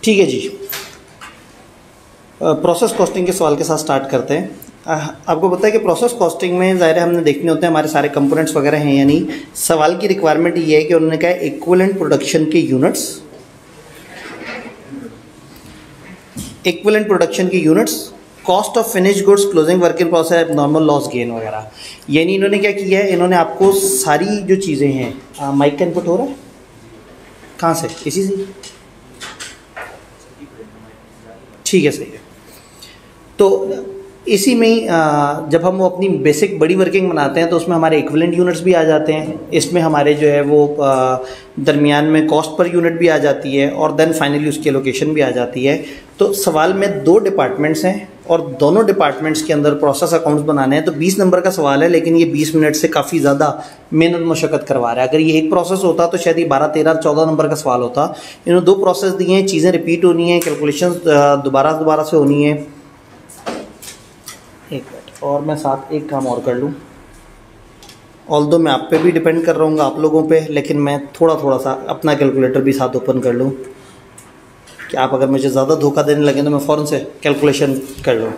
ठीक है जी, process costing के सवाल के साथ स्टार्ट करते हैं। आपको पता है कि प्रोसेस कॉस्टिंग में ज़ाहिर है हमने देखने होते हैं हमारे सारे कंपोनेंट्स वगैरह हैं या नहीं। सवाल की रिक्वायरमेंट ये है कि उन्होंने कहा इक्विवेलेंट प्रोडक्शन के यूनिट्स, इक्विवेलेंट प्रोडक्शन की units, cost of finish goods, closing work in process, normal loss gain वगैरह। यानी इन्होंने क्या किया है, इन्होंने आपको सारी जो चीज़ें हैं, माइक का इनपुट हो रहा है कहाँ से, इसी से, ठीक है, सही है। तो इसी में ही जब हम वो अपनी बेसिक बड़ी वर्किंग बनाते हैं तो उसमें हमारे इक्विवेलेंट यूनिट्स भी आ जाते हैं, इसमें हमारे जो है वो दरमियान में कॉस्ट पर यूनिट भी आ जाती है और देन फाइनली उसकी एलोकेशन भी आ जाती है। तो सवाल में 2 डिपार्टमेंट्स हैं और दोनों डिपार्टमेंट्स के अंदर प्रोसेस अकाउंट्स बनाने हैं। तो 20 नंबर का सवाल है, लेकिन ये 20 मिनट से काफ़ी ज़्यादा मेहनत मशक्क़त करवा रहा है। अगर ये एक प्रोसेस होता तो शायद ये 12, 13, 14 नंबर का सवाल होता। इन्होंने 2 प्रोसेस दिए हैं, चीज़ें रिपीट होनी है, कैलकुलेशन दोबारा से होनी है। एक मिनट और मैं साथ एक काम और कर लूँ, ऑल्दो मैं आप पे भी डिपेंड कर रहा हूँ आप लोगों पे, लेकिन मैं थोड़ा सा अपना कैलकुलेटर भी साथ ओपन कर लूँ कि आप अगर मुझे ज़्यादा धोखा देने लगे तो मैं फ़ौरन से कैलकुलेशन कर लूँ।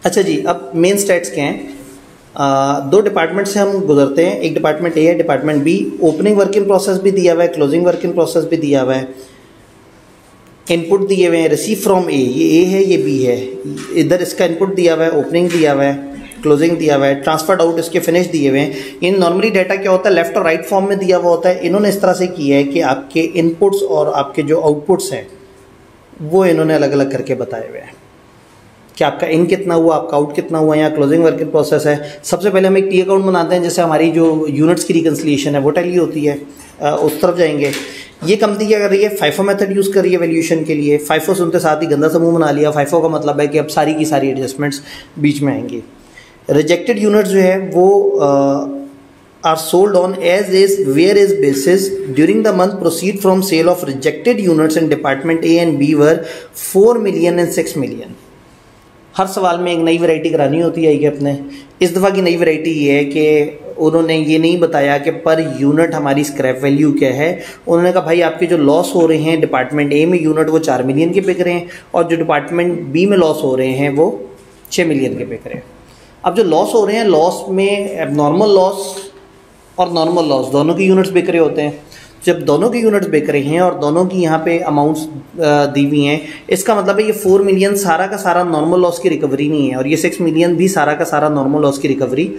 अच्छा जी, अब मेन स्टैट्स क्या हैं। 2 डिपार्टमेंट से हम गुजरते हैं, एक डिपार्टमेंट ए है, department B. Opening work in process भी दिया हुआ है, क्लोजिंग वर्क इन प्रोसेस भी दिया हुआ है, इनपुट दिए हुए हैं, रिसीव फ्रॉम ए, ये ए है ये बी है, इधर इसका इनपुट दिया हुआ है, ओपनिंग दिया हुआ है, क्लोजिंग दिया हुआ है, ट्रांसफर्ड आउट इसके फिनिश दिए हुए हैं। इन नॉर्मली डाटा क्या होता है, लेफ्ट और राइट फॉर्म में दिया हुआ होता है। इन्होंने इस तरह से किया है कि आपके इनपुट्स और आपके जो आउटपुट्स हैं वो इन्होंने अलग अलग करके बताए हुए हैं कि आपका इन कितना हुआ, आपका आउट कितना हुआ। यहाँ क्लोजिंग वर्क इन प्रोसेस है। सबसे पहले हम एक टी अकाउंट बनाते हैं, जैसे हमारी जो यूनिट्स की रिकन्सिलिएशन है वो टैली होती है, उस तरफ जाएंगे। ये कंपनी क्या कर रही है, फाइफो मेथड यूज़ कर रही है वैल्यूएशन के लिए। फाइफो सुनते साथ ही गंदा समूह बना लिया। फाइफो का मतलब है कि अब सारी की सारी एडजस्टमेंट्स बीच में आएंगी। रिजेक्टेड यूनिट्स जो है वो are sold on as is where is basis during the month proceed from sale of rejected units in department A and B were 4 million and 6 million. हर सवाल में एक नई वैरायटी करानी होती है कि अपने इस दफ़ा की नई वैरायटी ये है कि उन्होंने ये नहीं बताया कि पर यूनिट हमारी स्क्रैप वैल्यू क्या है। उन्होंने कहा भाई आपके जो लॉस हो रहे हैं डिपार्टमेंट ए में यूनिट वो 4 मिलियन के बिक रहे हैं और जो डिपार्टमेंट बी में लॉस हो रहे हैं वो 6 मिलियन के बिक रहे हैं। अब जो लॉस हो रहे हैं, लॉस में एबनॉर्मल लॉस और नॉर्मल लॉस दोनों की यूनिट्स बिक रहे होते हैं। जब दोनों की यूनिट्स बिक रही हैं और दोनों की यहाँ पे अमाउंट्स दी हुई हैं, इसका मतलब है ये 4 मिलियन सारा का सारा नॉर्मल लॉस की रिकवरी नहीं है और ये 6 मिलियन भी सारा का सारा नॉर्मल लॉस की रिकवरी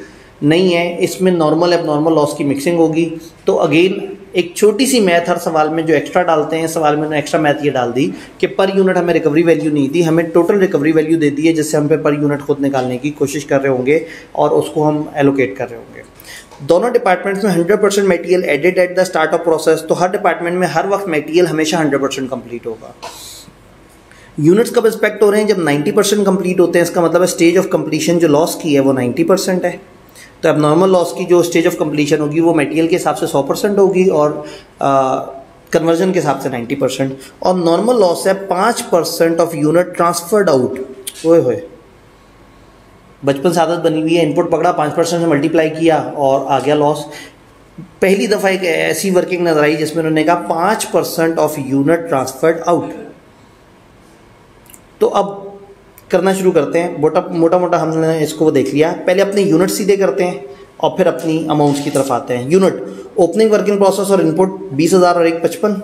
नहीं है। इसमें नॉर्मल एबनॉर्मल लॉस की मिक्सिंग होगी। तो अगेन एक छोटी सी मैथ हर सवाल में जो एक्स्ट्रा डालते हैं, सवाल में उन्होंने एक्स्ट्रा मैथ ये डाल दी कि पर यूनिट हमें रिकवरी वैल्यू नहीं दी, हमें टोटल रिकवरी वैल्यू दे दी है, जिससे हम पे पर यूनिट खुद निकालने की कोशिश कर रहे होंगे और उसको हम एलोकेट कर रहे होंगे। दोनों डिपार्टमेंट्स में 100% material added at the start of process. तो हर डिपार्टमेंट में हर वक्त मटेरियल हमेशा 100% कंप्लीट होगा। यूनिट्स कब इंस्पेक्ट हो रहे हैं, जब 90% कंप्लीट होते हैं। इसका मतलब है स्टेज ऑफ कंप्लीशन जो लॉस की है वो 90% है। तो अब नॉर्मल लॉस की जो स्टेज ऑफ कंप्लीशन होगी वो मटेरियल के हिसाब से 100% होगी और कन्वर्जन के हिसाब से 90%। और नॉर्मल लॉस है 5% ऑफ यूनिट ट्रांसफर्ड आउट। ओए होए, बचपन से आदत बनी हुई है, इनपुट पकड़ा 5% से मल्टीप्लाई किया और आ गया लॉस। पहली दफ़ा एक ऐसी वर्किंग नजर आई जिसमें उन्होंने कहा 5% ऑफ यूनिट ट्रांसफर्ड आउट। तो अब करना शुरू करते हैं। मोटा मोटा हमने इसको देख लिया। पहले अपने यूनिट सीधे करते हैं और फिर अपनी अमाउंट्स की तरफ आते हैं। यूनिट, ओपनिंग वर्किंग प्रोसेस और इनपुट 20,000 और 1,55।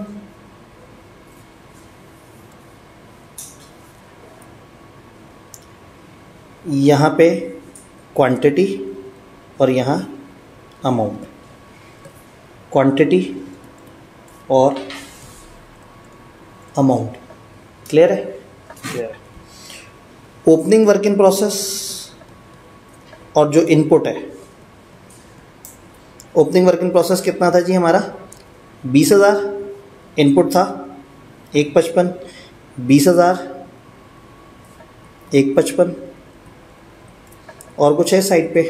यहाँ पे क्वांटिटी और यहाँ अमाउंट, क्वांटिटी और अमाउंट। क्लियर है? क्लियर है। ओपनिंग वर्क इन प्रोसेस और जो इनपुट है, ओपनिंग वर्क इन प्रोसेस कितना था जी हमारा 20,000, इनपुट था 1,55, 20,000 1,55 और कुछ है साइड पे।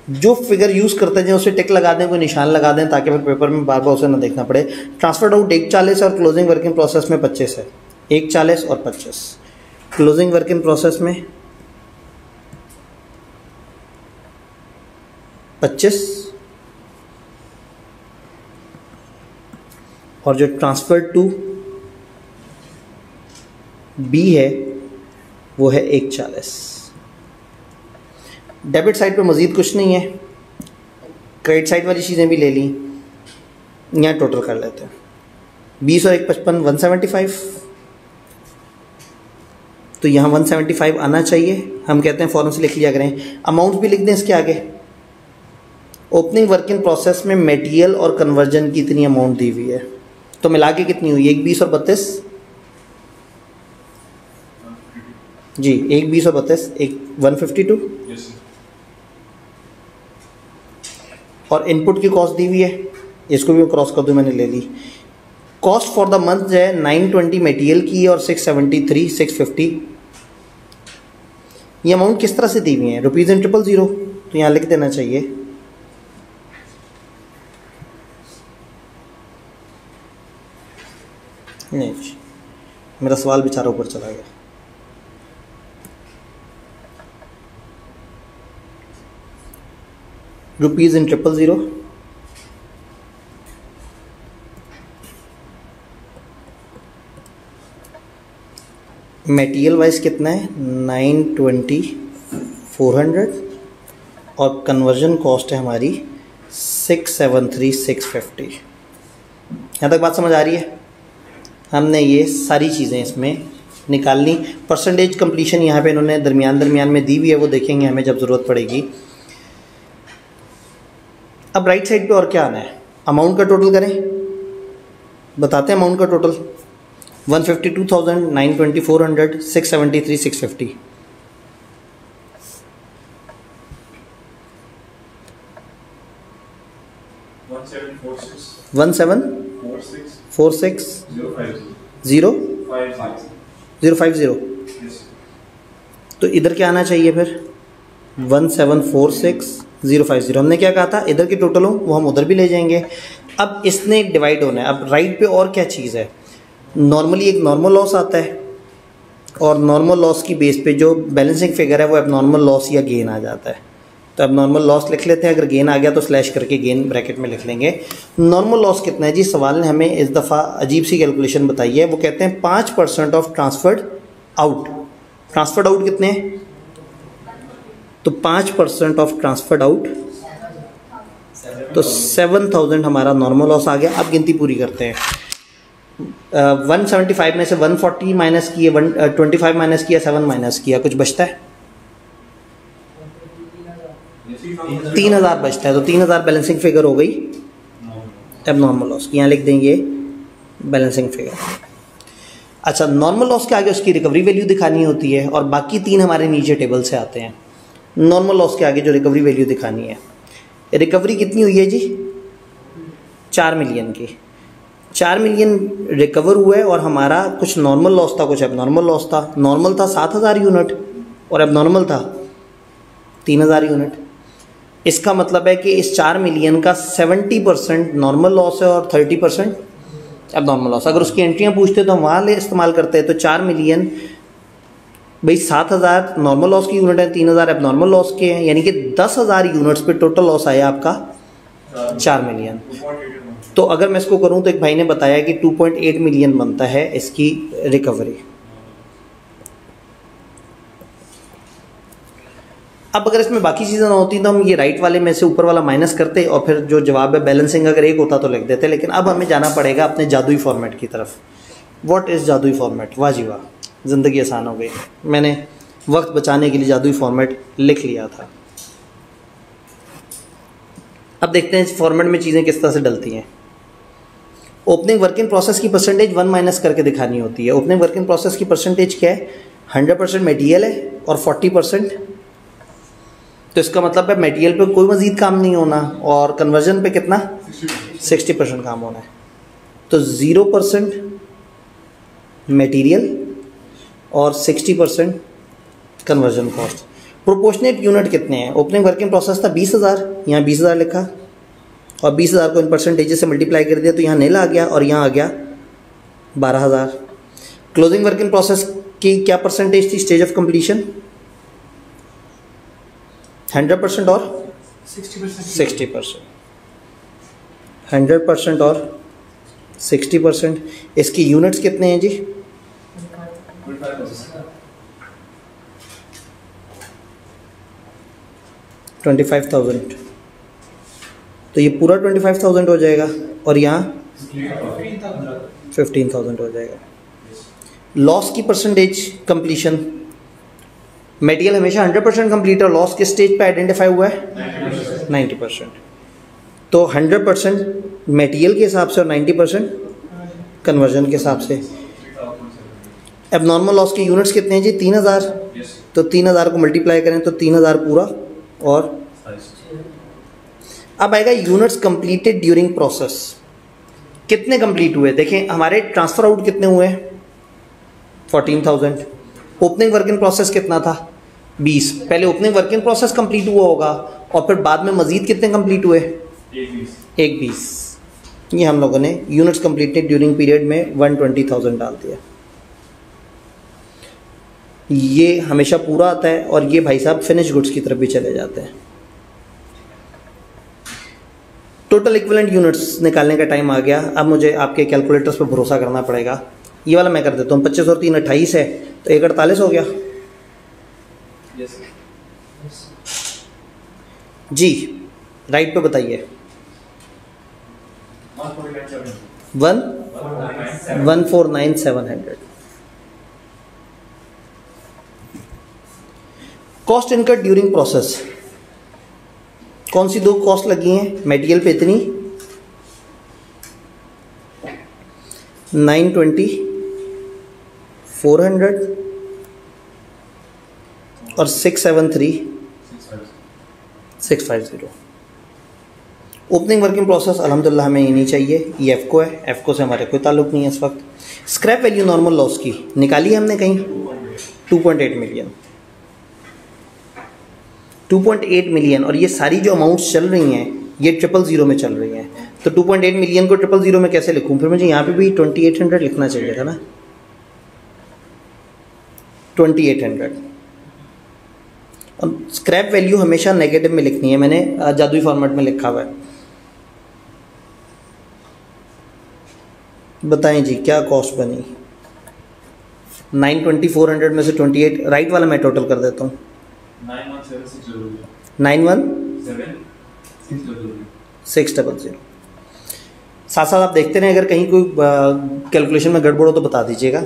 जो फिगर यूज़ करते हैं उसे टिक लगा दें, कोई निशान लगा दें ताकि फिर पेपर में बार बार उसे ना देखना पड़े। ट्रांसफर्ड आउट 1,40 और क्लोजिंग वर्क इन प्रोसेस में 25 है। 1,40 और 25 क्लोजिंग वर्क इन प्रोसेस में 25 और जो ट्रांसफर टू बी है वो है 140। डेबिट साइड पे मज़ीद कुछ नहीं है, क्रेडिट साइड वाली चीज़ें भी ले ली। यहाँ टोटल कर लेते हैं 20 और 155 175, तो यहाँ 175 आना चाहिए। हम कहते हैं फॉर्म से लिख लिया करें, अमाउंट भी लिख दें इसके आगे। ओपनिंग वर्क इन प्रोसेस में मटेरियल और कन्वर्जन की इतनी अमाउंट दी हुई है, तो मिला के कितनी हुई? एक 20 और 32 जी, एक 20 और 32 एक 152। और इनपुट की कॉस्ट दी हुई है, इसको भी क्रॉस कर दूँ, मैंने ले ली। कॉस्ट फॉर द मंथ जो है 920 मटेरियल की और 673 650। ये अमाउंट किस तरह से दी हुई है? रुपीज़ इन 000, तो यहाँ लिख देना चाहिए। नहीं, मेरा सवाल बेचारा ऊपर चला गया। रुपीज़ इन 000, मटेरियल वाइज कितना है? 920 400 और कन्वर्जन कॉस्ट है हमारी 673 650। यहाँ तक बात समझ आ रही है? हमने ये सारी चीज़ें इसमें निकालनी। परसेंटेज कंप्लीशन यहाँ पे इन्होंने दरमियान में दी हुई है, वो देखेंगे हमें जब ज़रूरत पड़ेगी। अब राइट साइड पे और क्या आना है? अमाउंट का टोटल करें, बताते हैं अमाउंट का टोटल। 152,000 920 400 673 650। 1746 050। तो इधर क्या आना चाहिए फिर? 1746 050। हमने क्या कहा था? इधर के टोटल हो वो हम उधर भी ले जाएंगे। अब इसने डिवाइड होना है। अब राइट पे और क्या चीज़ है? नॉर्मली एक नॉर्मल लॉस आता है, और नॉर्मल लॉस की बेस पे जो बैलेंसिंग फिगर है वो एबनॉर्मल लॉस या गेन आ जाता है। तो एबनॉर्मल लॉस लिख लेते हैं, अगर गेन आ गया तो स्लैश करके गेन ब्रैकेट में लिख लेंगे। नॉर्मल लॉस कितना है जी? सवाल ने हमें इस दफ़ा अजीब सी कैलकुलेशन बताई है। वो कहते हैं 5% of transferred out. Transferred out कितने हैं? तो 5% ऑफ ट्रांसफर्ड आउट, तो 7000 हमारा नॉर्मल लॉस आ गया। अब गिनती पूरी करते हैं। 175 में से 140 माइनस किए, 125 माइनस किया, 7 माइनस किया, कुछ बचता है? 3000 बचता है। तो 3000 बैलेंसिंग फिगर हो गई एबनॉर्मल लॉस की। यहाँ लिख देंगे बैलेंसिंग फिगर। अच्छा, नॉर्मल लॉस के आगे उसकी रिकवरी वैल्यू दिखानी होती है, और बाकी 3 हमारे नीचे टेबल से आते हैं। नॉर्मल लॉस के आगे जो रिकवरी वैल्यू दिखानी है, रिकवरी कितनी हुई है जी? 4 मिलियन की। 4 मिलियन रिकवर हुआ है, और हमारा कुछ नॉर्मल लॉस था, कुछ एबनॉर्मल लॉस था। नॉर्मल था 7000 यूनिट और एबनॉर्मल था 3000 यूनिट। इसका मतलब है कि इस 4 मिलियन का 70% नॉर्मल लॉस है और 30% एबनॉर्मल लॉस। अगर उसकी एंट्रियाँ पूछते तो हम वहाँ ले इस्तेमाल करते हैं। तो 4 मिलियन भाई 7000 नॉर्मल लॉस की यूनिट है, 3000 एबनॉर्मल लॉस के हैं, यानी कि 10,000 यूनिट्स पे टोटल लॉस आया आपका 4 मिलियन। तो अगर मैं इसको करूं तो एक भाई ने बताया कि 2.8 मिलियन बनता है इसकी रिकवरी। अब अगर इसमें बाकी चीज़ें ना होती तो हम ये राइट वाले में से ऊपर वाला माइनस करते और फिर जो जवाब है बैलेंसिंग अगर 1 होता तो लिख देते। लेकिन अब हमें जाना पड़ेगा अपने जादुई फॉर्मेट की तरफ। व्हाट इज़ जादुई फॉर्मेट? वाह जी वाह, ज़िंदगी आसान हो गई। मैंने वक्त बचाने के लिए जादुई फॉर्मेट लिख लिया था। अब देखते हैं इस फॉर्मेट में चीज़ें किस तरह से डलती हैं। ओपनिंग वर्किंग प्रोसेस की परसेंटेज 1 माइनस करके दिखानी होती है। ओपनिंग वर्किंग प्रोसेस की परसेंटेज क्या है? 100% मटेरियल है और 40%, तो इसका मतलब है मटेरियल पे कोई मज़ीद काम नहीं होना, और कन्वर्जन पे कितना? 60% काम होना है। तो 0% मटेरियल और 60% कन्वर्जन कॉस्ट। प्रोपोर्शनेट यूनिट कितने हैं? ओपनिंग वर्किंग प्रोसेस था 20,000, यहाँ 20,000 लिखा, और 20,000 को इन परसेंटेज से मल्टीप्लाई कर दिया तो यहाँ नील आ गया, और यहाँ आ गया 12,000। क्लोजिंग वर्किंग प्रोसेस की क्या परसेंटेज थी? स्टेज ऑफ कंप्लीशन 100% और 60%। 100% और 60%। इसकी यूनिट्स कितने हैं जी? 25,000। तो ये पूरा 25,000 हो जाएगा और यहाँ 15,000 हो जाएगा। लॉस की परसेंटेज कंप्लीशन, मटेरियल हमेशा 100% कंप्लीट है, लॉस किस स्टेज पे आइडेंटिफाई हुआ है? 90%। तो 100% मटेरियल के हिसाब से और 90% कन्वर्जन के हिसाब से। अब नॉर्मल लॉस के यूनिट्स कितने हैं जी? 3000। तो 3000 को मल्टीप्लाई करें तो 3000 पूरा। और अब आएगा यूनिट्स कंप्लीटेड ड्यूरिंग प्रोसेस। कितने कंप्लीट हुए? देखें हमारे ट्रांसफर आउट कितने हुए? 14,000। ओपनिंग वर्क इन प्रोसेस कितना था? 20। पहले opening work in process complete हुआ होगा और फिर बाद में मजीद कितने कंप्लीट हुए? एक 20। ये हम लोगों ने यूनिट्स कंप्लीटेड ड्यूरिंग पीरियड में 120,000 डाल दिया। ये हमेशा पूरा आता है और ये भाई साहब फिनिश गुड्स की तरफ भी चले जाते हैं। टोटल इक्विवेलेंट यूनिट्स निकालने का टाइम आ गया। अब मुझे आपके कैलकुलेटर्स पर भरोसा करना पड़ेगा। ये वाला मैं कर देता हूँ। 25 और 3 28 है, तो 1 48 हो गया जी। राइट पे बताइए। 1,49,700। कॉस्ट इनकर्ड ड्यूरिंग प्रोसेस, कौन सी दो कॉस्ट लगी हैं? मटेरियल पे इतनी 920, 400 और 673, 650। ओपनिंग वर्किंग प्रोसेस अल्हम्दुलिल्लाह हमें ये नहीं चाहिए, ये एफको है, एफको से हमारे कोई ताल्लुक नहीं है इस वक्त। स्क्रैप वैल्यू नॉर्मल लॉस की निकाली है हमने कहीं? 2.8 मिलियन। 2.8 मिलियन और ये सारी जो अमाउंट्स चल रही हैं ये 000 में चल रही हैं। तो 2.8 मिलियन को 000 में कैसे लिखूं? फिर मुझे यहाँ पे भी 2800 लिखना चाहिए था ना, 2800। और स्क्रैप वैल्यू हमेशा नेगेटिव में लिखनी है, मैंने जादुई फॉर्मेट में लिखा हुआ है। बताएं जी क्या कॉस्ट बनी? 920, 400 में से 28, राइट वाला मैं टोटल कर देता हूँ। 917,600। साथ साथ आप देखते रहें, अगर कहीं कोई कैलकुलेशन में गड़बड़ हो तो बता दीजिएगा।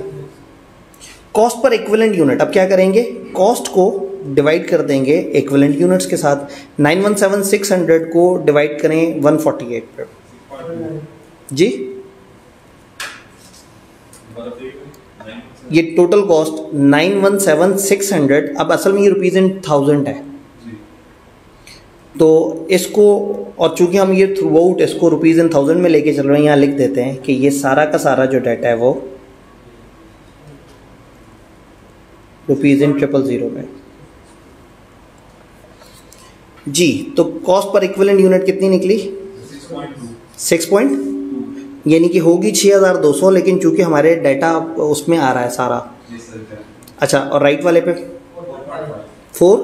कॉस्ट पर इक्विवेलेंट यूनिट, अब क्या करेंगे? कॉस्ट को डिवाइड कर देंगे इक्विवेलेंट यूनिट्स के साथ। 917,600 को डिवाइड करें 148 पर जी। ये टोटल कॉस्ट 917,600। अब असल में ये रुपीज़ इन 1000 है, तो इसको, और चूंकि हम ये थ्रू आउट इसको रुपीज़ इन 1000 में लेके चल रहे हैं, यहाँ लिख देते हैं कि ये सारा का सारा जो डाटा है वो रुपीज़ इन 000 में जी। तो कॉस्ट पर इक्विवेलेंट यूनिट कितनी निकली? 6. यानी कि होगी 6200, लेकिन चूंकि हमारे डाटा उसमें आ रहा है सारा। अच्छा, और राइट वाले पे 4,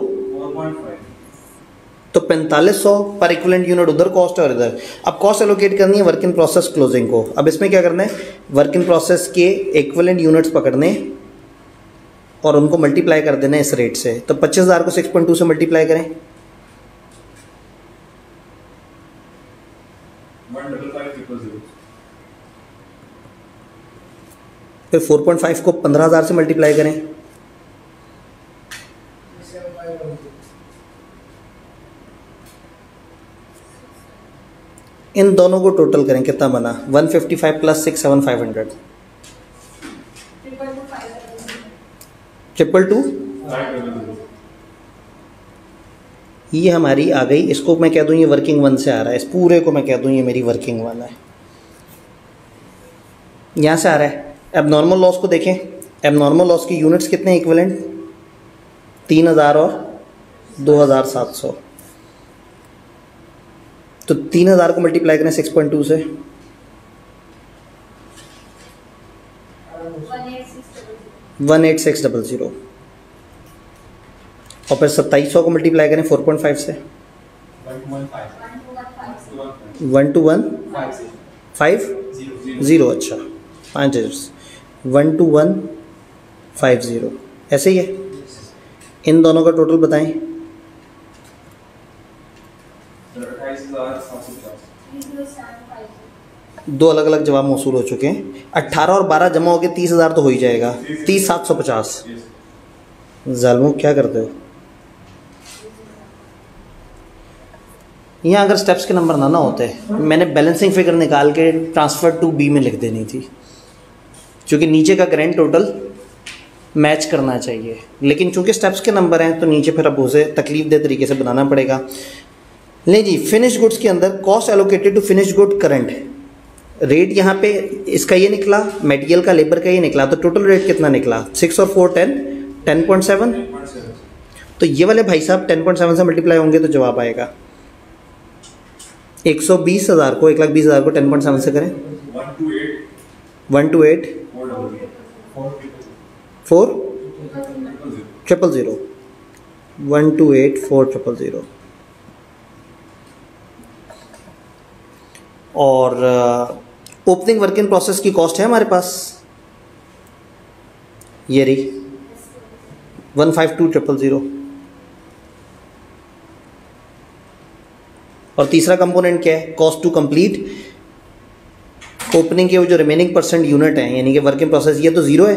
तो 4500 पर इक्विवेलेंट यूनिट उधर कॉस्ट है और इधर। अब कॉस्ट एलोकेट करनी है वर्क इन प्रोसेस क्लोजिंग को। अब इसमें क्या करना है? वर्क इन प्रोसेस के इक्विवेलेंट यूनिट्स पकड़ने और उनको मल्टीप्लाई कर देना इस रेट से। तो 25,000 को 6.2 से मल्टीप्लाई करें, 155,000। फिर 4.5 को 15,000 से मल्टीप्लाई करें, इन दोनों को टोटल करें, कितना बना? 155 प्लस 6, 7,500। 222 ये हमारी आ गई। इसको मैं कह दूं ये वर्किंग वन से आ रहा है, इस पूरे को मैं कह दूं ये मेरी वर्किंग वन है, यहाँ से आ रहा है। अब नॉर्मल लॉस को देखें, अब नॉर्मल लॉस की यूनिट्स कितने इक्विवेलेंट? 3000 और 2700। तो 3000 को मल्टीप्लाई करें 6.2 से, 18600। और फिर 2700 को मल्टीप्लाई करें 4.5 से, 121 50, अच्छा 5 डिजिट्स 12150 ऐसे ही है। इन दोनों का टोटल बताएं। 28,750। दो अलग अलग जवाब मौसूल हो चुके हैं। 18 और 12 जमा हो गए 30,000 तो हो ही जाएगा। 30,750। जालमो क्या करते हो यहाँ? अगर स्टेप्स के नंबर ना होते मैंने बैलेंसिंग फिगर निकाल के ट्रांसफ़र टू बी में लिख देनी थी, क्योंकि नीचे का ग्रैंड टोटल मैच करना चाहिए। लेकिन चूंकि स्टेप्स के नंबर हैं तो नीचे फिर अब उसे तकलीफ दे तरीके से बनाना पड़ेगा। ले जी, फिनिश गुड्स के अंदर cost allocated to finish good current rate यहाँ पे इसका ये निकला, मटेरियल का लेबर का ये निकला, तो टोटल रेट कितना निकला? 6 और 4 10, 10.7। तो ये वाले भाई साहब 10.7 से मल्टीप्लाई होंगे तो जवाब आएगा 120,000 को 1,20,000 को 10.7 से करें 128 4,000 128,4,000। और ओपनिंग वर्क इन प्रोसेस की कॉस्ट है हमारे पास, ये रही 152,000। और तीसरा कंपोनेंट क्या है? कॉस्ट टू कंप्लीट ओपनिंग के वो जो रिमेनिंग परसेंट यूनिट है यानी कि वर्क इन प्रोसेस, ये तो जीरो है।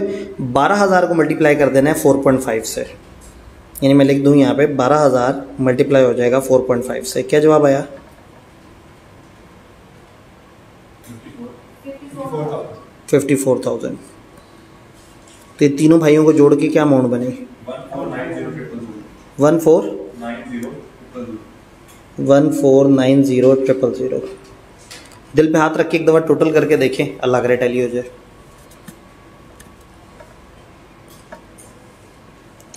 12,000 को मल्टीप्लाई कर देना है 4.5 से, यानी मैं लिख दूं यहाँ पे 12,000 मल्टीप्लाई हो जाएगा 4.5 से। क्या जवाब आया? 54,000। तो ये तीनों भाइयों को जोड़ के क्या अमाउंट बनी? 1490,000। दिल पे हाथ रख के एक दफ़ा टोटल करके देखें, अल्लाह करे टैली हो जाए।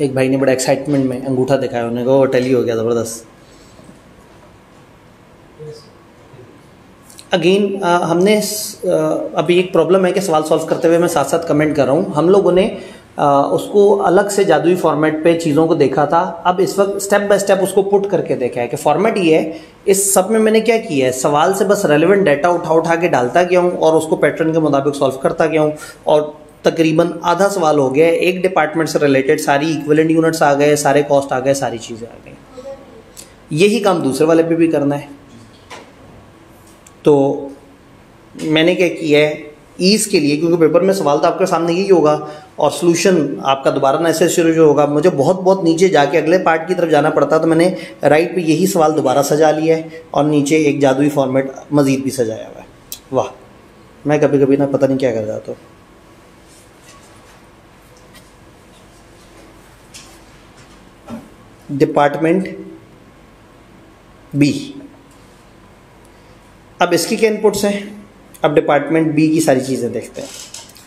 एक भाई ने बड़ा एक्साइटमेंट में अंगूठा दिखाया, उन्होंने कहा वो टैली हो गया ज़बरदस्त। अगेन हमने अभी एक प्रॉब्लम है कि सवाल सॉल्व करते हुए मैं साथ साथ कमेंट कर रहा हूँ। हम लोगों ने उसको अलग से जादुई फॉर्मेट पे चीज़ों को देखा था, अब इस वक्त स्टेप बाय स्टेप उसको पुट करके देखा है कि फॉर्मेट ये है। इस सब में मैंने क्या किया है, सवाल से बस रेलेवेंट डाटा उठा के डालता गया हूँ और उसको पैटर्न के मुताबिक सॉल्व करता गया हूँ। और तकरीबन आधा सवाल हो गया है, एक डिपार्टमेंट से रिलेटेड सारी इक्विवेलेंट यूनिट्स आ गए, सारे कॉस्ट आ गए, सारी चीज़ें आ गई। यही काम दूसरे वाले पे भी करना है। तो मैंने क्या किया है ईज़ के लिए, क्योंकि पेपर में सवाल तो आपके सामने यही होगा और सॉल्यूशन आपका दोबारा ना ऐसे शुरू जो होगा, मुझे बहुत नीचे जाके अगले पार्ट की तरफ जाना पड़ता, तो मैंने राइट पे यही सवाल दोबारा सजा लिया है और नीचे एक जादुई फॉर्मेट मज़ीद भी सजाया हुआ है। वाह, मैं कभी कभी ना पता नहीं क्या कर जाता हूँ। डिपार्टमेंट बी, अब इसकी क्या इनपुट्स हैं? अब डिपार्टमेंट बी की सारी चीज़ें देखते हैं।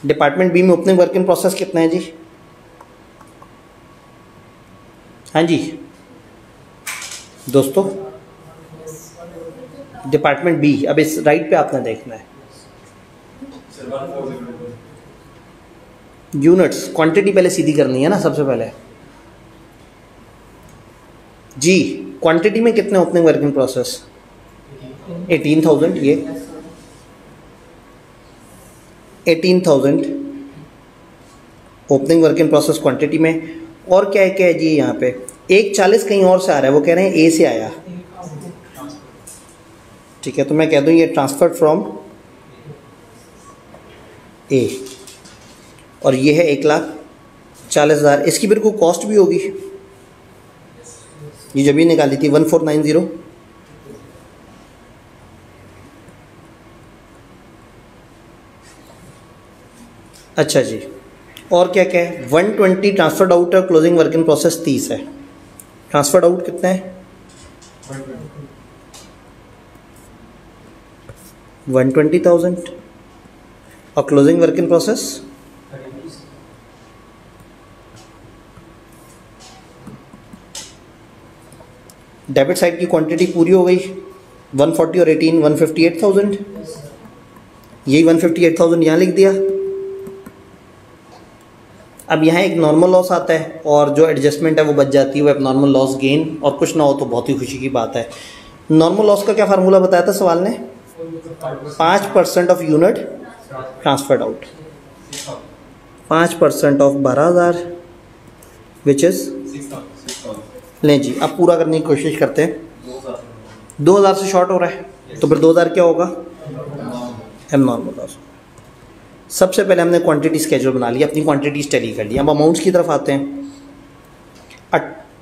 डिपार्टमेंट बी में ओपनिंग वर्क इन प्रोसेस कितना है जी? हाँ जी दोस्तों, डिपार्टमेंट बी, अब इस राइट पे आपने देखना है यूनिट्स, क्वांटिटी पहले सीधी करनी है ना सबसे पहले जी। क्वांटिटी में कितने ओपनिंग वर्क इन प्रोसेस? 18,000। ये 18,000 opening work in process quantity में। और क्या है जी यहाँ पे 140 कहीं और से आ रहा है, वो कह रहे हैं ए से आया। ठीक है, तो मैं कह दूं ये ट्रांसफर फ्रॉम ए, और ये है 1,40,000। इसकी बिल्कुल कॉस्ट भी होगी, ये जब भी निकाली थी 1490। अच्छा जी, और क्या क्या है? 120 ट्रांसफर्ड आउट और क्लोजिंग वर्क इन प्रोसेस 30 है। ट्रांसफर्ड आउट कितना है? 120,000 और closing work in process debit side की क्वांटिटी पूरी हो गई। 140 और 18 158,000, यही 158,000 यहाँ लिख दिया। अब यहाँ एक नॉर्मल लॉस आता है और जो एडजस्टमेंट है वो बच जाती है, वो नॉर्मल लॉस गेन, और कुछ ना हो तो बहुत ही खुशी की बात है। नॉर्मल लॉस का क्या फार्मूला बताया था सवाल ने? 5% of unit transferred out, 5% of 12,000 which is 6,000. लें जी, अब पूरा करने की कोशिश करते हैं. 2,000 से शॉर्ट हो रहा है तो फिर 2,000 क्या होगा? Abnormal loss. सबसे पहले हमने क्वांटिटी स्केड्यूल बना लिया, अपनी क्वांटिटीज टैली कर ली. अब अमाउंट्स की तरफ आते हैं.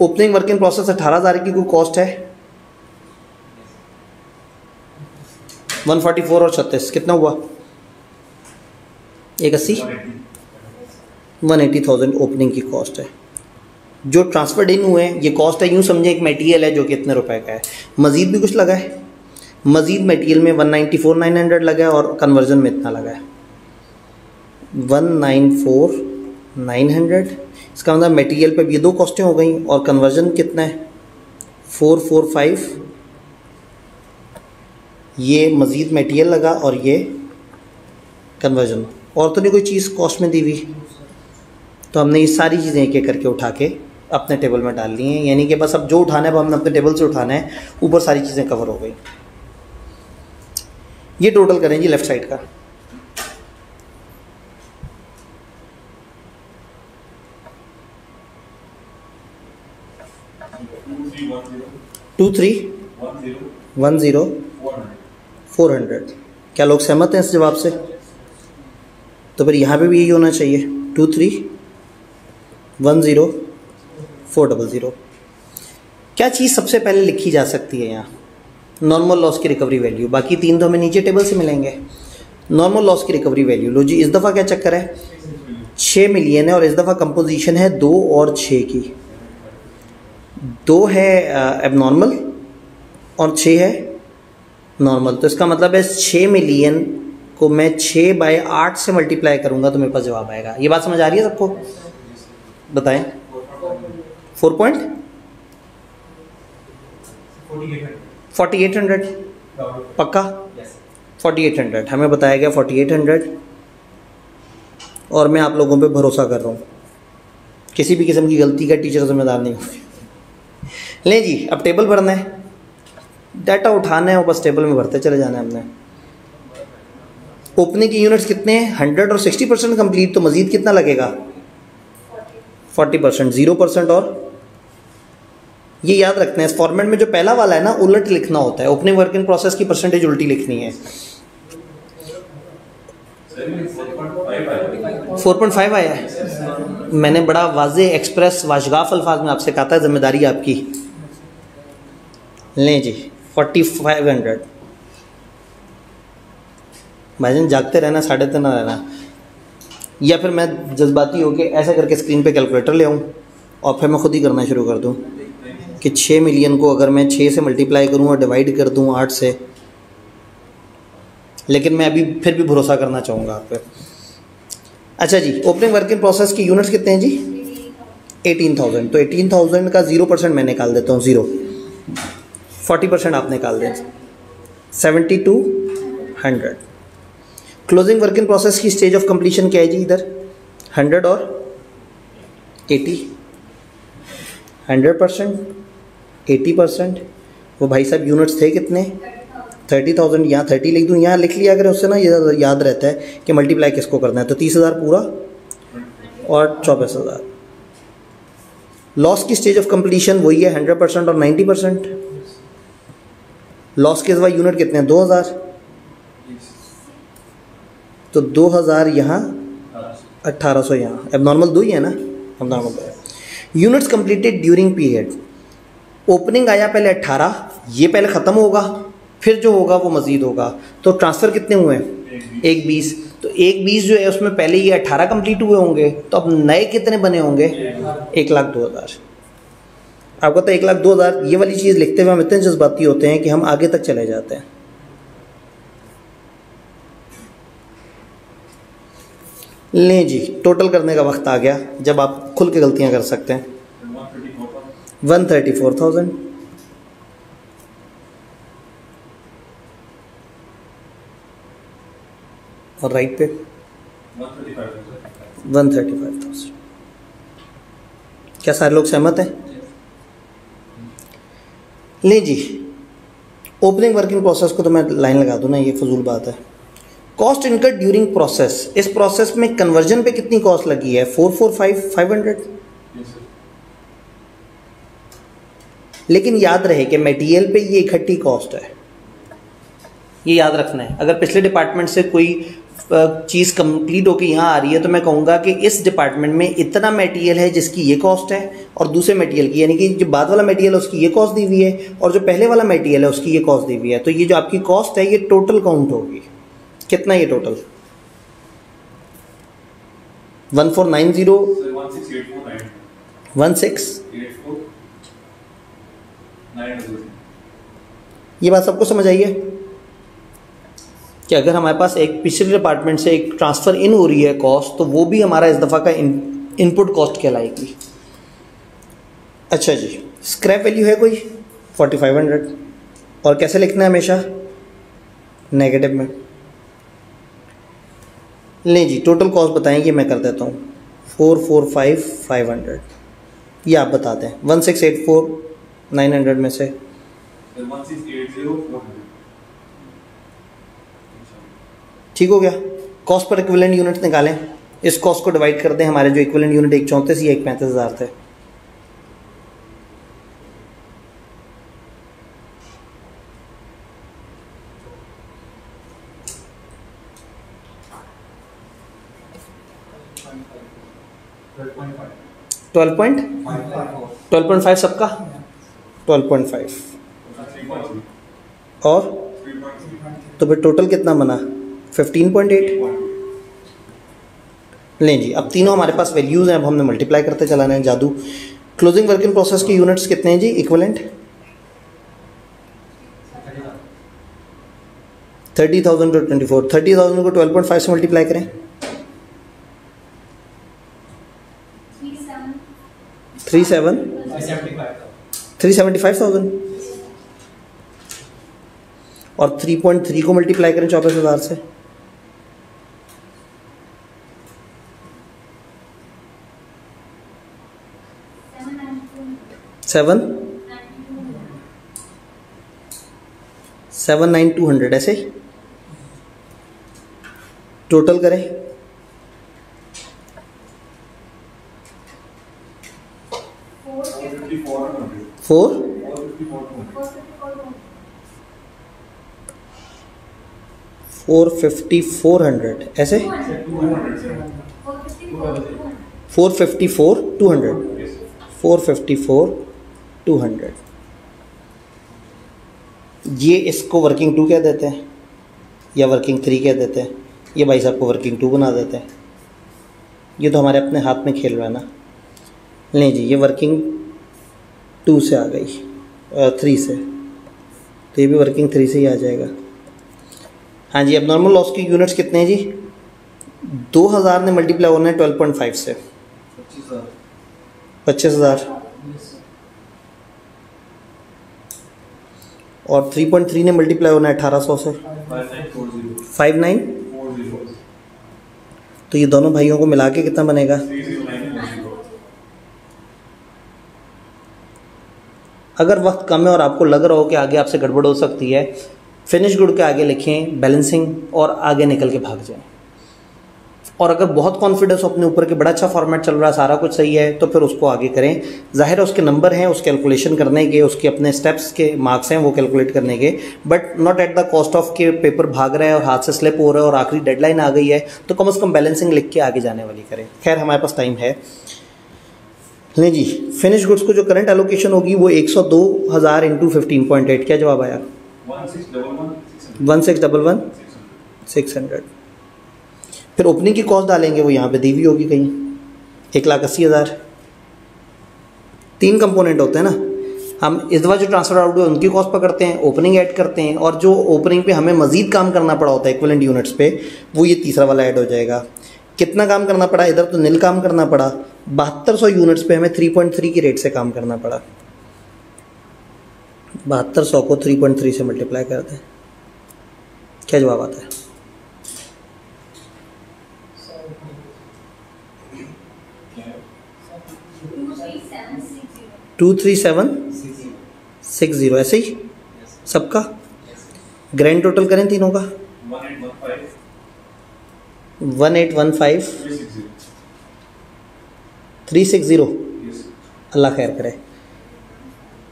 ओपनिंग वर्क इन प्रोसेस 18,000 की कोई कॉस्ट है, 144 और 36 कितना हुआ? 180, 180,000 ओपनिंग की कॉस्ट है. जो ट्रांसफर्ड इन हुए हैं ये कॉस्ट है, यूँ समझे एक मटेरियल है जो कि इतने रुपए का है. मज़ीद भी कुछ लगा है, मज़ीद मटेरियल में 194,900 लगा है और कन्वर्जन में इतना लगा है 194,900. इसका मतलब मटेरियल पे ये दो कॉस्टें हो गई और कन्वर्जन कितना है 445. ये मज़ीद मटेरियल लगा और ये कन्वर्जन, और तो नहीं कोई चीज़ कॉस्ट में दी हुई. तो हमने ये सारी चीज़ें एक एक करके उठा के अपने टेबल में डाल ली हैं. यानी कि बस अब जो उठाना है वो हमने अपने टेबल से उठाना है, ऊपर सारी चीज़ें कवर हो गई. ये टोटल करें जी लेफ़्ट साइड का. Two three 10 400. क्या लोग सहमत हैं इस जवाब से? तो फिर यहाँ पे भी यही होना चाहिए 2310 400. क्या चीज़ सबसे पहले लिखी जा सकती है यहाँ? नॉर्मल लॉस की रिकवरी वैल्यू. बाकी तीन तो हमें नीचे टेबल से मिलेंगे. नॉर्मल लॉस की रिकवरी वैल्यू लो जी. इस दफ़ा क्या चक्कर है, 6 मिलियन है और इस दफ़ा कंपोजिशन है 2 और 6 की. 2 है एबनॉर्मल और 6 है नॉर्मल. तो इसका मतलब है 6 मिलियन को मैं 6/8 से मल्टीप्लाई करूंगा तो मेरे पास जवाब आएगा. ये बात समझ आ रही है सबको? बताएं. 4800 पक्का? 4800 हमें बताया गया 4800 और मैं आप लोगों पे भरोसा कर रहा हूँ. किसी भी किस्म की गलती का टीचर जिम्मेदार नहीं होगी. लें जी, अब टेबल भरना है, डाटा उठाना है और बस टेबल में भरते चले जाना है हमने. ओपनिंग की यूनिट्स कितने हैं? 100 और 60% कंप्लीट. तो मज़ीद कितना लगेगा? 40%, 0% और ये याद रखना है. इस फॉर्मेट में जो पहला वाला है ना उलट लिखना होता है. ओपनिंग वर्क इन प्रोसेस की परसेंटेज उल्टी लिखनी है. 4.5 आया है. मैंने बड़ा वाज़े एक्सप्रेस वाशगाफ अल्फाज में आपसे कहा था जिम्मेदारी आपकी. लें जी 4500. भाईजान जागते रहना, 3:30 ना रहना. या फिर मैं जज्बाती होकर ऐसा करके स्क्रीन पे कैलकुलेटर ले आऊँ और फिर मैं खुद ही करना शुरू कर दूँ कि 6 मिलियन को अगर मैं 6 से मल्टीप्लाई करूँ और डिवाइड कर दूँ 8 से. लेकिन मैं अभी फिर भी भरोसा करना चाहूँगा आप पे. अच्छा जी, ओपनिंग वर्क इन प्रोसेस की यूनिट्स कितने हैं जी? 18,000. तो 18,000 का 0% मैं निकाल देता हूँ, 0. 40% आप निकाल दें, 7200. क्लोजिंग वर्क इन प्रोसेस की स्टेज ऑफ कंप्लीशन क्या है जी? इधर 100 और 80. 100%, 80%. वो भाई साहब यूनिट्स थे कितने? 30,000. यहाँ 30 लिख दूँ, यहाँ लिख लिया अगर उससे ना ये याद रहता है कि मल्टीप्लाई किसको करना है. तो 30,000 पूरा और 24,000. लॉस की स्टेज ऑफ कंप्लीशन वही है 100% और 90%. लॉस के बाद यूनिट कितने हैं? 2,000. तो 2,000 यहाँ, 1,800 यहाँ. एबनॉर्मल 2 ही है ना? एबनॉर्मल 2 है. Units completed during period. Opening आया पहले 18, ये पहले ख़त्म होगा, फिर जो होगा वो मज़ीद होगा. तो ट्रांसफ़र कितने हुए हैं? 120. तो 120 जो है उसमें पहले ये 18 कंप्लीट हुए होंगे, तो अब नए कितने बने होंगे? 1,02,000. आपको तो 1,02,000 ये वाली चीज़ लिखते हुए हम इतने जज्बाती होते हैं कि हम आगे तक चले जाते हैं. लें जी, टोटल करने का वक्त आ गया जब आप खुल के गलतियां कर सकते हैं. 134,000. और राइट पे 135,000. क्या सारे लोग सहमत हैं? ले जी, ओपनिंग वर्किंग प्रोसेस को तो मैं लाइन लगा दूँ ना, ये फजूल बात है। कॉस्ट इनकर्ड ड्यूरिंग प्रोसेस, इस प्रोसेस में कन्वर्जन पे कितनी कॉस्ट लगी है? 445,500। Yes, sir. लेकिन याद रहे कि मटेरियल पे ये इकट्ठी कॉस्ट है, ये याद रखना है। अगर पिछले डिपार्टमेंट से कोई चीज़ कंप्लीट होकर यहाँ आ रही है तो मैं कहूँगा कि इस डिपार्टमेंट में इतना मटेरियल है जिसकी ये कॉस्ट है, और दूसरे मटेरियल की, यानी कि जो बाद वाला मटेरियल है उसकी ये कॉस्ट दी हुई है, और जो पहले वाला मटेरियल है उसकी ये कॉस्ट दी हुई है। तो ये जो आपकी कॉस्ट है ये टोटल काउंट होगी। कितना ये टोटल? 1490 Sir, 16849. 1684। 900. ये बात सबको समझ आई है कि अगर हमारे पास एक पिछले डिपार्टमेंट से एक ट्रांसफ़र इन हो रही है कॉस्ट, तो वो भी हमारा इस दफ़ा का इनपुट कॉस्ट कहलाएगी। अच्छा जी, स्क्रैप वैल्यू है कोई 4500, और कैसे लिखना है? हमेशा नेगेटिव में। लें जी, टोटल कॉस्ट बताएं, ये मैं कर देता हूँ 445,500। ये आप बता दें 1684,900 में से। Sir, 1680400. ठीक हो गया। कॉस्ट पर इक्विवेलेंट यूनिट्स निकालें, इस कॉस्ट को डिवाइड कर दें। हमारे जो इक्विवेलेंट यूनिट 134 या 135,000 थे। ट्वेल्व पॉइंट 5 सबका 12.5 3.3. और 3.3. तो फिर टोटल कितना बना? 15.8। लें जी, अब तीनों हमारे पास वैल्यूज़ हैं, अब हमने मल्टीप्लाई करते चलाना है। जादू। क्लोजिंग वर्क इन प्रोसेस के यूनिट्स कितने हैं जी इक्विवेलेंट? 30,000 to 24। 30,000 को 12.5 से मल्टीप्लाई करें। 375,000 और 3.3 को मल्टीप्लाई करें 24,000 से। 7,9,200 ऐसे ही टोटल करें। 4,54,00 ऐसे 454,200 454,200। ये इसको वर्किंग 2 कह देते हैं या वर्किंग 3 कह देते हैं। ये भाई साहब को वर्किंग 2 बना देते हैं। ये तो हमारे अपने हाथ में खेल रहा है ना। लें जी, ये वर्किंग 2 से आ गई 3 से, तो ये भी वर्किंग 3 से ही आ जाएगा। हाँ जी, अब नॉर्मल लॉस की यूनिट्स कितने हैं जी? 2,000 ने मल्टीप्लाई होना है 12.5 से 25,000, और 3.3 ने मल्टीप्लाई होना है 1,800 से 5,940। तो ये दोनों भाइयों को मिला के कितना बनेगा? अगर वक्त कम है और आपको लग रहा हो कि आगे आपसे गड़बड़ हो सकती है, फिनिश गुड के आगे लिखें बैलेंसिंग और आगे निकल के भाग जाएं। और अगर बहुत कॉन्फिडेंस हो अपने ऊपर कि बड़ा अच्छा फॉर्मेट चल रहा है, सारा कुछ सही है, तो फिर उसको आगे करें। जाहिर है उसके नंबर हैं, उस कैलकुलेशन करने के, उसके अपने स्टेप्स के मार्क्स हैं वो कैलकुलेट करने के, but not at the cost of के पेपर भाग रहा है और हाथ से स्लिप हो रहा है और आखिरी डेडलाइन आ गई है, तो कम से कम बैलेंसिंग लिख के आगे जाने वाली करें। खैर हमारे पास टाइम है। नहीं जी, फिनिश गुड्स को जो करंट एलोकेशन होगी वो 102,000 इंटू 15.8। क्या जवाब आया? 1611,600। फिर ओपनिंग की कॉस्ट डालेंगे, वो यहाँ पे दी हुई होगी कहीं 1,80,000। 3 कंपोनेंट होते हैं ना, हम इस दफ़ा जो ट्रांसफर आउट हुए उनकी कॉस्ट पकड़ते हैं, ओपनिंग ऐड करते हैं, और जो ओपनिंग पे हमें मजीद काम करना पड़ा होता है इक्विवेलेंट यूनिट्स पे, वो ये तीसरा वाला ऐड हो जाएगा। कितना काम करना पड़ा? इधर तो नील काम करना पड़ा। 7200 यूनिट्स पे हमें 3.3 की रेट से काम करना पड़ा। 7200 को 3.3 से मल्टीप्लाई कर दें, क्या जवाब आता है? 23760 ऐसे ही सबका ग्रैंड टोटल करें तीनों का 1815 1815 360. 360। Yes. अल्लाह खैर करे।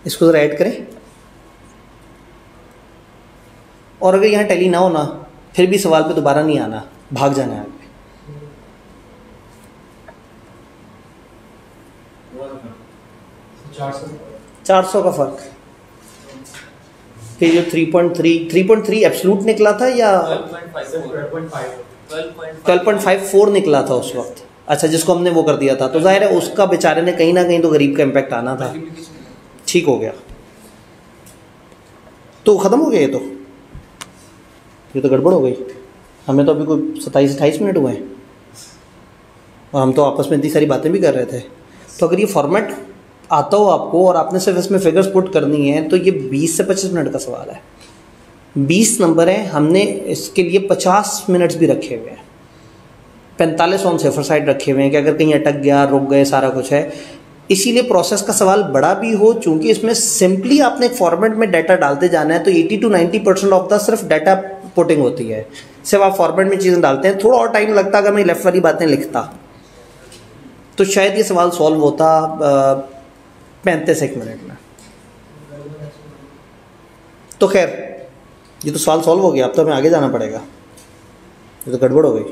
इसको ज़रा ऐड करें। और अगर यहाँ टैली ना हो ना, फिर भी सवाल पे दोबारा नहीं आना, भाग जाना है आगे। 400 का फर्क। फिर जो 3.3 एब्सोल्यूट निकला था या 12.54 निकला था उस वक्त। अच्छा, जिसको हमने वो कर दिया था, तो जाहिर है उसका बेचारे ने कहीं ना कहीं तो गरीब का इम्पैक्ट आना था। ठीक हो गया, तो ख़त्म हो गया। ये तो गड़बड़ हो गई। हमें तो अभी कोई 27-28 मिनट हुए हैं और हम तो आपस में इतनी सारी बातें भी कर रहे थे। तो अगर ये फॉर्मेट आता हो आपको और आपने सिर्फ इसमें फिगर्स पुट करनी है, तो ये 20 से 25 मिनट का सवाल है। 20 नंबर है, हमने इसके लिए 50 मिनट्स भी रखे हुए हैं। 45 ऑन सेफर साइड रखे हुए हैं कि अगर कहीं अटक गया, रुक गए, सारा कुछ है। इसीलिए प्रोसेस का सवाल बड़ा भी हो, चूंकि इसमें सिंपली आपने एक फॉर्मेट में डाटा डालते जाना है, तो 80 to 90% ऑफ द सिर्फ डाटा पुटिंग होती है। सिर्फ आप फॉर्मेट में चीज़ें डालते हैं। थोड़ा और टाइम लगता अगर मैं लेफ्ट वाली बातें लिखता, तो शायद ये सवाल सॉल्व होता 35 मिनट में। तो खैर, ये तो सवाल सॉल्व हो गया। अब तो हमें आगे जाना पड़ेगा। ये तो गड़बड़ हो गई।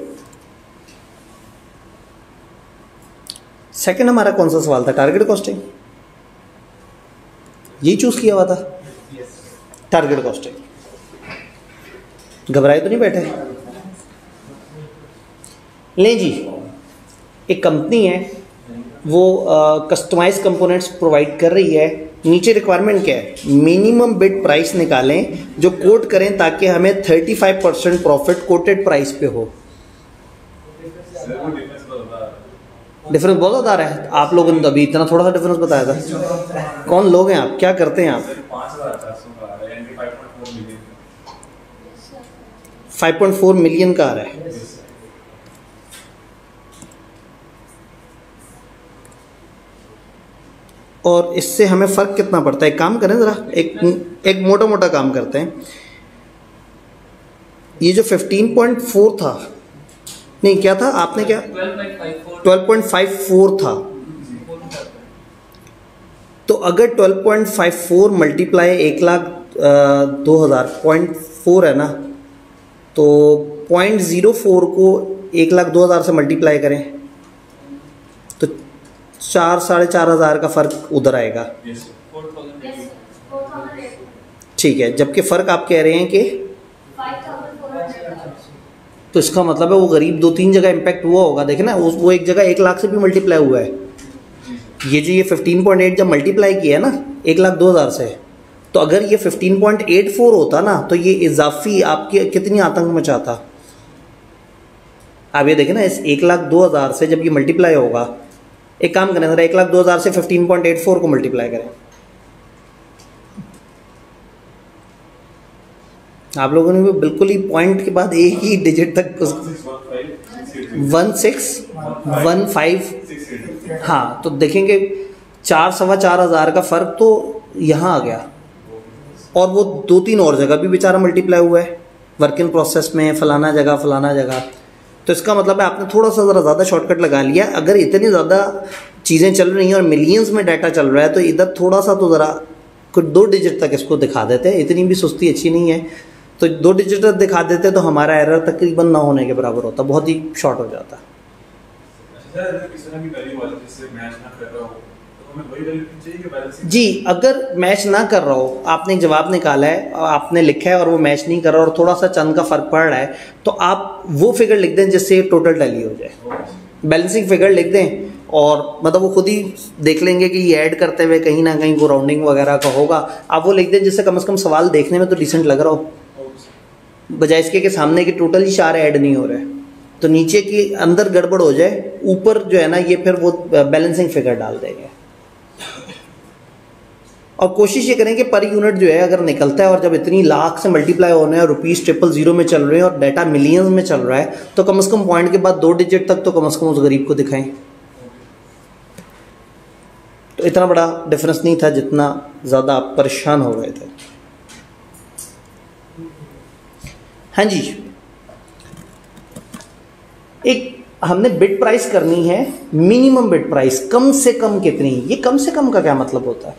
सेकंड हमारा कौन सा सवाल था? Target costing. यही चूज किया हुआ था, टारगेट कॉस्टिंग। घबराए तो नहीं बैठे? ले जी, एक कंपनी है, वो कस्टमाइज कंपोनेंट्स प्रोवाइड कर रही है। नीचे रिक्वायरमेंट क्या है? मिनिमम बिड प्राइस निकालें जो कोट करें, ताकि हमें 35% प्रॉफिट कोटेड प्राइस पे हो। डिफरेंस बहुत ज़्यादा आ रहा है। आप लोगों ने तो अभी इतना थोड़ा सा डिफरेंस बताया था। कौन लोग हैं आप? क्या करते हैं आप? 5.4 मिलियन का आ रहा है। और इससे हमें फ़र्क कितना पड़ता है? एक काम करें ज़रा, एक मोटा मोटा काम करते हैं। ये जो 15.4 था, नहीं क्या था आपने क्या? 12.54 था। तो अगर 12.54 मल्टीप्लाई 1,02,000 0.4 है ना, तो 0.04 को 1,02,000 से मल्टीप्लाई करें तो 4,000-4,500 का फ़र्क उधर आएगा। ठीक है, जबकि फ़र्क आप कह रहे हैं कि, तो इसका मतलब है वो गरीब 2-3 जगह इम्पैक्ट हुआ होगा। देखे ना, वो एक जगह 1,00,000 से भी मल्टीप्लाई हुआ है। ये जो ये 15.8 जब मल्टीप्लाई किया है ना 1,02,000 से, तो अगर ये 15.84 होता ना, तो ये इजाफी आपके कितनी आतंक मचाता। आप ये देखें ना, इस 1,02,000 से जब ये मल्टीप्लाई होगा, एक काम करें ज़रा, 1,02,000 से 15.84 को मल्टीप्लाई करें। आप लोगों ने भी बिल्कुल ही पॉइंट के बाद एक ही डिजिट तक 1615। हाँ, तो देखेंगे 4,000-4,500 का फ़र्क तो यहाँ आ गया। और वो 2-3 और जगह भी बेचारा मल्टीप्लाई हुआ है, वर्क इन प्रोसेस में, फलाना जगह। तो इसका मतलब है आपने थोड़ा सा ज़रा ज़्यादा शॉर्टकट लगा लिया। अगर इतनी ज़्यादा चीज़ें चल रही हैं और मिलियंस में डाटा चल रहा है, तो इधर थोड़ा सा तो ज़रा कुछ 2 डिजिट तक इसको दिखा देते हैं। इतनी भी सुस्ती अच्छी नहीं है, तो 2 डिजिट तक दिखा देते तो हमारा एरर तकरीबन ना होने के बराबर होता, बहुत ही शॉर्ट हो जाता। जी, अगर मैच ना कर रहा हो, आपने एक जवाब निकाला है, आपने लिखा है और वो मैच नहीं कर रहा और थोड़ा सा चंद का फ़र्क पड़ रहा है, तो आप वो फिगर लिख दें जिससे टोटल टैली हो जाए। बैलेंसिंग फिगर लिख दें और मतलब वो खुद ही देख लेंगे कि ये ऐड करते हुए कहीं ना कहीं वो राउंडिंग वगैरह का होगा। आप वो लिख दें जिससे कम से कम सवाल देखने में तो डिसेंट लग रहा हो, बजाय इसके कि सामने के टोटल ही 4 ऐड नहीं हो रहे, तो नीचे के अंदर गड़बड़ हो जाए, ऊपर जो है ना ये फिर वो बैलेंसिंग फिगर डाल देंगे। और कोशिश ये करें कि पर यूनिट जो है अगर निकलता है और जब इतनी लाख से मल्टीप्लाई होने और ₹000 में चल रहे हैं और डाटा मिलियंस में चल रहा है, तो कम से कम पॉइंट के बाद 2 डिजिट तक तो कम से कम उस गरीब को दिखाएं। तो इतना बड़ा डिफरेंस नहीं था जितना ज़्यादा आप परेशान हो गए थे। हाँ जी, एक हमने बिड प्राइस करनी है, मिनिमम बिड प्राइस, कम से कम कितनी। ये कम से कम का क्या मतलब होता है?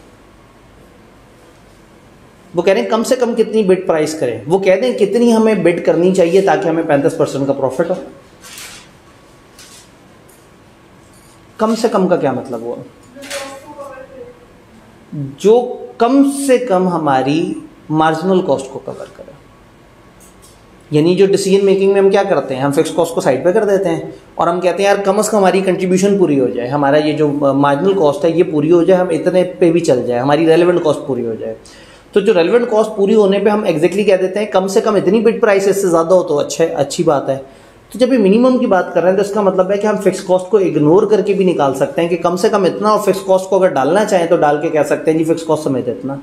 वो कह रहे हैं कम से कम कितनी बिड प्राइस करें, वो कह दें कितनी हमें बिड करनी चाहिए ताकि हमें 35% का प्रॉफिट हो। कम से कम का क्या मतलब हुआ? जो कम से कम हमारी मार्जिनल कॉस्ट को कवर करे। यानी जो डिसीजन मेकिंग में हम क्या करते हैं, हम फिक्स कॉस्ट को साइड पे कर देते हैं और हम कहते हैं यार कम से कम हमारी कंट्रीब्यूशन पूरी हो जाए, हमारा ये जो मार्जिनल कॉस्ट है ये पूरी हो जाए, हम इतने पे भी चल जाए, हमारी रेलेवेंट कॉस्ट पूरी हो जाए। तो जो रेलेवेंट कॉस्ट पूरी होने पे हम एग्जैक्टली कह देते हैं कम से कम इतनी बिड प्राइस, इससे ज़्यादा हो तो अच्छी बात है। तो जब ये मिनिमम की बात कर रहे हैं तो इसका मतलब है कि हम फिक्स कॉस्ट को इग्नोर करके भी निकाल सकते हैं कि कम से कम इतना, और फिक्स कॉस्ट को अगर डालना चाहें तो डाल के कह सकते हैं जी फिक्स कॉस्ट समेत इतना।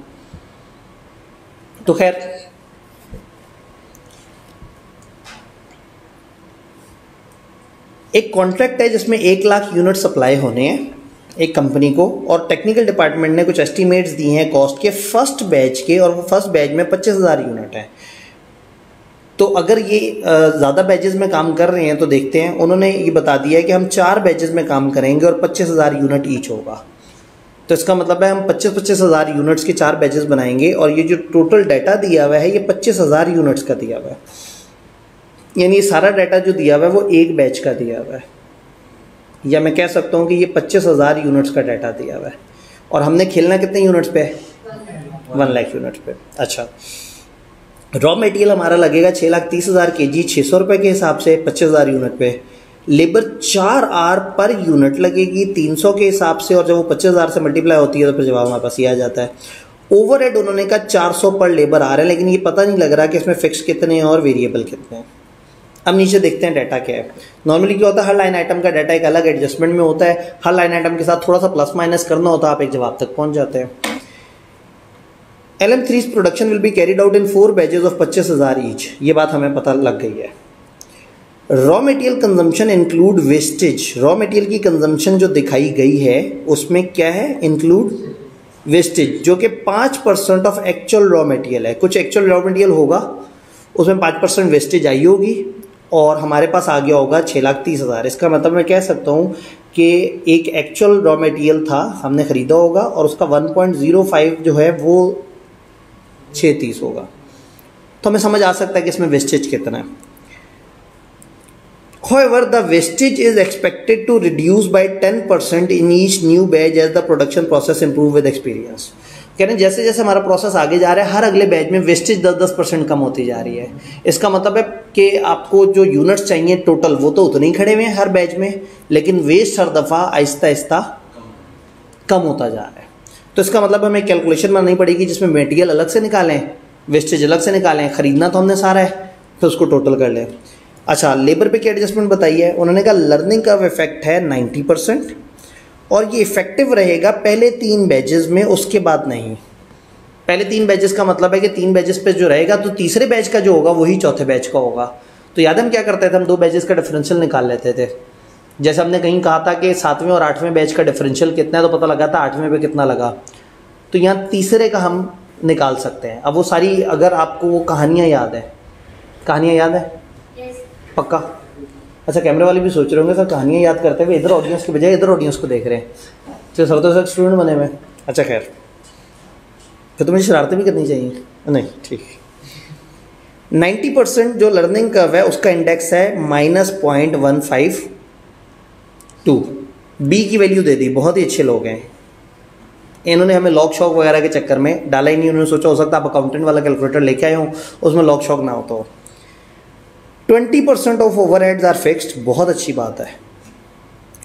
तो खैर एक कॉन्ट्रैक्ट है जिसमें 1 लाख यूनिट सप्लाई होने हैं एक कंपनी को, और टेक्निकल डिपार्टमेंट ने कुछ एस्टीमेट्स दिए हैं कॉस्ट के फर्स्ट बैच के, और वो फर्स्ट बैच में 25,000 यूनिट है। तो अगर ये ज़्यादा बैचेस में काम कर रहे हैं तो देखते हैं, उन्होंने ये बता दिया है कि हम 4 बैचेस में काम करेंगे और 25,000 यूनिट ईच होगा। तो इसका मतलब है हम 25,000 यूनिट्स के 4 बैचेस बनाएंगे, और ये जो टोटल डाटा दिया हुआ है ये 25,000 यूनिट्स का दिया हुआ है। यानी ये सारा डाटा जो दिया हुआ है वो एक बैच का दिया हुआ है, या मैं कह सकता हूँ कि ये 25,000 यूनिट्स का डाटा दिया हुआ है, और हमने खेलना कितने यूनिट्स पे? 1 लाख यूनिट्स पे। अच्छा, रॉ मटेरियल हमारा लगेगा 6,30,000 kg 600 रुपये के हिसाब से 25,000 यूनिट पे। लेबर 4 आर पर यूनिट लगेगी 300 के हिसाब से, और जब वो 25,000 से मल्टीप्लाई होती है तो फिर जवाब हमारे पास ये आ जाता है। ओवरहेड उन्होंने कहा 400 पर लेबर आ रहा है, लेकिन ये पता नहीं लग रहा कि इसमें फिक्स कितने हैं और वेरिएबल कितने हैं। अब नीचे देखते हैं डाटा क्या है। नॉर्मली क्या होता है, हर लाइन आइटम का डाटा एक अलग एडजस्टमेंट में होता है, हर लाइन आइटम के साथ थोड़ा सा प्लस माइनस करना होता है, आप एक जवाब तक पहुंच जाते हैं। LM3's production will be carried out in 4 batches of 25,000 each, ये बात हमें पता लग गई है। Raw material consumption include wastage, raw material की कंजम्पशन जो दिखाई गई है उसमें क्या है, इंक्लूड वेस्टेज, जो कि 5% ऑफ एक्चुअल रॉ मटेरियल है। कुछ एक्चुअल रॉ मटेरियल होगा उसमें 5% वेस्टेज आई होगी, और हमारे पास आ गया होगा 6,30,000। इसका मतलब मैं कह सकता हूँ कि एक एक्चुअल रॉ मटेरियल था, हमने खरीदा होगा, और उसका 1.05 जो है वो 630 होगा। तो हमें समझ आ सकता है कि इसमें वेस्टेज कितना है। However, the wastage is expected to reduce by 10% in each new batch as the production process improve with experience. कह रहे हैं जैसे जैसे हमारा प्रोसेस आगे जा रहा है, हर अगले बैच में वेस्टेज 10% कम होती जा रही है। इसका मतलब है कि आपको जो यूनिट्स चाहिए टोटल वो तो उतने ही खड़े हुए हैं हर बैच में, लेकिन वेस्ट हर दफ़ा आहिस्ता आहिस्ता कम होता जा रहा है। तो इसका मतलब हमें कैलकुलेशन बनानी पड़ेगी जिसमें मटेरियल अलग से निकालें, वेस्टेज अलग से निकालें, खरीदना तो हमने सारा है, फिर उसको टोटल कर लें। अच्छा, लेबर पे क्या एडजस्टमेंट बताई है उन्होंने? कहा लर्निंग का इफेक्ट है 90%, और ये इफेक्टिव रहेगा पहले 3 बैचेस में, उसके बाद नहीं। पहले 3 बैचेस का मतलब है कि 3 बैचेस पे जो रहेगा तो तीसरे बैच का जो होगा वही चौथे बैच का होगा। तो याद हम क्या करते थे, हम 2 बैचेस का डिफरेंशियल निकाल लेते थे। जैसे हमने कहीं कहा था कि 7वें और 8वें बैच का डिफरेंशियल कितना है, तो पता लगा था 8वें पे कितना लगा, तो यहाँ तीसरे का हम निकाल सकते हैं। अब वो सारी, अगर आपको वो कहानियाँ याद है, कहानियाँ याद है पक्का? अच्छा, कैमरे वाले भी सोच रहे होंगे सर कहानियाँ याद करते हुए इधर ऑडियंस के बजाय इधर ऑडियंस को देख रहे हैं, तो सर तो सर स्टूडेंट बने हुए। अच्छा खैर, फिर तो मुझे शरारतें भी करनी चाहिए नहीं, ठीक। 90% जो लर्निंग कर्व है उसका इंडेक्स है -0.152। बी की वैल्यू दे दी, बहुत ही अच्छे लोग हैं, इन्होंने हमें लॉग शॉक वगैरह के चक्कर में डाला ही नहीं। उन्होंने सोचा हो सकता आप अकाउंटेंट वाला कैलकुलेटर लेके आए हो, उसमें लॉग शॉक ना हो। तो 20% ऑफ ओवरहेड्स आर फिक्स्ड, बहुत अच्छी बात है,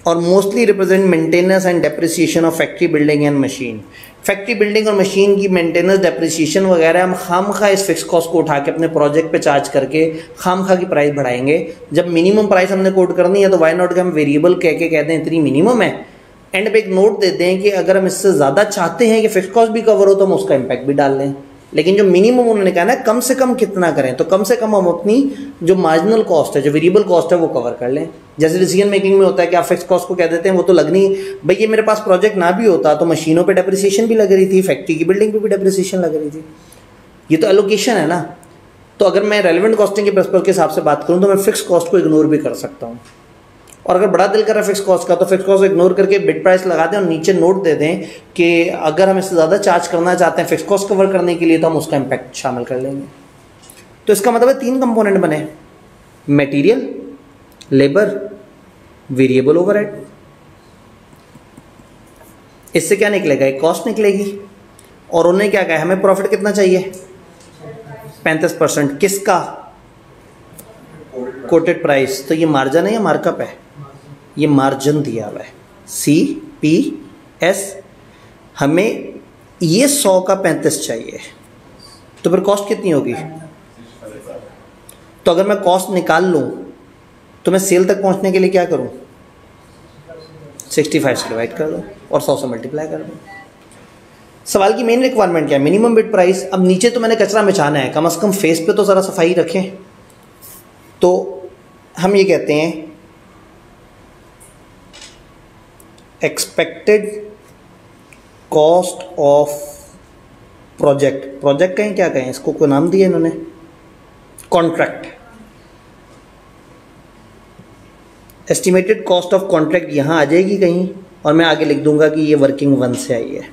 और mostly represent maintenance and depreciation of factory building and machine. Factory building और मशीन की मेंटेनेंस, डेप्रिसिएशन वगैरह हम खामखा इस फिक्स कॉस्ट को उठा के अपने प्रोजेक्ट पे चार्ज करके खामखा की प्राइस बढ़ाएंगे। जब मिनिमम प्राइस हमने कोट करनी है तो वाई नॉट के हम वेरिएबल कह के कहते हैं इतनी मिनिमम है, एंड पे एक नोट देते हैं कि अगर हम इससे ज़्यादा चाहते हैं कि फिक्स कॉस्ट भी कवर हो तो हम उसका इम्पैक्ट भी डाल लें। लेकिन जो मिनिमम उन्होंने कहा ना कम से कम कितना करें, तो कम से कम हम अपनी जो मार्जिनल कॉस्ट है, जो वेरिएबल कॉस्ट है वो कवर कर लें। जैसे डिसीजन मेकिंग में होता है कि आप फिक्स कॉस्ट को कह देते हैं वो तो लगनी, भाई ये मेरे पास प्रोजेक्ट ना भी होता तो मशीनों पे डेप्रिसिएशन भी लग रही थी, फैक्ट्री की बिल्डिंग पे भी डेप्रिसिएशन लग रही थी, ये तो एलोकेशन है ना। तो अगर मैं रेलेवेंट कॉस्टिंग के प्रिंसिपल के हिसाब से बात करूं तो मैं फिक्स कॉस्ट को इग्नोर भी कर सकता हूं। और अगर बड़ा दिल कर रहा है फिक्स कॉस्ट का तो फिक्स कॉस्ट इग्नोर करके बिड प्राइस लगा दें और नीचे नोट दे दें कि अगर हम इससे ज़्यादा चार्ज करना चाहते हैं फिक्स कॉस्ट कवर करने के लिए तो हम उसका इम्पैक्ट शामिल कर लेंगे। तो इसका मतलब है 3 कंपोनेंट बने, मटेरियल, लेबर, वेरिएबल ओवरहेड। इससे क्या निकलेगा, एक कॉस्ट निकलेगी। और उन्होंने क्या कहा, हमें प्रॉफिट कितना चाहिए, 35%। किसका, कोटेड प्राइस। तो ये मार्जिन है या मार्कअप है, ये मार्जिन दिया हुआ है CPS। हमें ये 100 का 35 चाहिए, तो फिर कॉस्ट कितनी होगी। तो अगर मैं कॉस्ट निकाल लूं तो मैं सेल तक पहुंचने के लिए क्या करूं, 65 से डिवाइड कर दो और 100 से मल्टीप्लाई कर दो। सवाल की मेन रिक्वायरमेंट क्या है, मिनिमम बिड प्राइस। अब नीचे तो मैंने कचरा बिछाना है, कम से कम फेस पे तो ज़रा सफाई रखें। तो हम ये कहते हैं expected cost of project. Project कहें, क्या कहें इसको, कोई नाम दिया इन्होंने, contract. Estimated cost of contract यहां आ जाएगी कहीं, और मैं आगे लिख दूंगा कि ये वर्किंग 1 से आई है।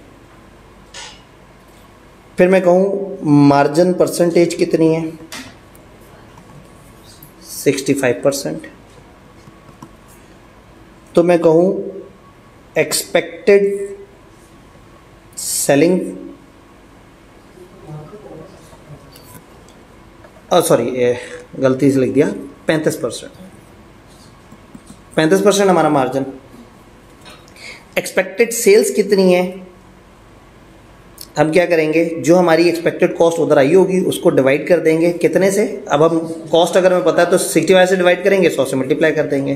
फिर मैं कहूं मार्जिन परसेंटेज कितनी है, 65%। तो मैं कहूं एक्सपेक्टेड सेलिंग, सॉरी गलती से लिख दिया, 35%। 35% हमारा मार्जिन। एक्सपेक्टेड सेल्स कितनी है, हम क्या करेंगे, जो हमारी एक्सपेक्टेड कॉस्ट उधर आई होगी उसको डिवाइड कर देंगे कितने से। अब हम कॉस्ट अगर हमें पता है तो 65 से डिवाइड करेंगे, 100 से मल्टीप्लाई कर देंगे,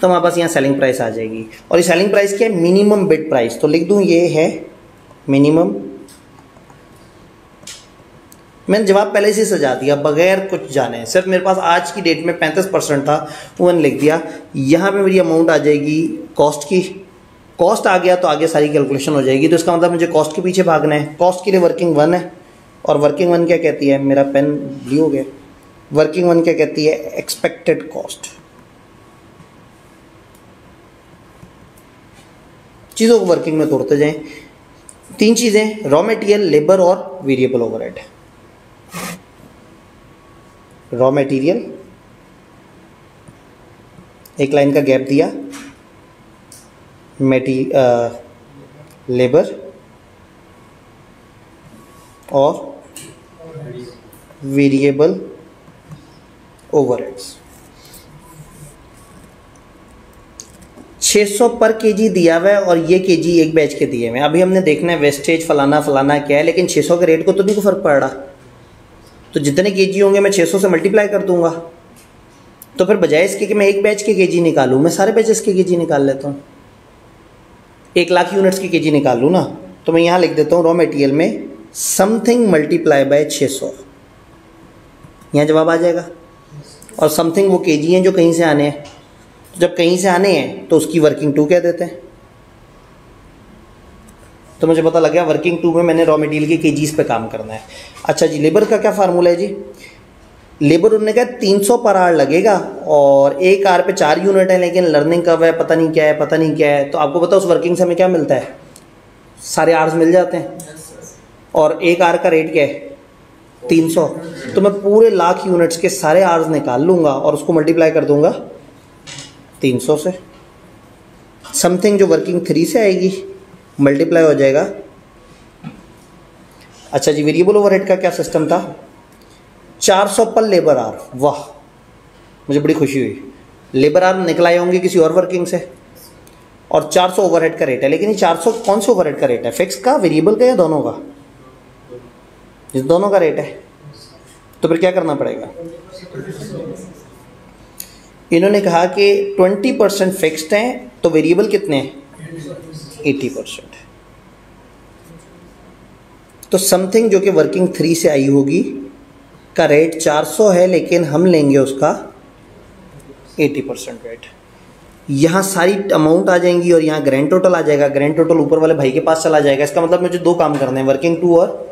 तो हमारे पास यहाँ सेलिंग प्राइस आ जाएगी। और ये सेलिंग प्राइस क्या है, मिनिमम बिड प्राइस। तो लिख दूं ये है मिनिमम। मैंने जवाब पहले से सजा दिया बगैर कुछ जाने, सिर्फ मेरे पास आज की डेट में 35% था, वो मैंने लिख दिया। यहाँ पे मेरी अमाउंट आ जाएगी कॉस्ट की। कॉस्ट आ गया तो आगे सारी कैलकुलेशन हो जाएगी। तो इसका मतलब मुझे कॉस्ट के पीछे भागना है। कॉस्ट के लिए वर्किंग 1 है, और वर्किंग 1 क्या कहती है, मेरा पेन ब्लू हो गया, वर्किंग 1 क्या कहती है, एक्सपेक्टेड कॉस्ट। चीज़ों को वर्किंग में तोड़ते जाएं। 3 चीज़ें, रॉ मटेरियल, लेबर और वेरिएबल ओवरहेड। रॉ मटेरियल, एक लाइन का गैप दिया, लेबर और वेरिएबल ओवरहेड्स। 600 पर केजी दिया हुआ है और ये केजी एक बैच के दिए हुए हैं। अभी हमने देखना है वेस्टेज फलाना फलाना क्या है, लेकिन 600 के रेट को तो नहीं को फर्क पड़ रहा। तो जितने केजी होंगे मैं 600 से मल्टीप्लाई कर दूंगा। तो फिर बजाय इसके कि मैं एक बैच के केजी निकालूं, मैं सारे बैचेस के केजी निकाल लेता हूँ। 1 लाख यूनिट्स की केजी निकाल लूँ ना, तो मैं यहाँ लिख देता हूँ रॉ मटेरियल में समथिंग मल्टीप्लाई बाय 600। यहाँ जवाब आ जाएगा। और समथिंग वो केजी हैं जो कहीं से आने हैं। तो जब कहीं से आने हैं तो उसकी वर्किंग 2 कह देते हैं। तो मुझे पता लग गया वर्किंग 2 में मैंने रॉ मटेरियल के केजीज पे काम करना है। अच्छा जी, लेबर का क्या फार्मूला है जी। लेबर उन्होंने कहा 300 पर आवर लगेगा, और 1 आवर पे 4 यूनिट है, लेकिन लर्निंग कब है पता नहीं क्या है, पता नहीं क्या है। तो आपको पता है उस वर्किंग से हमें क्या मिलता है, सारे आवर्स मिल जाते हैं। और 1 आवर का रेट क्या है, 300। तो मैं पूरे लाख यूनिट्स के सारे आवर्स निकाल लूंगा और उसको मल्टीप्लाई कर दूंगा 300 से। समथिंग जो वर्किंग 3 से आएगी मल्टीप्लाई हो जाएगा। अच्छा जी, वेरिएबल ओवरहेड का क्या सिस्टम था, 400 पर लेबर आवर। वाह, मुझे बड़ी खुशी हुई। लेबर आवर निकलाए होंगे किसी और वर्किंग से, और 400 ओवरहेड का रेट है। लेकिन ये 400 कौन से ओवरहेड का रेट है, फिक्स का, वेरिएबल का, या दोनों का। इस दोनों का रेट है। तो फिर क्या करना पड़ेगा, इन्होंने कहा कि 20% फिक्स्ड है, तो वेरिएबल कितने हैं, 80%। तो समथिंग जो कि वर्किंग 3 से आई होगी का रेट 400 है, लेकिन हम लेंगे उसका 80% रेट। यहाँ सारी अमाउंट आ जाएंगी और यहाँ ग्रैंड टोटल आ जाएगा। ग्रैंड टोटल ऊपर वाले भाई के पास चला जाएगा। इसका मतलब मुझे दो काम करने हैं, वर्किंग 2 और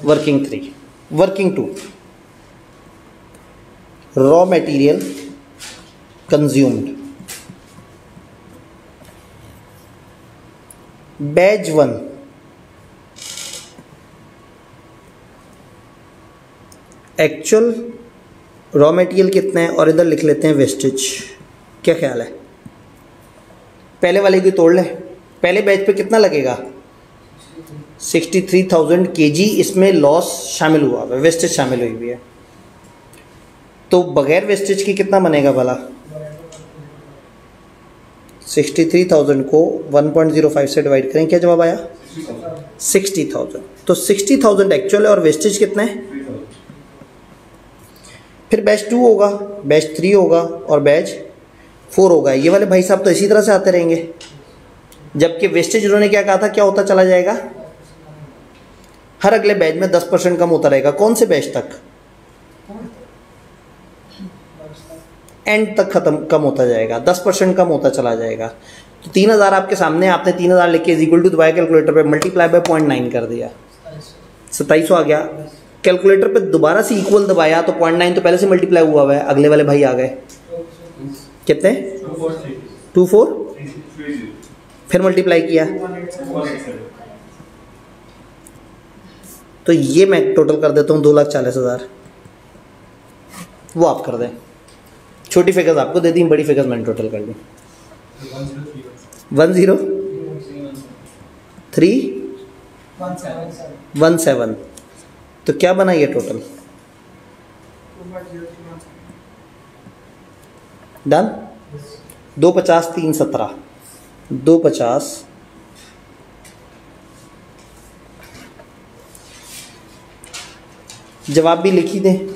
working 3। Working 2, raw material consumed, batch 1 actual raw material कितना है और इधर लिख लेते हैं वेस्टेज। क्या ख्याल है? पहले वाले की तोड़ ले। पहले बैच पे कितना लगेगा? 63,000 kg इसमें लॉस शामिल हुआ है, वेस्टेज शामिल हुई हुई है। तो बगैर वेस्टेज की कितना बनेगा भला? 63,000 को 1.05 से डिवाइड करें, क्या जवाब आया? 60,000। तो 60,000 एक्चुअल है और वेस्टेज कितना है? फिर बैच 2 होगा, बैच 3 होगा और बैच 4 होगा। ये वाले भाई साहब तो इसी तरह से आते रहेंगे, जबकि वेस्टेज उन्होंने क्या कहा था, क्या होता चला जाएगा? हर अगले बैच में 10% कम होता रहेगा। कौन से बैच तक? एंड तक खत्म कम होता जाएगा, 10% कम होता चला जाएगा। तो 3000 आपके सामने, आपने 3000 लिख के इज इक्वल टू दबाया कैलकुलेटर पे, मल्टीप्लाई बाय 0.9 कर दिया, 2700 आ गया। कैलकुलेटर पे दोबारा से इक्वल दबाया तो 0.9 तो पहले से मल्टीप्लाई हुआ हुआ है, अगले वाले भाई आ गए कितने? 24। फिर मल्टीप्लाई किया तो ये मैं टोटल कर देता हूँ 2,40,000। वो आप कर दें। छोटी फिगर्स आपको दे दी, बड़ी फिगर्स मैंने टोटल कर दी। 10317। तो क्या बना ये टोटल? डन। 250,317। 250 जवाब भी लिख ही दें,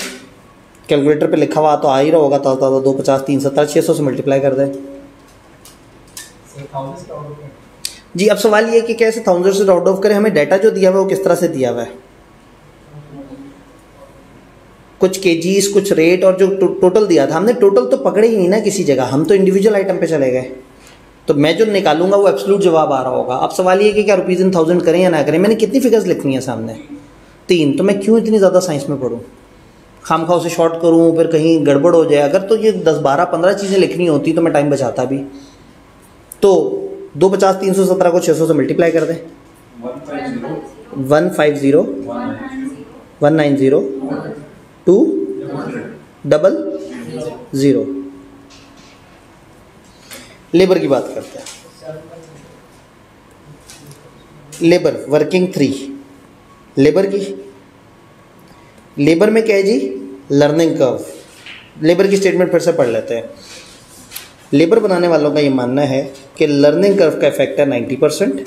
कैलकुलेटर पे लिखा हुआ तो आ ही रहा होगा। तो 250,317 600 से मल्टीप्लाई कर दें जी। अब सवाल ये कि कैसे 1000 से राउंड ऑफ करें। हमें डाटा जो दिया हुआ है वो किस तरह से दिया हुआ है? कुछ केजीज, कुछ रेट और जो टोटल दिया था, हमने टोटल तो पकड़े ही नहीं ना किसी जगह, हम तो इंडिविजुअल आइटम पे चले गए। तो मैं जो निकालूंगा वो एब्सोल्यूट जवाब आ रहा होगा। अब सवाल ये कि क्या रुपीज इन 1000 करें या ना करें। मैंने कितनी फिगर्स लिखनी है सामने? 3। तो मैं क्यों इतनी ज़्यादा साइंस में पढ़ूँ, खामखा उसे शॉर्ट करूँ, फिर कहीं गड़बड़ हो जाए। अगर तो ये 10, 12, 15 चीज़ें लिखनी होती तो मैं टाइम बचाता भी। तो 250,317 को 600 से मल्टीप्लाई कर दें। 150 190 200। लेबर की बात करते हैं। Labour working 3। लेबर की, लेबर में क्या है जी? Learning curve. लेबर की स्टेटमेंट फिर से पढ़ लेते हैं। लेबर बनाने वालों का ये मानना है कि लर्निंग कर्व का इफेक्ट है 90%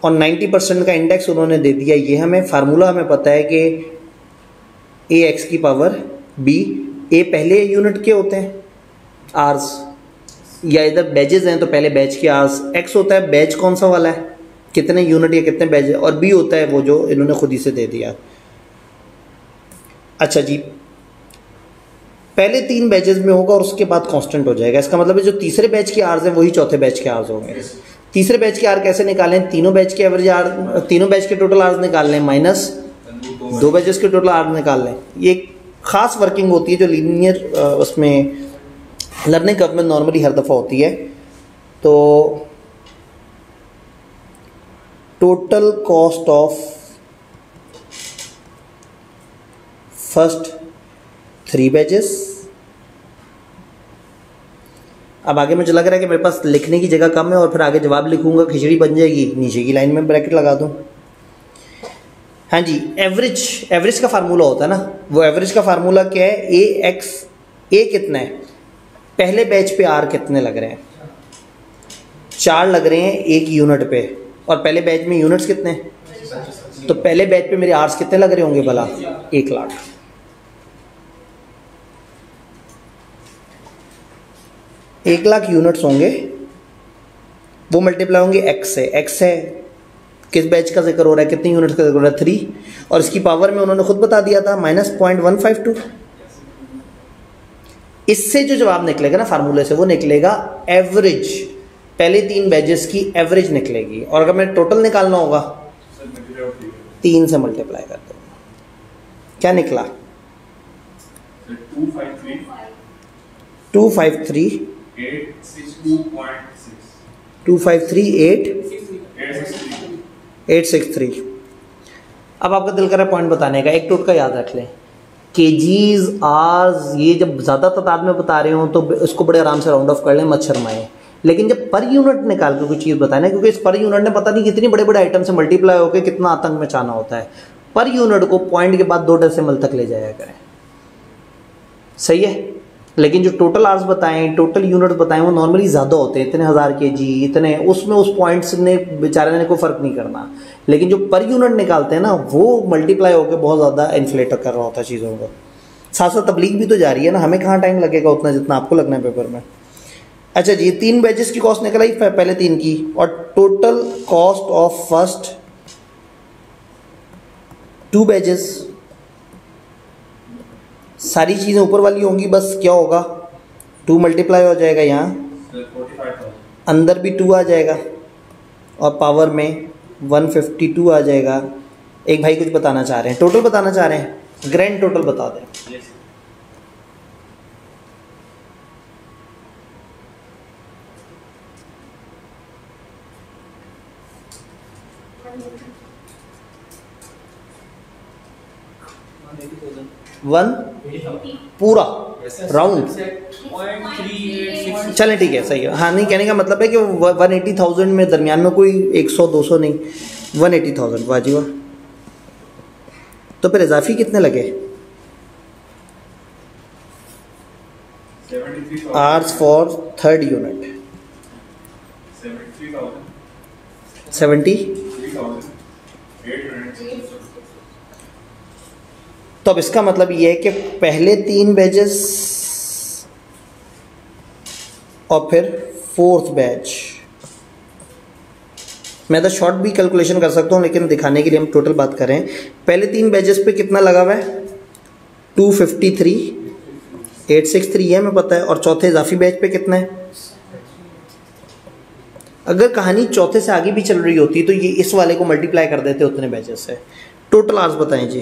और 90% का इंडेक्स उन्होंने दे दिया। ये हमें फार्मूला हमें पता है कि ax की पावर b, a पहले यूनिट के होते हैं आर्स, या इधर बैजेस हैं तो पहले बैच के आर्स, x होता है बैच कौन सा वाला है, कितने यूनिट या कितने बैच, और b होता है वो जो इन्होंने खुद ही से दे दिया। अच्छा जी, पहले 3 बैचेस में होगा और उसके बाद कांस्टेंट हो जाएगा। इसका मतलब है जो तीसरे बैच के आर्स हैं वही चौथे बैच के आर्स होंगे। तीसरे बैच के आर कैसे निकालें? तीनों बैच के एवरेज आर, तीनों बैच के टोटल आर्स निकाल लें माइनस 2 बैचेस के टोटल आर्स निकाल लें। ये एक खास वर्किंग होती है जो लीनियर उसमें लर्निंग कर्व में नॉर्मली हर दफ़ा होती है। तो total cost of first 3 batches. अब आगे मुझे लग रहा है कि मेरे पास लिखने की जगह कम है और फिर आगे जवाब लिखूंगा, खिचड़ी बन जाएगी। नीचे की लाइन में ब्रैकेट लगा दूं। हाँ जी, एवरेज का फार्मूला होता है ना, वो एवरेज का फार्मूला क्या है? ए कितना है? पहले बैच पे आर कितने लग रहे हैं? 4 लग रहे हैं 1 यूनिट पे, और पहले बैच में यूनिट्स कितने हैं? तो पहले बैच पे मेरे आर्स कितने लग रहे होंगे भला? 1 लाख। एक लाख यूनिट्स होंगे, वो मल्टीप्लाई होंगे एक्स से। एक्स है किस बैच का जिक्र हो रहा है, कितनी यूनिट्स का जिक्र हो रहा है? 3, और इसकी पावर में उन्होंने खुद बता दिया था -0.152। इससे जो जवाब निकलेगा ना फार्मूले से, वो निकलेगा एवरेज, पहले 3 बैचेस की एवरेज निकलेगी। और अगर मैं टोटल निकालना होगा 3 से मल्टीप्लाई कर दो, क्या निकला 253.863। अब आपका दिल कर रहा है पॉइंट बताने का, एक टोटका याद रख लें, केजीज आर्स, ये जब ज़्यादा तादाद में बता रहे हो तो इसको बड़े आराम से राउंड ऑफ कर लें, मत शर्माएं। लेकिन जब पर यूनिट निकाल के कोई चीज़ बताना है, क्योंकि इस पर यूनिट ने पता नहीं कितनी बड़े बड़े आइटम से मल्टीप्लाई होकर कितना आतंक मचाना होता है, पर यूनिट को पॉइंट के बाद 2 डेसिमल तक ले जाया करें, सही है। लेकिन जो टोटल आर्स बताएं, टोटल यूनिट्स बताएं, वो नॉर्मली ज़्यादा होते हैं, इतने 1000 केजी, इतने, उसमें उस पॉइंट्स ने बेचारे ने कोई फ़र्क नहीं करना। लेकिन जो पर यूनिट निकालते हैं ना, वो मल्टीप्लाई होकर बहुत ज़्यादा इन्फ्लेट कर रहा होता है चीज़ों को। साथ साथ तबलीग भी तो जा रही है ना, हमें कहाँ टाइम लगेगा उतना जितना आपको लगना है पेपर में। अच्छा जी, 3 बैचेस की कॉस्ट निकल आई पहले 3 की, और total cost of first 2 batches, सारी चीज़ें ऊपर वाली होंगी, बस क्या होगा 2 मल्टीप्लाई हो जाएगा, यहाँ अंदर भी 2 आ जाएगा और पावर में 152 आ जाएगा। एक भाई कुछ बताना चाह रहे हैं, टोटल बताना चाह रहे हैं, ग्रैंड टोटल बता दें। वन पूरा राउंड, चलें ठीक है, सही है। हाँ, नहीं, कहने का मतलब है कि 180,000 में दरमियान में कोई 100-200 नहीं, 180,000, वाह जी वाह। तो फिर इजाफी कितने लगे? Hours for third unit 70। तो अब इसका मतलब ये है कि पहले 3 बैचेस और फिर 4th बैच, मैं तो शॉर्ट भी कैलकुलेशन कर सकता हूँ, लेकिन दिखाने के लिए हम टोटल बात करें। पहले 3 बैचेस पे कितना लगा हुआ है? 253,863 है, मैं पता है। और चौथे इजाफी बैच पे कितना है? अगर कहानी चौथे से आगे भी चल रही होती तो ये इस वाले को मल्टीप्लाई कर देते उतने बैचेस से। टोटल आर्स बताएं जी।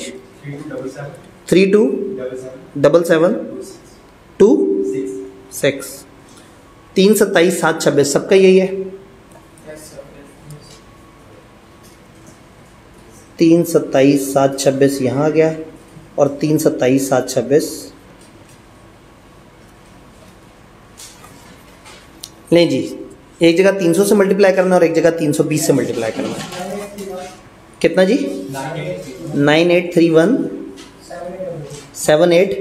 327726 3 27 7 26, सबका यही है। 3 27 7 26 यहाँ आ गया, और 3 27 7 26 लें जी। एक जगह 300 से मल्टीप्लाई करना और एक जगह 320 से मल्टीप्लाई करना। कितना जी? 983178,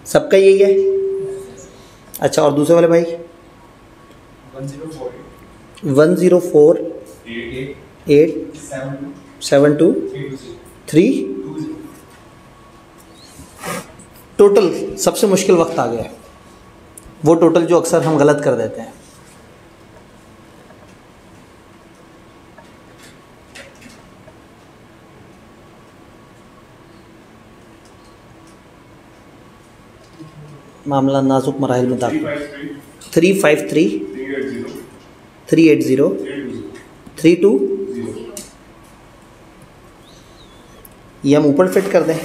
सबका यही है। अच्छा, और दूसरे वाले भाई 104,872,3। टोटल सबसे मुश्किल वक्त आ गया है, वो टोटल जो अक्सर हम गलत कर देते हैं। मामला नाजुक मराहिल में दाखिल। 353,380,32। ये हम ऊपर फिट कर दें,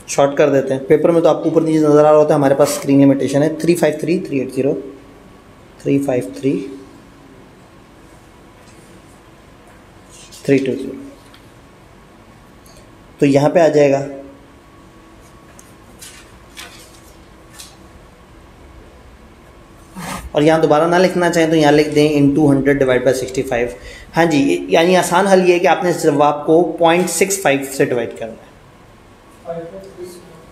शॉर्ट कर देते हैं। पेपर में तो आपको ऊपर नीचे नज़र आ रहा होता है, हमारे पास स्क्रीन लिमिटेशन है। 353,380,353,320। तो यहाँ पे आ जाएगा और यहाँ दोबारा ना लिखना चाहें तो यहाँ लिख दें इन 200/65। हाँ जी, यानी आसान हल ये है कि आपने इस जवाब को 0.65 से डिवाइड करना है।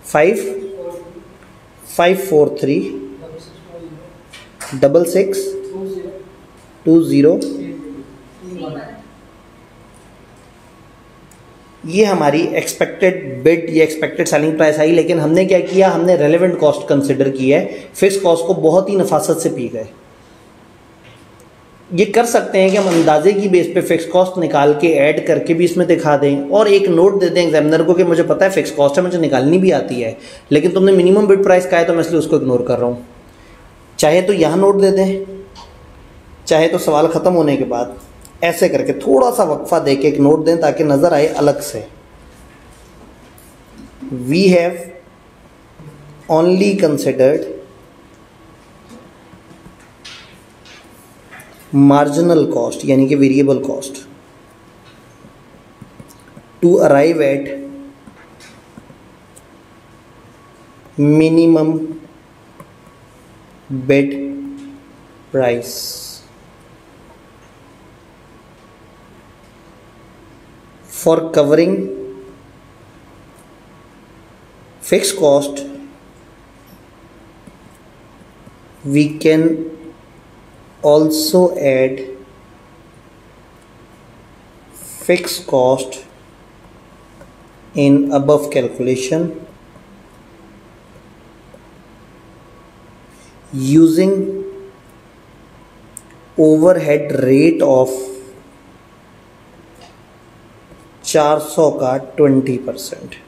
5,543,66,20 ये हमारी एक्सपेक्टेड बिड या एक्सपेक्टेड सेलिंग प्राइस आई। लेकिन हमने क्या किया, हमने रेलेवेंट कॉस्ट कंसिडर की है, फिक्स कॉस्ट को बहुत ही नफासत से पी गए। ये कर सकते हैं कि हम अंदाजे की बेस पे फिक्स कॉस्ट निकाल के ऐड करके भी इसमें दिखा दें और एक नोट दे दें एग्जामिनर को कि मुझे पता है फिक्स कॉस्ट है, मुझे निकालनी भी आती है, लेकिन तुमने मिनिमम बिड प्राइस कहा है तो मैं इसलिए उसको इग्नोर कर रहा हूँ। चाहे तो यहाँ नोट दे दें, चाहे तो सवाल ख़त्म होने के बाद ऐसे करके थोड़ा सा वक्फा दे के एक नोट दें ताकि नज़र आए अलग से। We have only considered marginal cost यानी कि variable cost to arrive at minimum bid price. For covering fixed cost we can also add fixed cost in above calculation using overhead rate of 400 का 20%।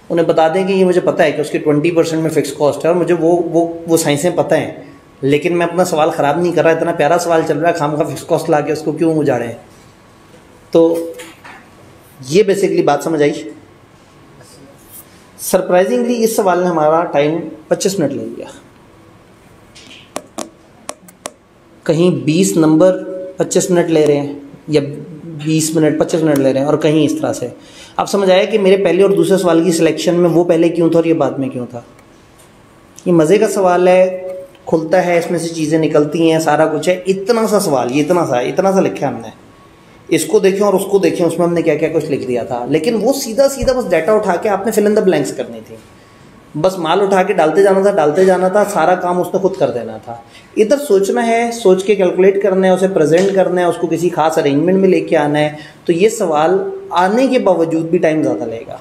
उन्हें बता दें कि ये मुझे पता है कि उसकी 20% में फिक्स कॉस्ट है और मुझे वो साइंसें पता हैं, लेकिन मैं अपना सवाल ख़राब नहीं कर रहा, इतना प्यारा सवाल चल रहा है, खाम का फिक्स कॉस्ट ला के उसको क्यों उजाड़ें। तो ये बेसिकली बात समझ आई। सरप्राइजिंगली इस सवाल ने हमारा टाइम 25 मिनट ले लिया। कहीं 20 नंबर 25 मिनट ले रहे हैं या 20 मिनट 25 मिनट ले रहे हैं और कहीं इस तरह से। आप समझ आया कि मेरे पहले और दूसरे सवाल की सिलेक्शन में वो पहले क्यों था और ये बाद में क्यों था। ये मज़े का सवाल है, खुलता है, इसमें से चीज़ें निकलती हैं, सारा कुछ है। इतना सा सवाल, ये इतना सा लिखा हमने, इसको देखें और उसको देखें, उसमें हमने क्या क्या कुछ लिख दिया था, लेकिन वो सीधा सीधा बस डाटा उठा के आपने फिल इन द ब्लैंक्स करनी थी, बस माल उठा के डालते जाना था, सारा काम उसने खुद कर देना था। इधर सोचना है, सोच के कैलकुलेट करना है, उसे प्रेजेंट करना है, उसको किसी खास अरेंजमेंट में लेके आना है। तो ये सवाल आने के बावजूद भी टाइम ज़्यादा लगेगा।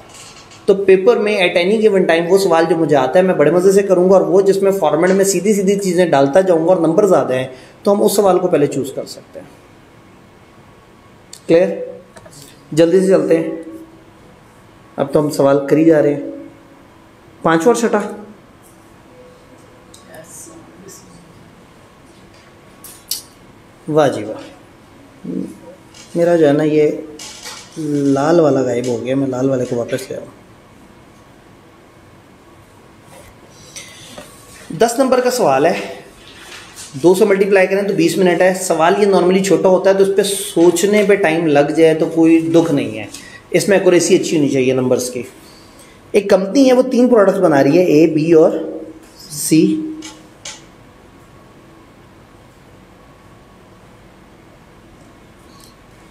तो पेपर में एट एनी गिवन टाइम वो सवाल जो मुझे आता है मैं बड़े मज़े से करूँगा, और वो जिसमें फॉर्मेट में सीधी सीधी चीज़ें डालता जाऊँगा और नंबर ज़्यादा हैं, तो हम उस सवाल को पहले चूज़ कर सकते हैं। क्लियर? जल्दी से चलते हैं, अब तो हम सवाल कर ही जा रहे हैं। 5वां और 6वां वाह जी वाह, मेरा जो है ना ये लाल वाला गायब हो गया, मैं लाल वाले को वापस ले आऊँ। 10 नंबर का सवाल है, 2 से मल्टीप्लाई करें तो 20 मिनट है। सवाल ये नॉर्मली छोटा होता है तो उस पर सोचने पे टाइम लग जाए तो कोई दुख नहीं है, इसमें एक्यूरेसी अच्छी होनी चाहिए नंबर्स की। एक कंपनी है, वो 3 प्रोडक्ट्स बना रही है, ए, बी और सी।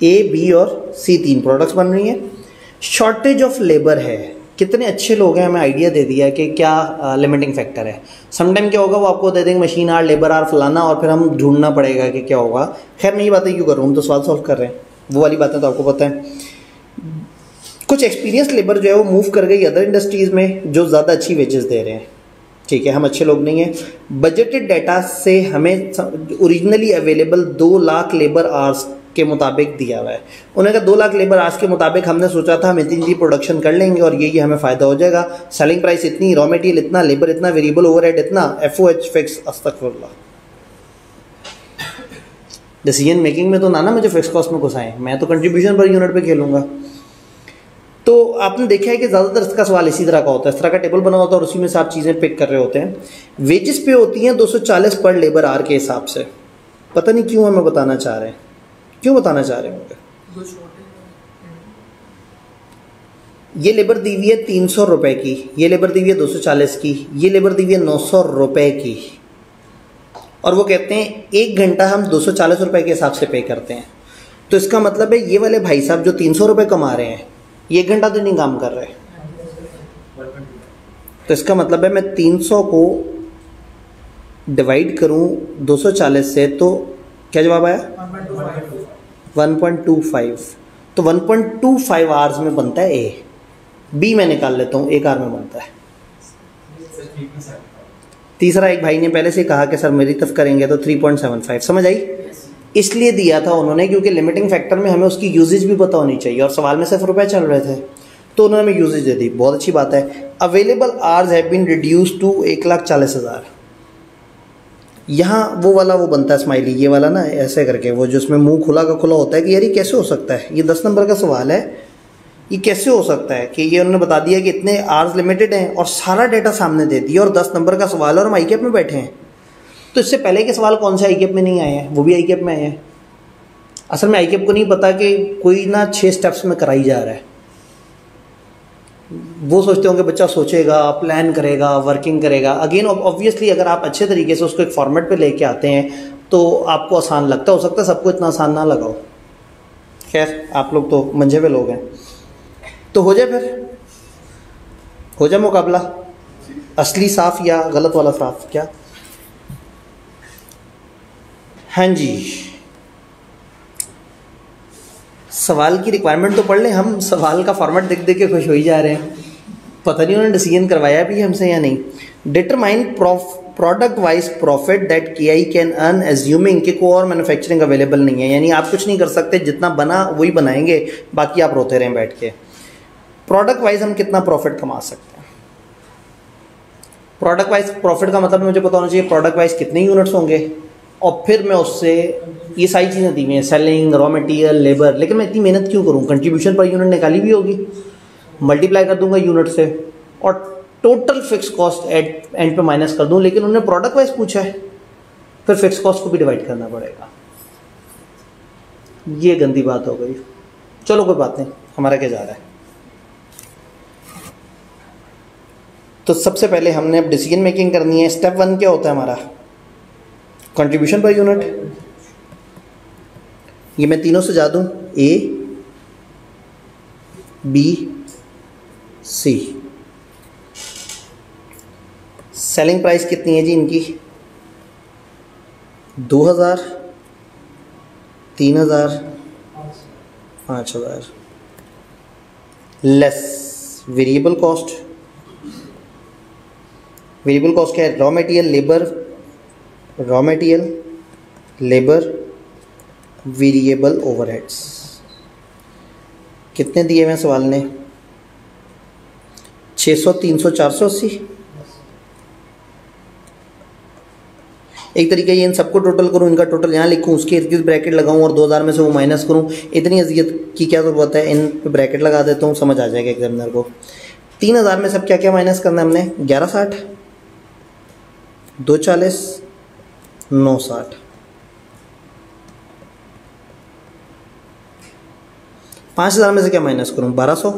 ए, बी और सी 3 प्रोडक्ट्स बन रही हैं। शॉर्टेज ऑफ लेबर है, कितने अच्छे लोग हैं, हमें आइडिया दे दिया कि क्या लिमिटिंग फैक्टर है। समटाइम क्या होगा, वो आपको दे देंगे मशीन आर, लेबर आर, फलाना, और फिर हम ढूंढना पड़ेगा कि क्या होगा। खैर मैं ये बातें क्यों कर रहा हूँ, तो सवाल सॉल्व कर रहे हैं, वो वाली बातें तो आपको पता है। कुछ एक्सपीरियंस लेबर जो है वो मूव कर गई अदर इंडस्ट्रीज़ में जो ज़्यादा अच्छी वेजेस दे रहे हैं। ठीक है, हम अच्छे लोग नहीं हैं। बजटेड डाटा से हमें originally available 2 lakh labour hours के मुताबिक दिया हुआ है। उन्होंने कहा 2 लाख लेबर आवर्स के मुताबिक हमने सोचा था हम इतनी प्रोडक्शन कर लेंगे और ये हमें फ़ायदा हो जाएगा। सेलिंग प्राइस इतनी, रॉ मटेरियल इतना, लेबर इतना, वेरिएबल ओवरहेड इतना, FOH फिक्स। अस्तगफुरुल्लाह, डिसीजन मेकिंग में तो ना मुझे फिक्स कॉस्ट में घुसाएं, मैं तो कंट्रीब्यूशन पर यूनिट पे खेलूंगा। तो आपने देखा है कि ज़्यादातर इसका सवाल इसी तरह का होता है, इस तरह का टेबल बना होता है और उसी में से आप चीज़ें पिक कर रहे होते हैं। वेजेस पे होती हैं 240 पर लेबर आवर के हिसाब से। पता नहीं क्यों हमें बताना चाह रहे हैं, क्यों बताना चाह रहे होंगे। ये लेबर दी हुई है 300 रुपए की, ये लेबर दी हुई है 240 की, ये लेबर दी हुई है 900 रुपए की, और वो कहते हैं 1 घंटा हम 240 रुपए के हिसाब से पे करते हैं। तो इसका मतलब है ये वाले भाई साहब जो 300 रुपए कमा रहे हैं, ये 1 घंटा तो नहीं काम कर रहे। तो इसका मतलब है मैं 300 को डिवाइड करूं 240 से, तो क्या जवाब आया? 1.25। तो 1.25 आवर्स में बनता है ए। बी मैं निकाल लेता हूं, 1 आवर में बनता है। तीसरा एक भाई ने पहले से कहा कि सर मेरी तरफ करेंगे तो 3.75, समझ आई? इसलिए दिया था उन्होंने क्योंकि लिमिटिंग फैक्टर में हमें उसकी यूजेज भी पता होनी चाहिए, और सवाल में सिर्फ रुपए चल रहे थे तो उन्होंने हमें यूजेज दे दी। बहुत अच्छी बात है। Available hours have been reduce to 1,40,000। यहाँ वो वाला वो बनता है स्माइली, ये वाला ना ऐसे करके, वो जो उसमें मुंह खुला का खुला होता है कि यार ये कैसे हो सकता है, ये 10 नंबर का सवाल है, ये कैसे हो सकता है कि ये उन्होंने बता दिया कि इतने आवर्स लिमिटेड हैं और सारा डेटा सामने दे दिया और 10 नंबर का सवाल है और हम आईकेप में बैठे हैं। तो इससे पहले के सवाल कौन से आईकेप में नहीं आए हैं, वो भी आईकेप में आए हैं। असल में आईकेप को नहीं पता कि कोई ना 6 स्टेप्स में कराई जा रहा है। वो सोचते होंगे बच्चा सोचेगा, प्लान करेगा, वर्किंग करेगा। अगेन ऑब्वियसली अगर आप अच्छे तरीके से उसको एक फॉर्मेट पे लेके आते हैं तो आपको आसान लगता है। हो सकता है सबको इतना आसान ना लगाओ, खैर आप लोग तो मंझे हुए लोग हैं। तो हो जाए, फिर हो जाए मुकाबला, असली साफ या गलत वाला साफ, क्या? हाँ जी, सवाल की रिक्वायरमेंट तो पढ़ लें। हम सवाल का फॉर्मेट देख देख के खुश हो ही जा रहे हैं। पता नहीं उन्होंने डिसीजन करवाया भी हमसे या नहीं। Determine product wise profit that KI can earn assuming कि कोई और मैन्युफैक्चरिंग अवेलेबल नहीं है, यानी आप कुछ नहीं कर सकते, जितना बना वही बनाएंगे, बाकी आप रोते रहें बैठ के। प्रोडक्ट वाइज हम कितना प्रॉफिट कमा सकते हैं। प्रोडक्ट वाइज प्रॉफिट का मतलब मुझे पता होना चाहिए प्रोडक्ट वाइज कितने यूनिट्स होंगे, और फिर मैं उससे ये सारी चीज़ें दी हुई हैं, सेलिंग, रॉ मटेरियल, लेबर। लेकिन मैं इतनी मेहनत क्यों करूँ? कंट्रीब्यूशन पर यूनिट निकाली भी होगी, मल्टीप्लाई कर दूंगा यूनिट से और टोटल फिक्स कॉस्ट एंड पे माइनस कर दूं। लेकिन उन्होंने प्रोडक्ट वाइज पूछा है, फिर फिक्स कॉस्ट को भी डिवाइड करना पड़ेगा। ये गंदी बात हो गई। चलो कोई बात नहीं, हमारा क्या जा रहा है। तो सबसे पहले हमने अब डिसीजन मेकिंग करनी है। स्टेप 1 क्या होता है हमारा? Contribution per unit. ये मैं तीनों से जा दूं, A, B, C। Selling price कितनी है जी इनकी? 2,000, 3,000, 5,000। Less variable cost. Variable cost क्या है? Raw material, labour, variable overheads. कितने दिए हुए सवाल ने? 600, 300, 480। एक तरीका ये इन सबको टोटल करूँ, इनका टोटल यहाँ लिखूँ, उसके इर्द गिर्द ब्रैकेट लगाऊँ और 2000 में से वो माइनस करूँ। इतनी अजियत की क्या ज़रूरत है? इन पे ब्रैकेट लगा देता हूँ, समझ आ जाएगा एग्जामिनर को। 3000 में सब क्या क्या माइनस करना है हमने? 1160, 240, 960। 5000 में से क्या माइनस करूँ? 1200,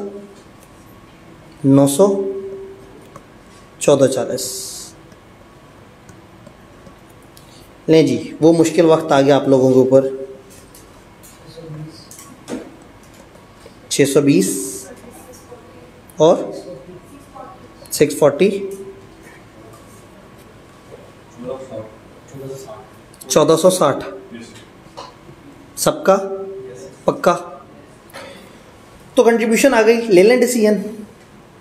900, 1440। लें जी, वो मुश्किल वक्त आ गया आप लोगों के ऊपर। 620 और 640, 1460 सबका पक्का। तो कंट्रीब्यूशन आ गई, ले लें डिसीजन?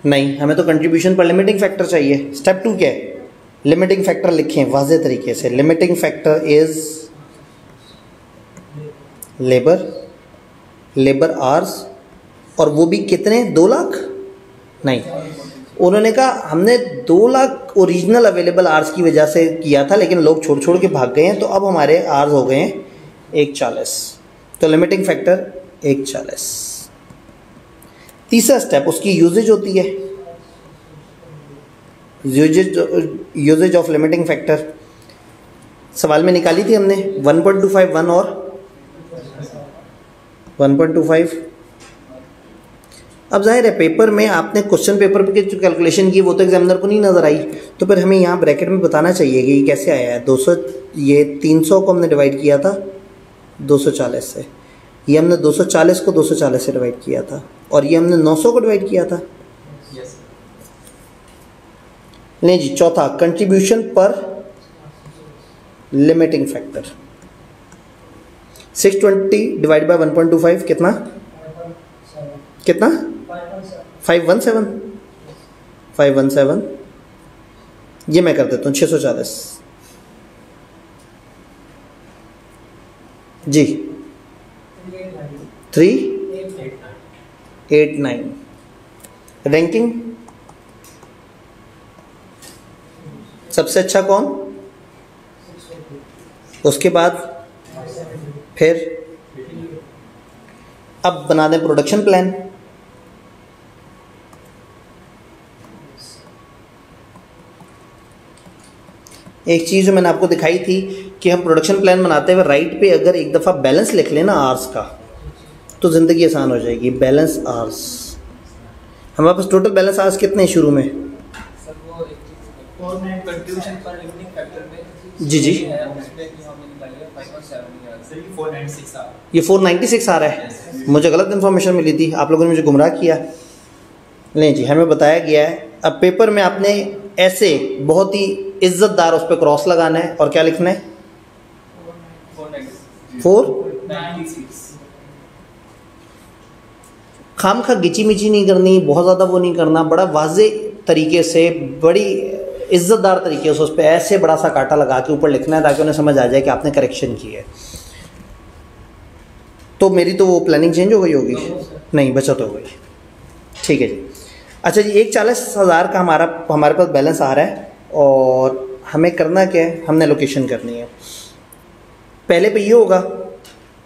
नहीं, हमें तो कंट्रीब्यूशन पर लिमिटिंग फैक्टर चाहिए। स्टेप 2 क्या है? लिमिटिंग फैक्टर लिखें वाज़े तरीके से। Limiting factor is labour hours, और वो भी कितने? 2 लाख? नहीं, उन्होंने कहा हमने 2 लाख ओरिजिनल अवेलेबल आवर्स की वजह से किया था, लेकिन लोग छोड़ के भाग गए हैं, तो अब हमारे आवर्स हो गए हैं 140। तो लिमिटिंग फैक्टर 140। तीसरा स्टेप उसकी यूजेज होती है। यूजेज ऑफ लिमिटिंग फैक्टर सवाल में निकाली थी हमने, 1.25, 1 और 1.25। अब जाहिर है पेपर में आपने क्वेश्चन पेपर पे जो कैलकुलेशन की वो तो एग्जामिनर को नहीं नज़र आई, तो फिर हमें यहाँ ब्रैकेट में बताना चाहिए कि ये कैसे आया है। 200, ये 300 को हमने डिवाइड किया था 240 से, ये हमने 240 को 240 से डिवाइड किया था, और ये हमने 900 को डिवाइड किया था। नहीं जी, चौथा कंट्रीब्यूशन पर लिमिटिंग फैक्टर। 620 डिवाइड बाय 1.25 कितना? 517। ये मैं कर देता हूँ 640 जी 389 रैंकिंग सबसे अच्छा कौन, उसके बाद फिर अब बना दें प्रोडक्शन प्लान। एक चीज़ जो मैंने आपको दिखाई थी कि हम प्रोडक्शन प्लान बनाते हुए राइट पे अगर एक दफ़ा बैलेंस लिख लेना आर्स का तो ज़िंदगी आसान हो जाएगी। बैलेंस आर्स, हमारे पास टोटल बैलेंस आर्स कितने हैं शुरू में? जी जी ये 496 आ रहा है। मुझे गलत इन्फॉर्मेशन मिली थी, आप लोगों ने मुझे गुमराह किया। नहीं जी, हमें बताया गया है अब पेपर में आपने ऐसे बहुत ही इज्जतदार उस पर क्रॉस लगाना है और क्या लिखना है 496। खाम खा गिची मिची नहीं करनी, बहुत ज़्यादा वो नहीं करना, बड़ा वाजे तरीके से बड़ी इज्जतदार तरीके से उस पर ऐसे बड़ा सा कांटा लगा के ऊपर लिखना है ताकि उन्हें समझ आ जाए कि आपने करेक्शन की है। तो मेरी तो वो प्लानिंग चेंज हो गई होगी, नहीं बचत हो गई, ठीक है जी। अच्छा जी, 1,40,000 का हमारे पास बैलेंस आ रहा है और हमें करना क्या है, हमने लोकेशन करनी है। पहले पे ये होगा,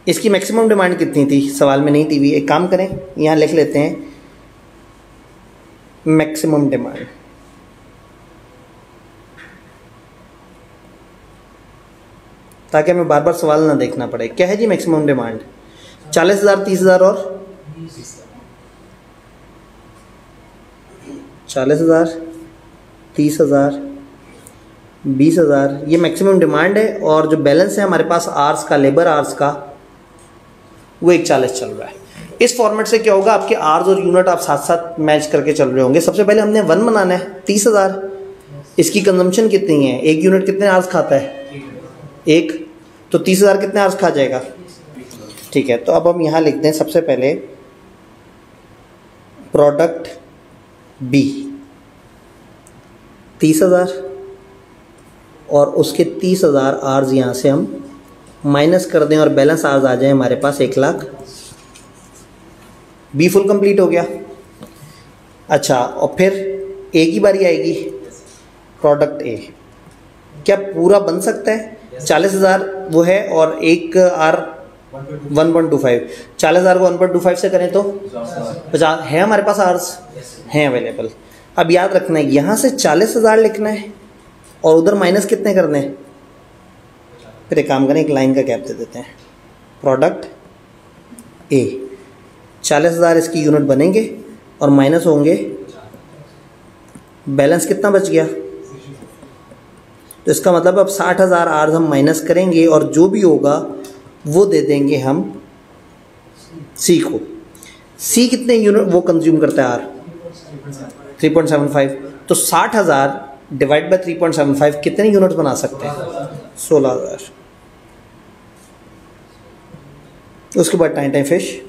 इसकी मैक्सिमम डिमांड कितनी थी सवाल में नहीं थी। एक काम करें, यहाँ लिख लेते हैं मैक्सिमम डिमांड, ताकि हमें बार बार सवाल ना देखना पड़े। क्या है जी मैक्सिमम डिमांड? 40,000, 30,000 और 40,000, 30,000, 20,000 ये मैक्सिमम डिमांड है। और जो बैलेंस है हमारे पास आर्स का, लेबर आर्स का, वो 1,40 चल रहा है। इस फॉर्मेट से क्या होगा, आपके आर्स और यूनिट आप साथ साथ मैच करके चल रहे होंगे। सबसे पहले हमने 1 बनाना है 30,000, इसकी कंजम्पशन कितनी है, एक यूनिट कितने आर्स खाता है, एक, तो 30,000 कितने आर्स खा जाएगा, ठीक है। तो अब हम यहाँ लिख दें सबसे पहले प्रोडक्ट बी 30,000 और उसके 30,000 आर्स यहाँ से हम माइनस कर दें और बैलेंस आर्स आ जाए हमारे पास 1,00,000। बी फुल कंप्लीट हो गया। अच्छा, और फिर ए की बारी आएगी, प्रोडक्ट ए। क्या पूरा बन सकता है? 40,000 वो है और एक आर 1.25, 40,000 को 1.25 से करें तो 50 है हमारे पास आर्स हैं अवेलेबल। अब याद रखना है यहाँ से 40,000 लिखना है और उधर माइनस कितने करने हैं। फिर एक काम करें, एक लाइन का गैप दे देते हैं, प्रोडक्ट ए 40,000 इसकी यूनिट बनेंगे और माइनस होंगे, बैलेंस कितना बच गया, तो इसका मतलब अब 60,000 आर्स हम माइनस करेंगे और जो भी होगा वो दे देंगे हम सी को। सी कितने यूनिट वो कंज्यूम करता है आर 3.75, तो 60,000 डिवाइड बाय 3.75 कितने यूनिट बना सकते हैं 16,000। उसके बाद टाइम फिश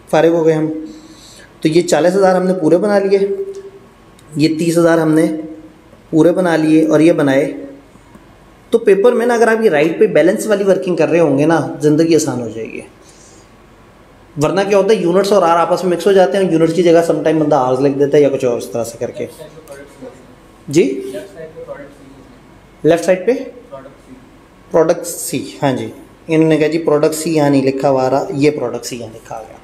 फारिग हो गए हम। तो ये 40,000 हमने पूरे बना लिए, ये 30,000 हमने पूरे बना लिए और ये बनाए। तो पेपर में ना अगर आप ये राइट पे बैलेंस वाली वर्किंग कर रहे होंगे ना, ज़िंदगी आसान हो जाएगी। वरना क्या होता है, यूनिट्स और आर आपस में मिक्स हो जाते हैं, यूनिट्स की जगह समटाइम बंदा आर्स लिख देता है या कुछ और इस तरह से करके। जी लेफ्ट साइड पे प्रोडक्ट सी, हाँ जी, इन्होंने कहा जी प्रोडक्ट सी यहाँ नहीं लिखा हुआ रहा, ये प्रोडक्ट सी यहाँ लिखा गया।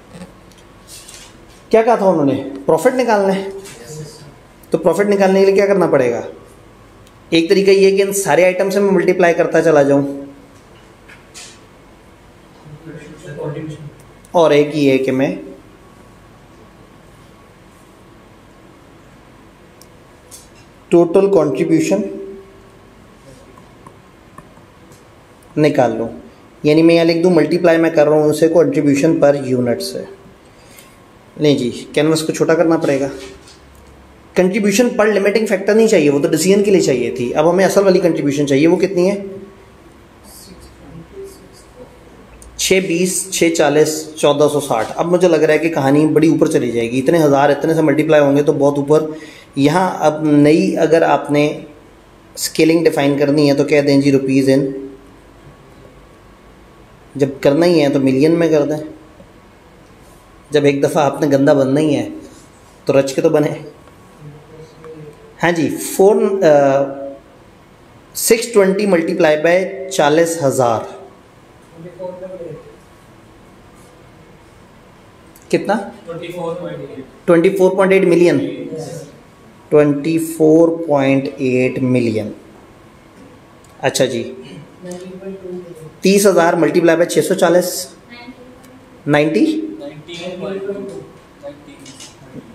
क्या कहा था उन्होंने, प्रॉफिट निकालना है। तो प्रॉफिट निकालने के लिए क्या करना पड़ेगा, एक तरीका ये है कि इन सारे आइटम से मैं मल्टीप्लाई करता चला जाऊं, और एक ही है कि मैं टोटल कंट्रीब्यूशन निकाल लूं। यानी मैं यहाँ लिख दूं मल्टीप्लाई मैं कर रहा हूँ उनसे कंट्रीब्यूशन पर यूनिट से। नहीं जी, कैनवस को छोटा करना पड़ेगा। कंट्रीब्यूशन पर लिमिटिंग फैक्टर नहीं चाहिए, वो तो डिसीजन के लिए चाहिए थी। अब हमें असल वाली कंट्रीब्यूशन चाहिए, वो कितनी है 620, 640, 1460। अब मुझे लग रहा है कि कहानी बड़ी ऊपर चली जाएगी, इतने हज़ार इतने से मल्टीप्लाई होंगे तो बहुत ऊपर। यहाँ अब नई अगर आपने स्केलिंग डिफाइन करनी है तो कह दें जी रुपीज़ इन, जब करना ही है तो मिलियन में कर दें। जब एक दफ़ा आपने गंदा बनना ही है तो रच के तो बने। हाँ जी, 620 मल्टीप्लाई बाय 40,000 कितना? 24.8 मिलियन। 24.8 मिलियन। अच्छा जी, 30,000 मल्टीप्लाई बाय 640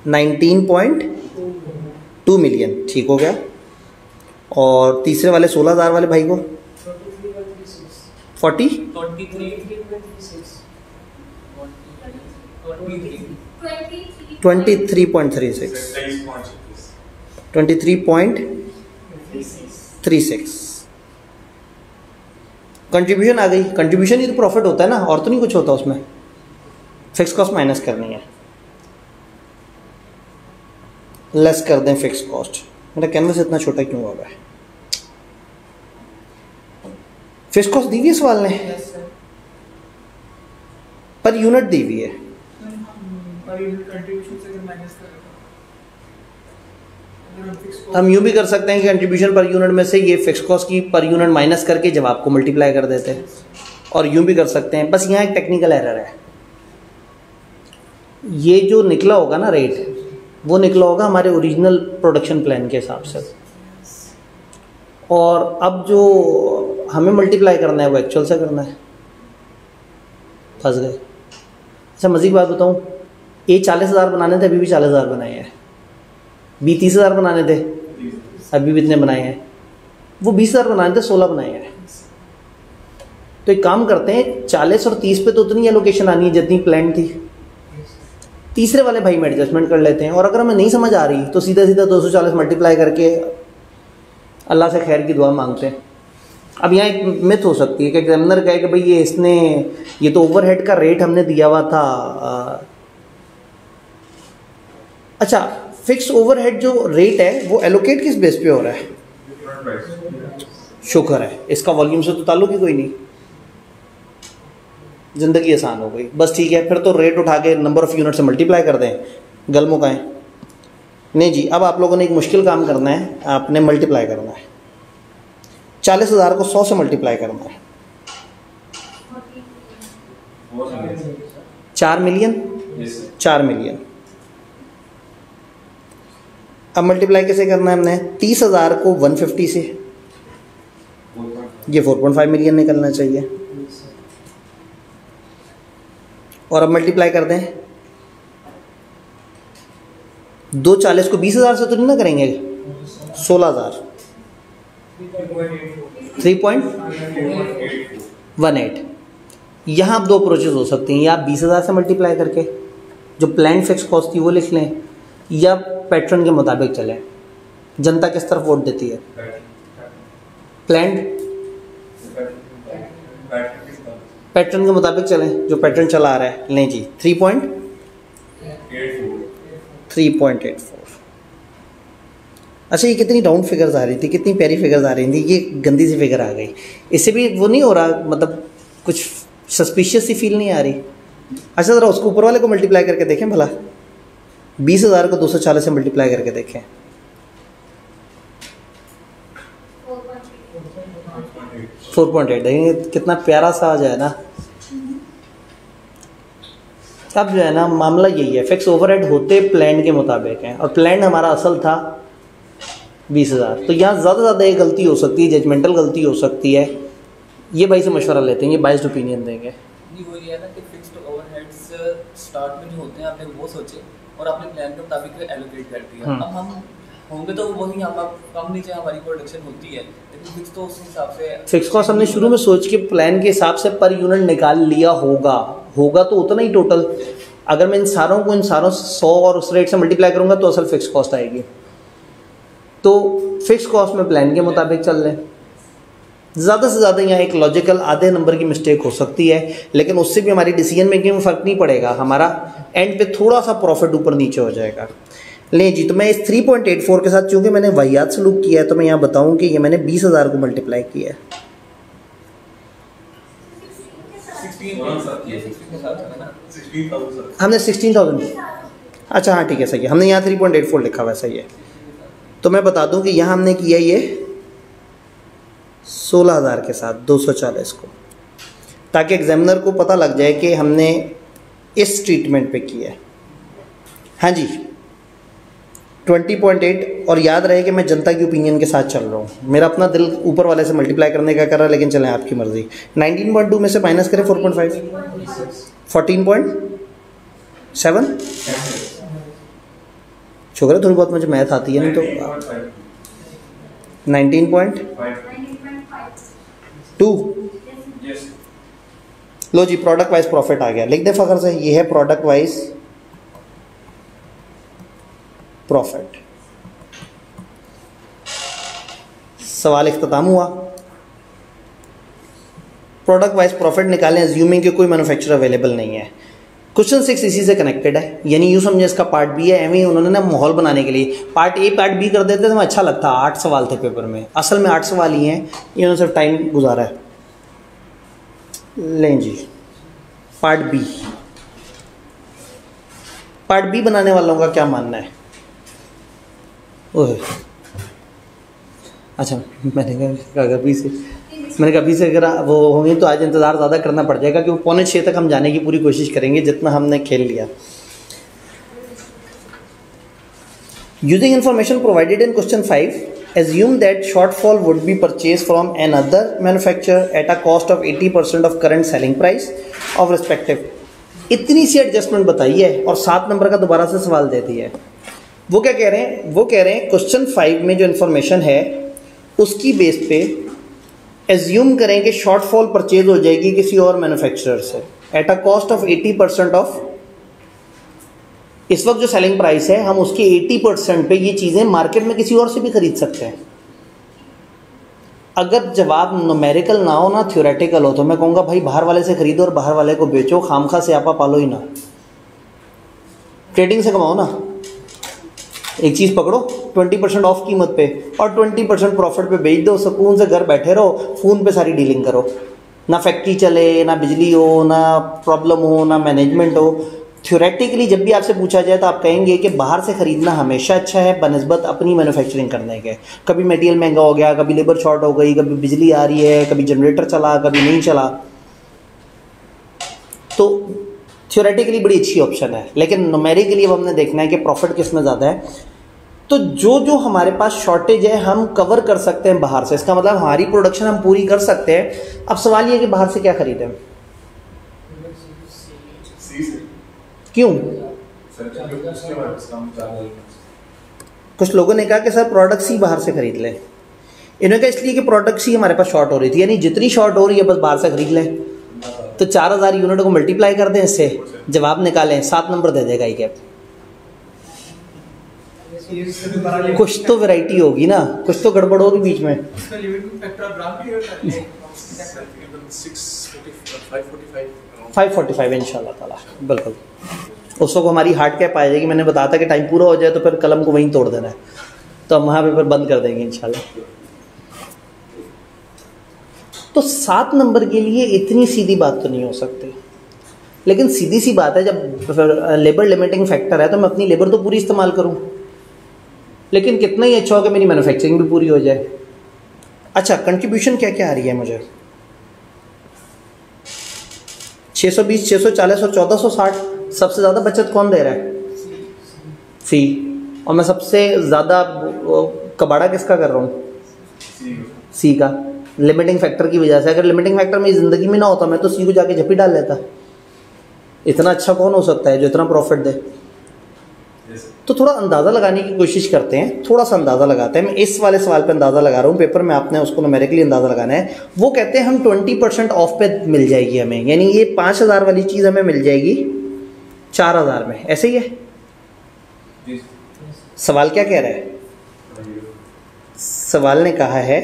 19.2 मिलियन। ठीक हो गया। और तीसरे वाले 16,000 वाले भाई को 23.36 कंट्रीब्यूशन आ गई। कंट्रीब्यूशन ही तो प्रॉफिट होता है ना, और तो नहीं कुछ होता उसमें। फिक्स कॉस्ट माइनस करनी है, लेस कर दें फिक्स कॉस्ट। मेरा कैनवस इतना छोटा क्यों हुआ है? फिक्स कॉस्ट दी हुई है सवाल ने, पर यूनिट दी हुई है। हम यूं भी कर सकते हैं कि कंट्रीब्यूशन पर यूनिट में से ये फिक्स कॉस्ट की पर यूनिट माइनस करके जब आपको मल्टीप्लाई कर देते हैं, और यूं भी कर सकते हैं। बस यहाँ एक टेक्निकल एरर है। ये जो निकला होगा ना रेट, वो निकला होगा हमारे ओरिजिनल प्रोडक्शन प्लान के हिसाब से, और अब जो हमें मल्टीप्लाई करना है वो एक्चुअल से करना है। फंस गए। अच्छा मज़ीद बात बताऊँ, ये 40,000 बनाने थे, अभी भी 40,000 बनाए हैं। बी 30,000 बनाने थे, अभी भी इतने बनाए हैं। वो 20,000 बनाने थे, 16 बनाए हैं। तो एक काम करते हैं, 40 और 30 पे तो उतनी एलोकेशन आनी है जितनी प्लान थी। तीसरे वाले भाई में एडजस्टमेंट कर लेते हैं, और अगर हमें नहीं समझ आ रही तो सीधा सीधा 240 मल्टीप्लाई करके अल्लाह से खैर की दुआ मांगते हैं। अब यहाँ एक मिथ हो सकती है कि एग्जामिनर कहे कि भाई ये तो ओवरहेड का रेट हमने दिया हुआ था। अच्छा, फिक्स ओवरहेड जो रेट है वो एलोकेट किस बेस पे हो रहा है? शुक्र है, इसका वॉल्यूम से तो ताल्लुक ही कोई नहीं। ज़िंदगी आसान हो गई। बस ठीक है, फिर तो रेट उठा के नंबर ऑफ़ यूनिट से मल्टीप्लाई कर दें, गल मुकाएं। नहीं जी, अब आप लोगों ने एक मुश्किल काम करना है, आपने मल्टीप्लाई करना है। 40,000 को 100 से मल्टीप्लाई करना है। 4 मिलियन। 4 मिलियन। अब मल्टीप्लाई कैसे करना है हमने? 30,000 को 150 से, ये 4.5 मिलियन निकलना चाहिए। और अब मल्टीप्लाई कर दें, 240 को 20,000 से तो नहीं ना करेंगे, 16,000, 3.18। यहाँ आप दो अप्रोचेस हो सकती हैं, या आप 20,000 से मल्टीप्लाई करके जो प्लान फिक्स कॉस्ट थी वो लिख लें, या पैटर्न के मुताबिक चलें। जनता किस तरफ वोट देती है? प्लान पैटर्न के मुताबिक चलें, जो पैटर्न चला आ रहा है। लें जी, 3.84। अच्छा, ये कितनी राउंड फिगर्स आ रही थी, कितनी प्यारी फिगर्स आ रही थी, ये गंदी सी फिगर आ गई। इससे भी वो नहीं हो रहा, मतलब कुछ सस्पिशियस सी फील नहीं आ रही। अच्छा, ज़रा उसको ऊपर वाले को मल्टीप्लाई करके देखें भला। 20,000 को 240 से मल्टीप्लाई करके देखें। 4.8 देखेंगे कितना प्यारा सा आ जाए ना। अब जो है ना, मामला यही है, फिक्स ओवरहेड होते प्लान के मुताबिक हैं, और प्लान हमारा असल था 20,000। तो यहाँ ज़्यादा से ज़्यादा एक गलती हो सकती है, जजमेंटल गलती हो सकती है। ये भाई से मशवरा लेते हैं, ये बाइस्ड ओपिनियन देंगे। वो ये है ना कि फिक्स्ड ओवरहेड्स स्टार्ट में जो होते हैं आपने वो सोचे और आपने प्लान के मुताबिक एलोकेट कर दिया। अब हम होंगे तो वही हम कम नीचे हमारी प्रोडक्शन होती है, लेकिन फिक्स तो उस हिसाब से फिक्स कॉस्ट हमने शुरू में सोच के प्लान के हिसाब से पर यूनिट निकाल लिया होगा तो उतना ही टोटल। अगर मैं इन सारों को 100 और उस रेट से मल्टीप्लाई करूंगा तो असल फिक्स कॉस्ट आएगी। तो फिक्स कॉस्ट में प्लान के मुताबिक चल रहे। ज़्यादा से ज़्यादा यहाँ एक लॉजिकल आधे नंबर की मिस्टेक हो सकती है, लेकिन उससे भी हमारी डिसीजन मेकिंग में फ़र्क नहीं पड़ेगा। हमारा एंड पे थोड़ा सा प्रॉफिट ऊपर नीचे हो जाएगा। ले जी, तो मैं इस 3.84 के साथ चूंकि मैंने वाहियात सलूक किया है तो मैं यहाँ बताऊँ कि ये मैंने 20,000 को मल्टीप्लाई किया है। हमने 16,000, अच्छा हाँ ठीक है, सही है, हमने यहाँ 3.84 लिखा हुआ है, सही है। तो मैं बता दूं कि यहाँ हमने किया ये 16,000 के साथ 240 को, ताकि एग्जामिनर को पता लग जाए कि हमने इस ट्रीटमेंट पे किया है। हाँ जी 20.8, और याद रहे कि मैं जनता की ओपिनियन के साथ चल रहा हूँ, मेरा अपना दिल ऊपर वाले से मल्टीप्लाई करने का कर रहा है, लेकिन चलें आपकी मर्ज़ी। 19.2 में से माइनस करें 4.5, 14.7, शुक्र है थोड़ी बहुत मुझे मैथ आती है, नहीं तो 19.2। लो जी, प्रोडक्ट वाइज प्रॉफिट आ गया, लिख दे फखर से, ये है प्रोडक्ट वाइज प्रॉफिट। सवाल इख्तिताम हुआ। प्रोडक्ट वाइज प्रॉफिट निकालें अज्यूमिंग कि कोई मैन्युफैक्चरर अवेलेबल नहीं है। क्वेश्चन 6 इसी से कनेक्टेड है, यानी यूँ समझे इसका पार्ट बी है, एवं उन्होंने ना माहौल बनाने के लिए पार्ट ए पार्ट बी कर देते तो अच्छा लगता। 8 सवाल थे पेपर में, असल में 8 सवाल ही हैं, इन्होंने सिर्फ टाइम गुजारा है। लें जी पार्ट बी बनाने वालों का क्या मानना है? ओह अच्छा, मैंने कहा अभी से अगर वो होंगे तो आज इंतज़ार ज़्यादा करना पड़ जाएगा, क्योंकि 5:45 तक हम जाने की पूरी कोशिश करेंगे जितना हमने खेल लिया। Using information provided in question 5, assume that shortfall would be purchased from another manufacturer at a cost of 80% of current selling price of respective। इतनी सी एडजस्टमेंट बताई है और 7 नंबर का दोबारा से सवाल दे दिया है। वो क्या कह रहे हैं? वो कह रहे हैं क्वेश्चन 5 में जो इन्फॉर्मेशन है उसकी बेस पे एज्यूम करें कि शॉर्टफॉल परचेज हो जाएगी किसी और मैन्युफैक्चरर से at a cost of 80% of, इस वक्त जो सेलिंग प्राइस है हम उसके 80% पे ये चीज़ें मार्केट में किसी और से भी खरीद सकते हैं। अगर जवाब न्यूमेरिकल ना हो ना थ्योरेटिकल हो तो मैं कहूँगा भाई बाहर वाले से खरीदो और बाहर वाले को बेचो, खामखा से आपा पालो ही ना, ट्रेडिंग से कमाओ ना। एक चीज़ पकड़ो 20% ऑफ कीमत पे और 20% प्रॉफिट पे बेच दो, सुकून से घर बैठे रहो, फ़ोन पे सारी डीलिंग करो, ना फैक्ट्री चले, ना बिजली हो, ना प्रॉब्लम हो, ना मैनेजमेंट हो। थ्योरेटिकली जब भी आपसे पूछा जाए तो आप कहेंगे कि बाहर से ख़रीदना हमेशा अच्छा है बनस्बत अपनी मैन्युफैक्चरिंग करने के। कभी मटेरियल महंगा हो गया, कभी लेबर शॉर्ट हो गई, कभी बिजली आ रही है, कभी जनरेटर चला, कभी नहीं चला, तो थ्योरेटिकली बड़ी अच्छी ऑप्शन है। लेकिन न्यूमेरिकली अब हमने देखना है कि प्रॉफिट किस में ज़्यादा है। तो जो हमारे पास शॉर्टेज है हम कवर कर सकते हैं बाहर से, इसका मतलब हमारी प्रोडक्शन हम पूरी कर सकते हैं। अब सवाल ये है कि बाहर से क्या खरीदें, क्यों? कुछ लोगों ने कहा कि सर प्रोडक्ट सी बाहर से खरीद लें। इन्होंने कहा इसलिए कि प्रोडक्ट सी हमारे पास शॉर्ट हो रही थी, यानी जितनी शॉर्ट हो रही है बस बाहर से खरीद लें। तो 4000 यूनिट को मल्टीप्लाई कर दें इससे, जवाब निकालें, 7 नंबर दे देगा ई कैप। कुछ तो वैरायटी होगी ना, कुछ तो गड़बड़ होगी बीच में। 545 इंशाल्लाह ताला, बिल्कुल। उसको हमारी हार्ड कैप आ जाएगी। मैंने बताया था कि टाइम पूरा हो जाए तो फिर कलम को वहीं तोड़ देना है, तो हम वहाँ पे फिर बंद कर देंगे इंशाल्लाह। तो 7 नंबर के लिए इतनी सीधी बात तो नहीं हो सकती, लेकिन सीधी सी बात है जब लेबर लिमिटिंग फैक्टर है तो मैं अपनी लेबर तो पूरी इस्तेमाल करूँ, लेकिन कितना ही अच्छा हो कि मेरी मैन्युफैक्चरिंग भी पूरी हो जाए। अच्छा, कंट्रीब्यूशन क्या क्या आ रही है मुझे? 620, 640 और 1460। सबसे ज़्यादा बचत कौन दे रहा है? सी। और मैं सबसे ज़्यादा कबाड़ा किसका कर रहा हूँ? सी का, लिमिटिंग फैक्टर की वजह से। अगर लिमिटिंग फैक्टर मेरी ज़िंदगी में ना होता मैं तो सी को जाके झपी डाल लेता। इतना अच्छा कौन हो सकता है जो इतना प्रॉफिट दे? तो थोड़ा अंदाज़ा लगाने की कोशिश करते हैं, थोड़ा सा अंदाज़ा लगाते हैं। मैं इस वाले सवाल पे अंदाज़ा लगा रहा हूँ, पेपर में आपने उसको न्यूमेरिकली अंदाज़ा लगाना है। वो कहते हैं हम 20% ऑफ पे मिल जाएगी हमें, यानी ये 5000 वाली चीज़ हमें मिल जाएगी 4000 में, ऐसे ही है। सवाल क्या कह रहा है? सवाल ने कहा है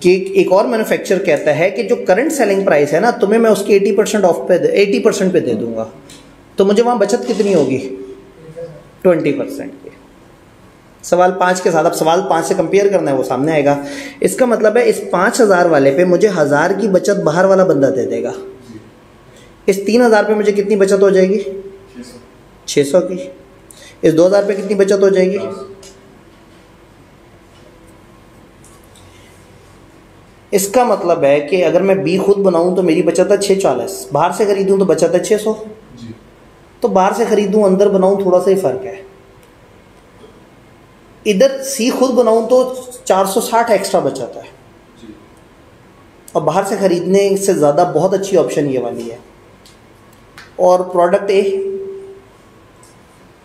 कि एक और मैन्युफैक्चरर कहता है कि जो करंट सेलिंग प्राइस है ना तुम्हें मैं उसकी 80% ऑफ पे 80% पे दे दूंगा, तो मुझे वहाँ बचत कितनी होगी? 20% की। सवाल 5 के साथ, अब सवाल 5 से कंपेयर करना है, वो सामने आएगा। इसका मतलब है इस 5000 वाले पे मुझे 1000 की बचत बाहर वाला बंदा दे देगा। इस 3000 पे मुझे कितनी बचत हो जाएगी? 600 की। इस 2000 पे कितनी बचत हो जाएगी? इसका मतलब है कि अगर मैं बी खुद बनाऊं तो मेरी बचत है 640, बाहर से खरीदूं तो बचत है 600। तो बाहर से खरीदूं अंदर बनाऊं थोड़ा सा ही फर्क है। इधर सी खुद बनाऊं तो 460 एक्स्ट्रा बचत है, और बाहर से खरीदने से ज़्यादा बहुत अच्छी ऑप्शन ये वाली है। और प्रोडक्ट ए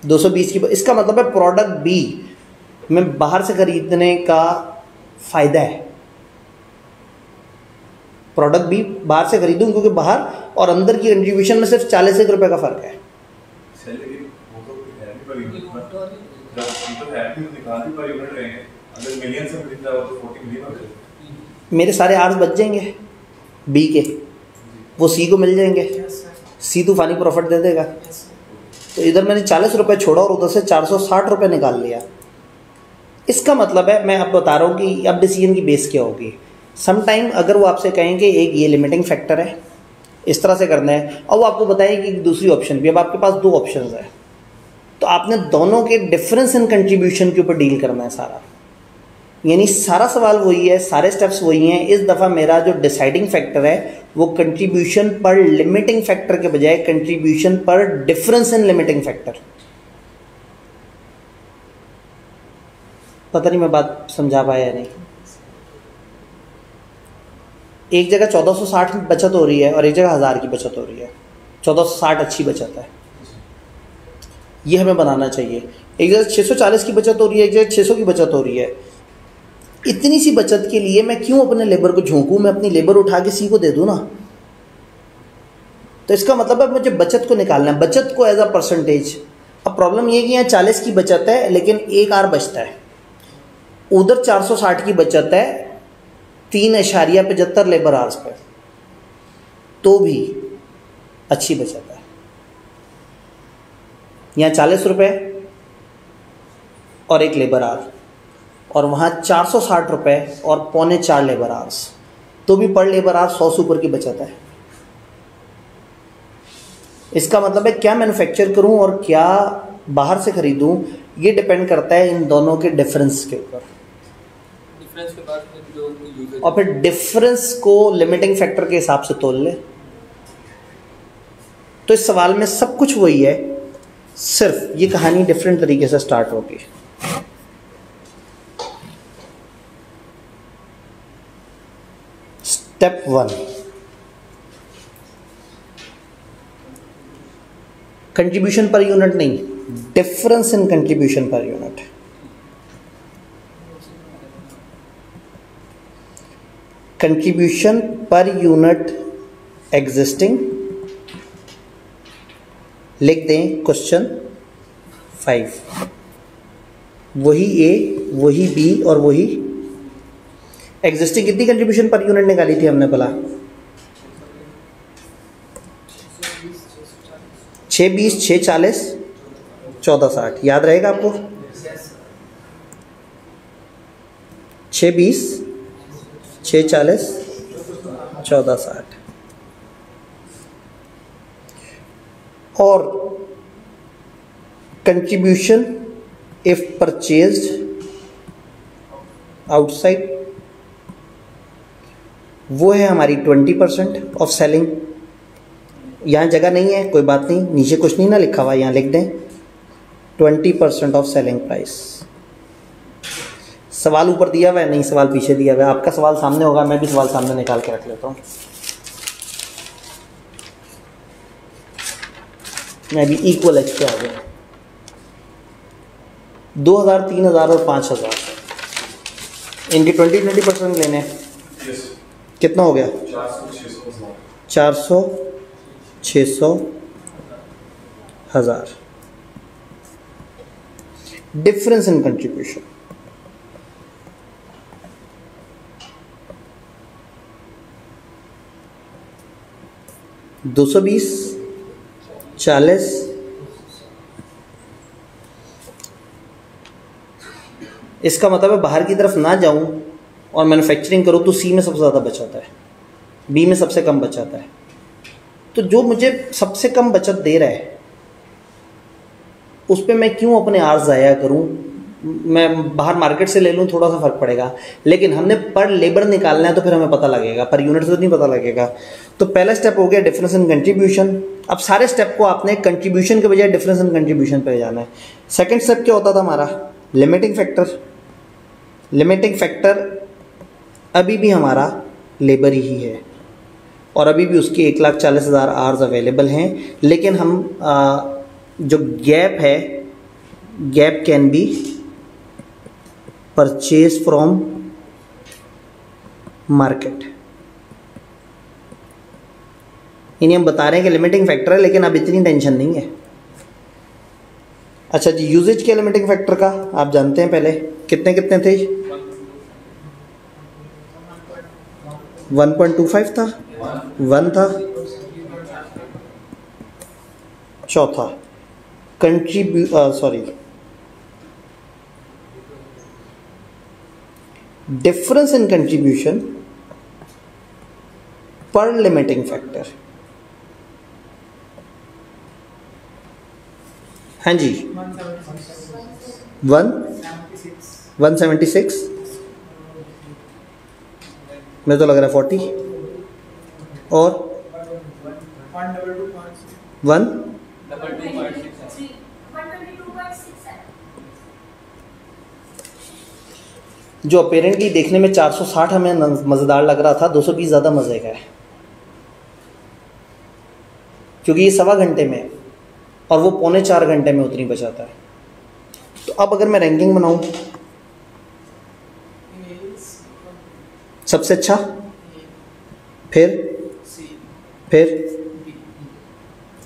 220 की, इसका मतलब है प्रोडक्ट बी में बाहर से खरीदने का फ़ायदा है। प्रोडक्ट बी बाहर से खरीदूं क्योंकि बाहर और अंदर की कंट्रीब्यूशन में सिर्फ 40 रुपये का फ़र्क है। मेरे सारे आर्स बच जाएंगे बी के, वो सी को मिल जाएंगे, सी तूफानी प्रॉफिट दे देगा। तो इधर मैंने 40 रुपये छोड़ा और उधर से 460 रुपये निकाल लिया। इसका मतलब है, मैं अब बता रहा हूँ कि अब डिसीजन की बेस क्या होगी। सम टाइम अगर वो आपसे कहें कि एक ये लिमिटिंग फैक्टर है, इस तरह से करना है, और वो आपको बताएं कि दूसरी ऑप्शन भी, अब आपके पास 2 ऑप्शंस है, तो आपने दोनों के डिफरेंस इन कंट्रीब्यूशन के ऊपर डील करना है सारा। यानी सारा सवाल वही है, सारे स्टेप्स वही हैं। इस दफ़ा मेरा जो डिसाइडिंग फैक्टर है वो कंट्रीब्यूशन पर लिमिटिंग फैक्टर के बजाय कंट्रीब्यूशन पर डिफरेंस इन लिमिटिंग फैक्टर। पता नहीं मैं बात समझा पाया या नहीं। एक जगह 1460 बचत हो रही है और एक जगह 1000 की बचत हो रही है। 1460 अच्छी बचत है, ये हमें बनाना चाहिए। एक जगह 640 की बचत हो रही है, एक जगह 600 की बचत हो रही है। इतनी सी बचत के लिए मैं क्यों अपने लेबर को झोंकूं? मैं अपनी लेबर उठा के सी को दे दूं ना। तो इसका मतलब है मुझे बचत को निकालना है, बचत को एज अ परसेंटेज। अब प्रॉब्लम ये कि यहाँ 40 की बचत है लेकिन 1 आर बचता है, उधर 460 की बचत है 3.75 लेबर आवर्स पर, तो भी अच्छी बचत है। यहाँ 40 रुपये और 1 लेबर आवर, और वहाँ 460 रुपये और 3.25 लेबर आवर्स, तो भी पर लेबर आवर 100 से ऊपर की बचत है। इसका मतलब है क्या मैन्युफैक्चर करूं और क्या बाहर से खरीदूं, ये डिपेंड करता है इन दोनों के डिफरेंस के ऊपर। डिफरेंस के बाद और फिर डिफरेंस को लिमिटिंग फैक्टर के हिसाब से तोल ले। तो इस सवाल में सब कुछ वही है, सिर्फ ये कहानी डिफरेंट तरीके से स्टार्ट होगी। स्टेप 1, कंट्रीब्यूशन पर यूनिट नहीं, difference in contribution per unit. Contribution per unit existing, लिख दें क्वेश्चन 5। वही ए, वही बी और वही एग्जिस्टिंग। कितनी कंट्रीब्यूशन पर यूनिट निकाली थी हमने भला? 6 20 6 40 14 60। याद रहेगा आपको? 6 20 6 40 14 60। और कंट्रीब्यूशन इफ परचेज्ड आउटसाइड, वो है हमारी 20% ऑफ सेलिंग। यहाँ जगह नहीं है, कोई बात नहीं, नीचे कुछ नहीं ना लिखा हुआ, यहाँ लिख दें 20% ऑफ सेलिंग प्राइस। सवाल ऊपर दिया हुआ है, नहीं सवाल पीछे दिया हुआ है। आपका सवाल सामने होगा, मैं भी सवाल सामने निकाल के रख लेता हूँ। मैं भी इक्वल एच पे आ गया। 2000 3000 और 5000 इनके 20% लेने हैं। कितना हो गया? 400 600 1000। डिफरेंस इन कंट्रीब्यूशन, $220 40 इसका मतलब है बाहर की तरफ ना जाऊं और मैन्युफैक्चरिंग करूं तो सी में सबसे ज़्यादा बचाता है, बी में सबसे कम बचाता है। तो जो मुझे सबसे कम बचत दे रहा है उस पर मैं क्यों अपने आर्स ज़ाया करूं? मैं बाहर मार्केट से ले लूं, थोड़ा सा फर्क पड़ेगा, लेकिन हमने पर लेबर निकालना है तो फिर हमें पता लगेगा, पर यूनिट से तो नहीं पता लगेगा। तो पहला स्टेप हो गया डिफरेंस इन कंट्रीब्यूशन। अब सारे स्टेप को आपने कंट्रीब्यूशन के बजाय डिफरेंस इन कंट्रीब्यूशन पर जाना है। सेकेंड स्टेप क्या होता था हमारा? Limiting factor. लिमिटिंग फैक्टर अभी भी हमारा लेबर ही है और अभी भी उसकी 1,40,000 आवर्स अवेलेबल हैं, लेकिन हम जो गैप है, gap can be purchase from market. यानी हम बता रहे हैं कि लिमिटिंग फैक्टर है, लेकिन अब इतनी टेंशन नहीं है। अच्छा जी, यूजेज क्या लिमिटिंग फैक्टर का आप जानते हैं? पहले कितने कितने थे? 1.25 था, 1 था, चौथा डिफरेंस इन कंट्रीब्यूशन पर लिमिटिंग फैक्टर। हाँ जी, 176 मुझे तो लग रहा है 40 और 1 जो अपेरेंटली देखने में 460 हमें मज़ेदार लग रहा था, 220 ज़्यादा मज़े का है, क्योंकि ये 1.25 घंटे में और वो 3.25 घंटे में उतनी बचाता है। तो अब अगर मैं रैंकिंग बनाऊं, सबसे अच्छा, फिर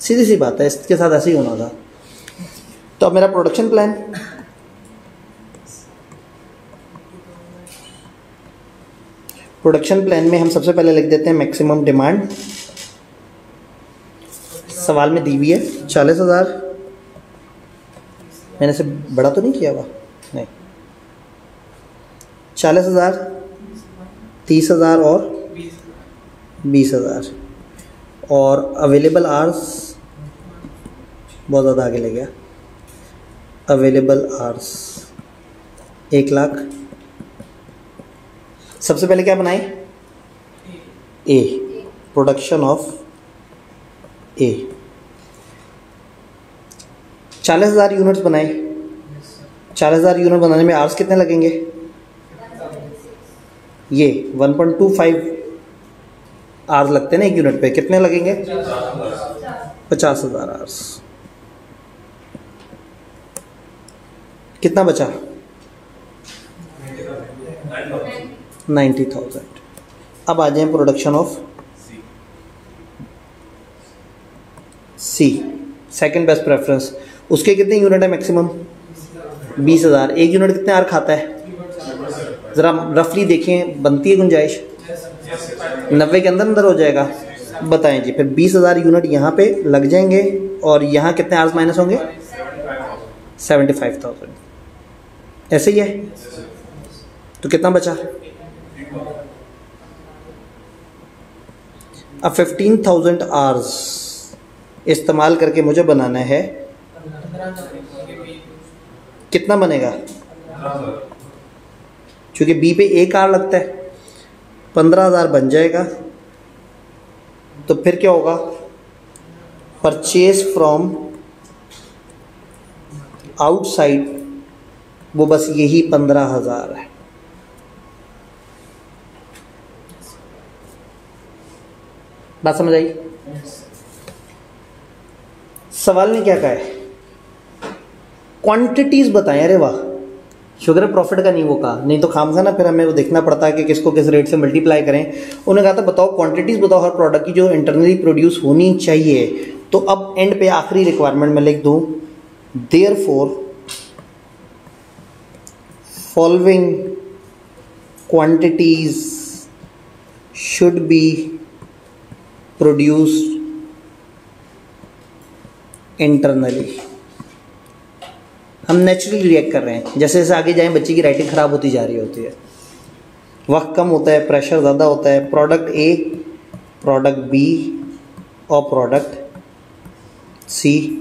सीधी सी बात है, इसके साथ ऐसे ही होना था। तो अब मेरा प्रोडक्शन प्लान, प्रोडक्शन प्लान में हम सबसे पहले लिख देते हैं मैक्सिमम डिमांड। सवाल में दी हुई है 40,000। मैंने इसे बड़ा तो नहीं किया हुआ? नहीं, 40,000, 30,000 और 20,000। और अवेलेबल आवर्स बहुत ज़्यादा आगे ले गया। Available hours 1,00,000। सबसे पहले क्या बनाए? ए, प्रोडक्शन ऑफ ए। 40,000 यूनिट्स बनाए। 40,000 यूनिट बनाने में आवर्स कितने लगेंगे? ये 1.25 आवर्स लगते हैं ना एक यूनिट पे। कितने लगेंगे? 50,000 आवर्स। कितना बचा? 90,000। अब आ जाए production of C, second best preference. उसके कितने यूनिट है मैक्सिमम? 20,000। एक यूनिट कितने आर खाता है? ज़रा रफली देखें, बनती है गुंजाइश? 90 के अंदर अंदर हो जाएगा। बताएं जी, फिर 20,000 यूनिट यहाँ पे लग जाएंगे और यहाँ कितने आवर्स माइनस होंगे? 75,000। ऐसे ही है। तो कितना बचा? अब 15,000 आवर्स इस्तेमाल करके मुझे बनाना है, कितना बनेगा? क्योंकि बी पे 1 आवर लगता है, 15,000 बन जाएगा। तो फिर क्या होगा? परचेज फ्रॉम आउटसाइड, वो बस यही 15,000 है। बात समझ आई? सवाल ने क्या कहा है? क्वांटिटीज बताएं। अरे वाह, शुगर प्रॉफिट का नहीं वो कहा, नहीं तो खामखा ना फिर हमें वो देखना पड़ता है कि किसको किस रेट से मल्टीप्लाई करें। उन्होंने कहा था बताओ क्वांटिटीज बताओ हर प्रोडक्ट की जो इंटरनली प्रोड्यूस होनी चाहिए। तो अब एंड पे आखिरी रिक्वायरमेंट में लिख दूं, therefore following quantities should be produced internally. हम नेचुरली रिएक्ट कर रहे हैं, जैसे जैसे आगे जाएं बच्चे की राइटिंग ख़राब होती जा रही होती है, वक्त कम होता है, प्रेशर ज़्यादा होता है। प्रोडक्ट ए, प्रोडक्ट बी और प्रोडक्ट सी,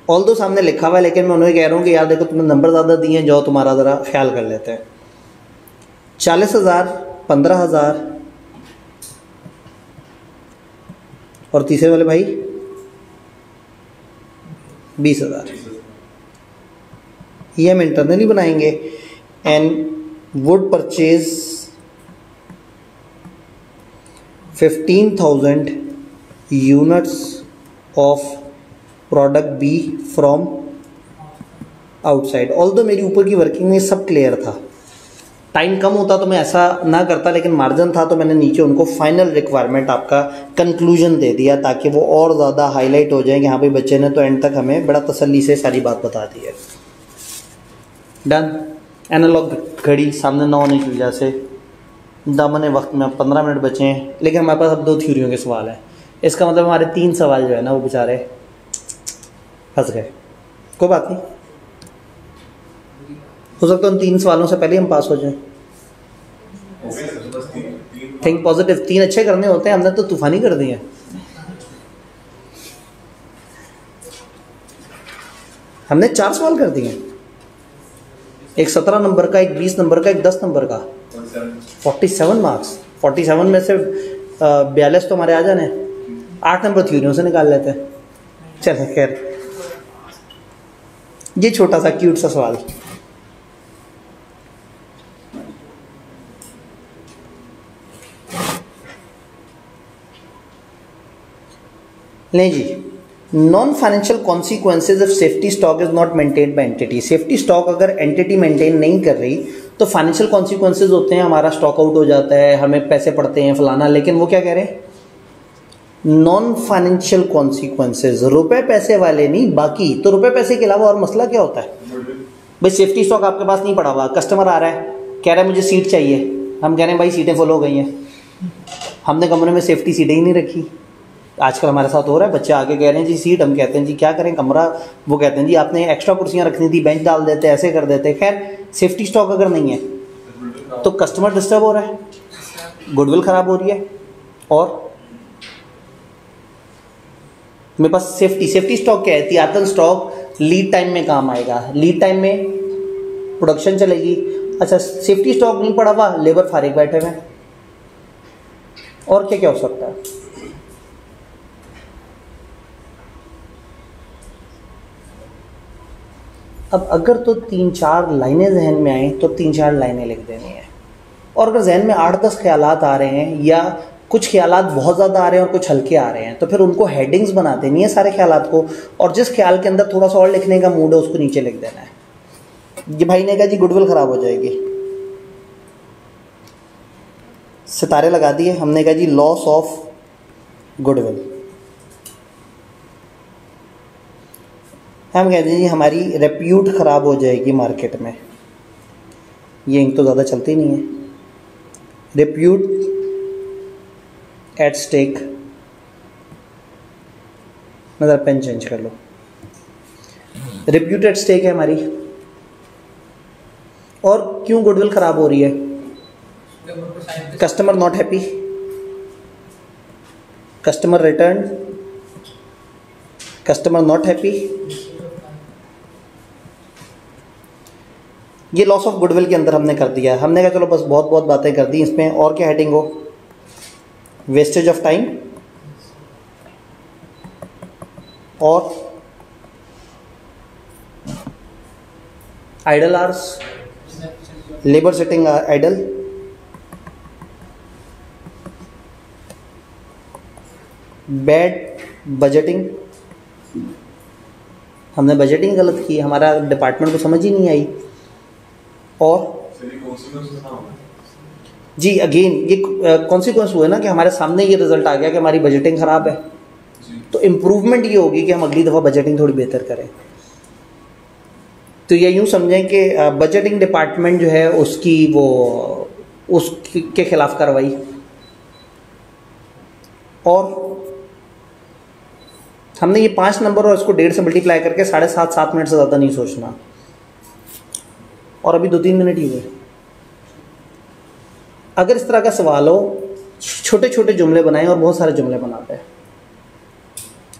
ऑल दो सामने लिखा हुआ है, लेकिन मैं उन्हें कह रहा हूँ कि यार देखो तुमने नंबर ज़्यादा दिए हैं, जाओ तुम्हारा ज़रा ख्याल कर लेते हैं। 40,000, 15,000 और तीसरे वाले भाई 20,000। ये हम इंटरनली बनाएंगे। And would purchase 15,000 units of product B from outside. Although मेरी ऊपर की वर्किंग में सब क्लियर था, टाइम कम होता तो मैं ऐसा ना करता, लेकिन मार्जिन था तो मैंने नीचे उनको फाइनल रिक्वायरमेंट आपका कंक्लूजन दे दिया, ताकि वो और ज़्यादा हाईलाइट हो जाए कि हाँ भाई बच्चे ने तो एंड तक हमें बड़ा तसल्ली से सारी बात बता दी है। डन। एनालॉग घड़ी सामने ना होने की वजह से दामन वक्त में 15 मिनट बचे हैं, लेकिन हमारे पास अब 2 थ्योरियों के सवाल हैं। इसका मतलब हमारे 3 सवाल जो है ना वो बेचारे फंस गए। कोई बात नहीं, हो सकता है उन 3 सवालों से पहले हम पास हो जाएं। Think positive. 3 अच्छे करने होते हैं, हमने तो तूफानी कर दिए हैं। हमने 4 सवाल कर दिए, एक 17 नंबर का, एक 20 नंबर का, एक 10 नंबर का। 47 मार्क्स। 47 में से 42 तो हमारे आ जाने, 8 नंबर थ्योरियों से निकाल लेते हैं। चले खैर, ये छोटा सा क्यूट सा सवाल। नहीं जी, non financial consequences of safety stock is not maintained by entity. Safety stock अगर एंटिटी मेंटेन नहीं कर रही तो फाइनेंशियल कॉन्सिक्वेंसेज होते हैं, हमारा स्टॉक आउट हो जाता है, हमें पैसे पड़ते हैं फलाना। लेकिन वो क्या कह रहे हैं, नॉन फाइनेंशियल कॉन्सिक्वेंसेज, रुपए पैसे वाले नहीं, बाकी। तो रुपए पैसे के अलावा और मसला क्या होता है भाई? सेफ्टी स्टॉक आपके पास नहीं पड़ा हुआ, कस्टमर आ रहा है कह रहा है मुझे सीट चाहिए, हम कह रहे हैं भाई सीटें फुल हो गई हैं, हमने कमरे में सेफ्टी सीटें ही नहीं रखी। आजकल हमारे साथ हो रहा है, बच्चे आके कह रहे हैं जी सीट, हम कहते हैं जी क्या करें कमरा, वो कहते हैं जी आपने एक्स्ट्रा कुर्सियां रखनी थी, बेंच डाल देते, ऐसे कर देते। खैर सेफ्टी स्टॉक अगर नहीं है तो कस्टमर डिस्टर्ब हो रहा है, गुडविल खराब हो रही है, और मेरे पास सेफ्टी स्टॉक क्या है, एहतियातन स्टॉक लीड टाइम में काम आएगा, लीड टाइम में प्रोडक्शन चलेगी। अच्छा सेफ्टी स्टॉक नहीं पड़ा हुआ, लेबर फारिग बैठे हुए, और क्या क्या हो सकता है? अब अगर तो 3-4 लाइनें जहन में आए तो 3-4 लाइनें लिख देनी है, और अगर जहन में 8-10 ख्यालात आ रहे हैं, या कुछ ख्यालात बहुत ज़्यादा आ रहे हैं और कुछ हल्के आ रहे हैं, तो फिर उनको हेडिंग्स बना देनी है सारे ख्यालात को, और जिस ख्याल के अंदर थोड़ा सा और लिखने का मूड है उसको नीचे लिख देना है। ये भाई ने कहा जी गुडविल ख़राब हो जाएगी, सितारे लगा दिए। हमने कहा जी लॉस ऑफ गुडविल। हम कहते हैं जी हमारी रेप्यूट ख़राब हो जाएगी मार्केट में, ये इंक तो ज़्यादा चलती नहीं है। रेप्यूट एट स्टेक, मैं ज़रा पेन चेंज कर लो। रेप्यूट एट स्टेक है हमारी, और क्यों गुडविल ख़राब हो रही है? Customer not happy, customer return, customer not happy. ये लॉस ऑफ गुडविल के अंदर हमने कर दिया। हमने कहा चलो बस बहुत बहुत बातें कर दी, इसमें और क्या हेडिंग हो? वेस्टेज ऑफ टाइम और idle hours, labour sitting idle, bad budgeting. हमने बजटिंग गलत की, हमारा डिपार्टमेंट को समझ ही नहीं आई। और जी अगेन ये कॉन्सिक्वेंस हुआ है ना कि हमारे सामने ये रिजल्ट आ गया कि हमारी बजटिंग ख़राब है, तो इम्प्रूवमेंट ये होगी कि हम अगली दफ़ा बजटिंग थोड़ी बेहतर करें। तो ये यूँ समझें कि बजटिंग डिपार्टमेंट जो है उसकी वो उसके खिलाफ कार्रवाई। और हमने ये 5 नंबर और इसको 1.5 से मल्टीप्लाई करके 7.5 मिनट से ज़्यादा नहीं सोचना। और अभी 2-3 मिनट ही हुए। अगर इस तरह का सवाल हो, छोटे छोटे जुमले बनाएं और बहुत सारे जुमले बनाते हैं।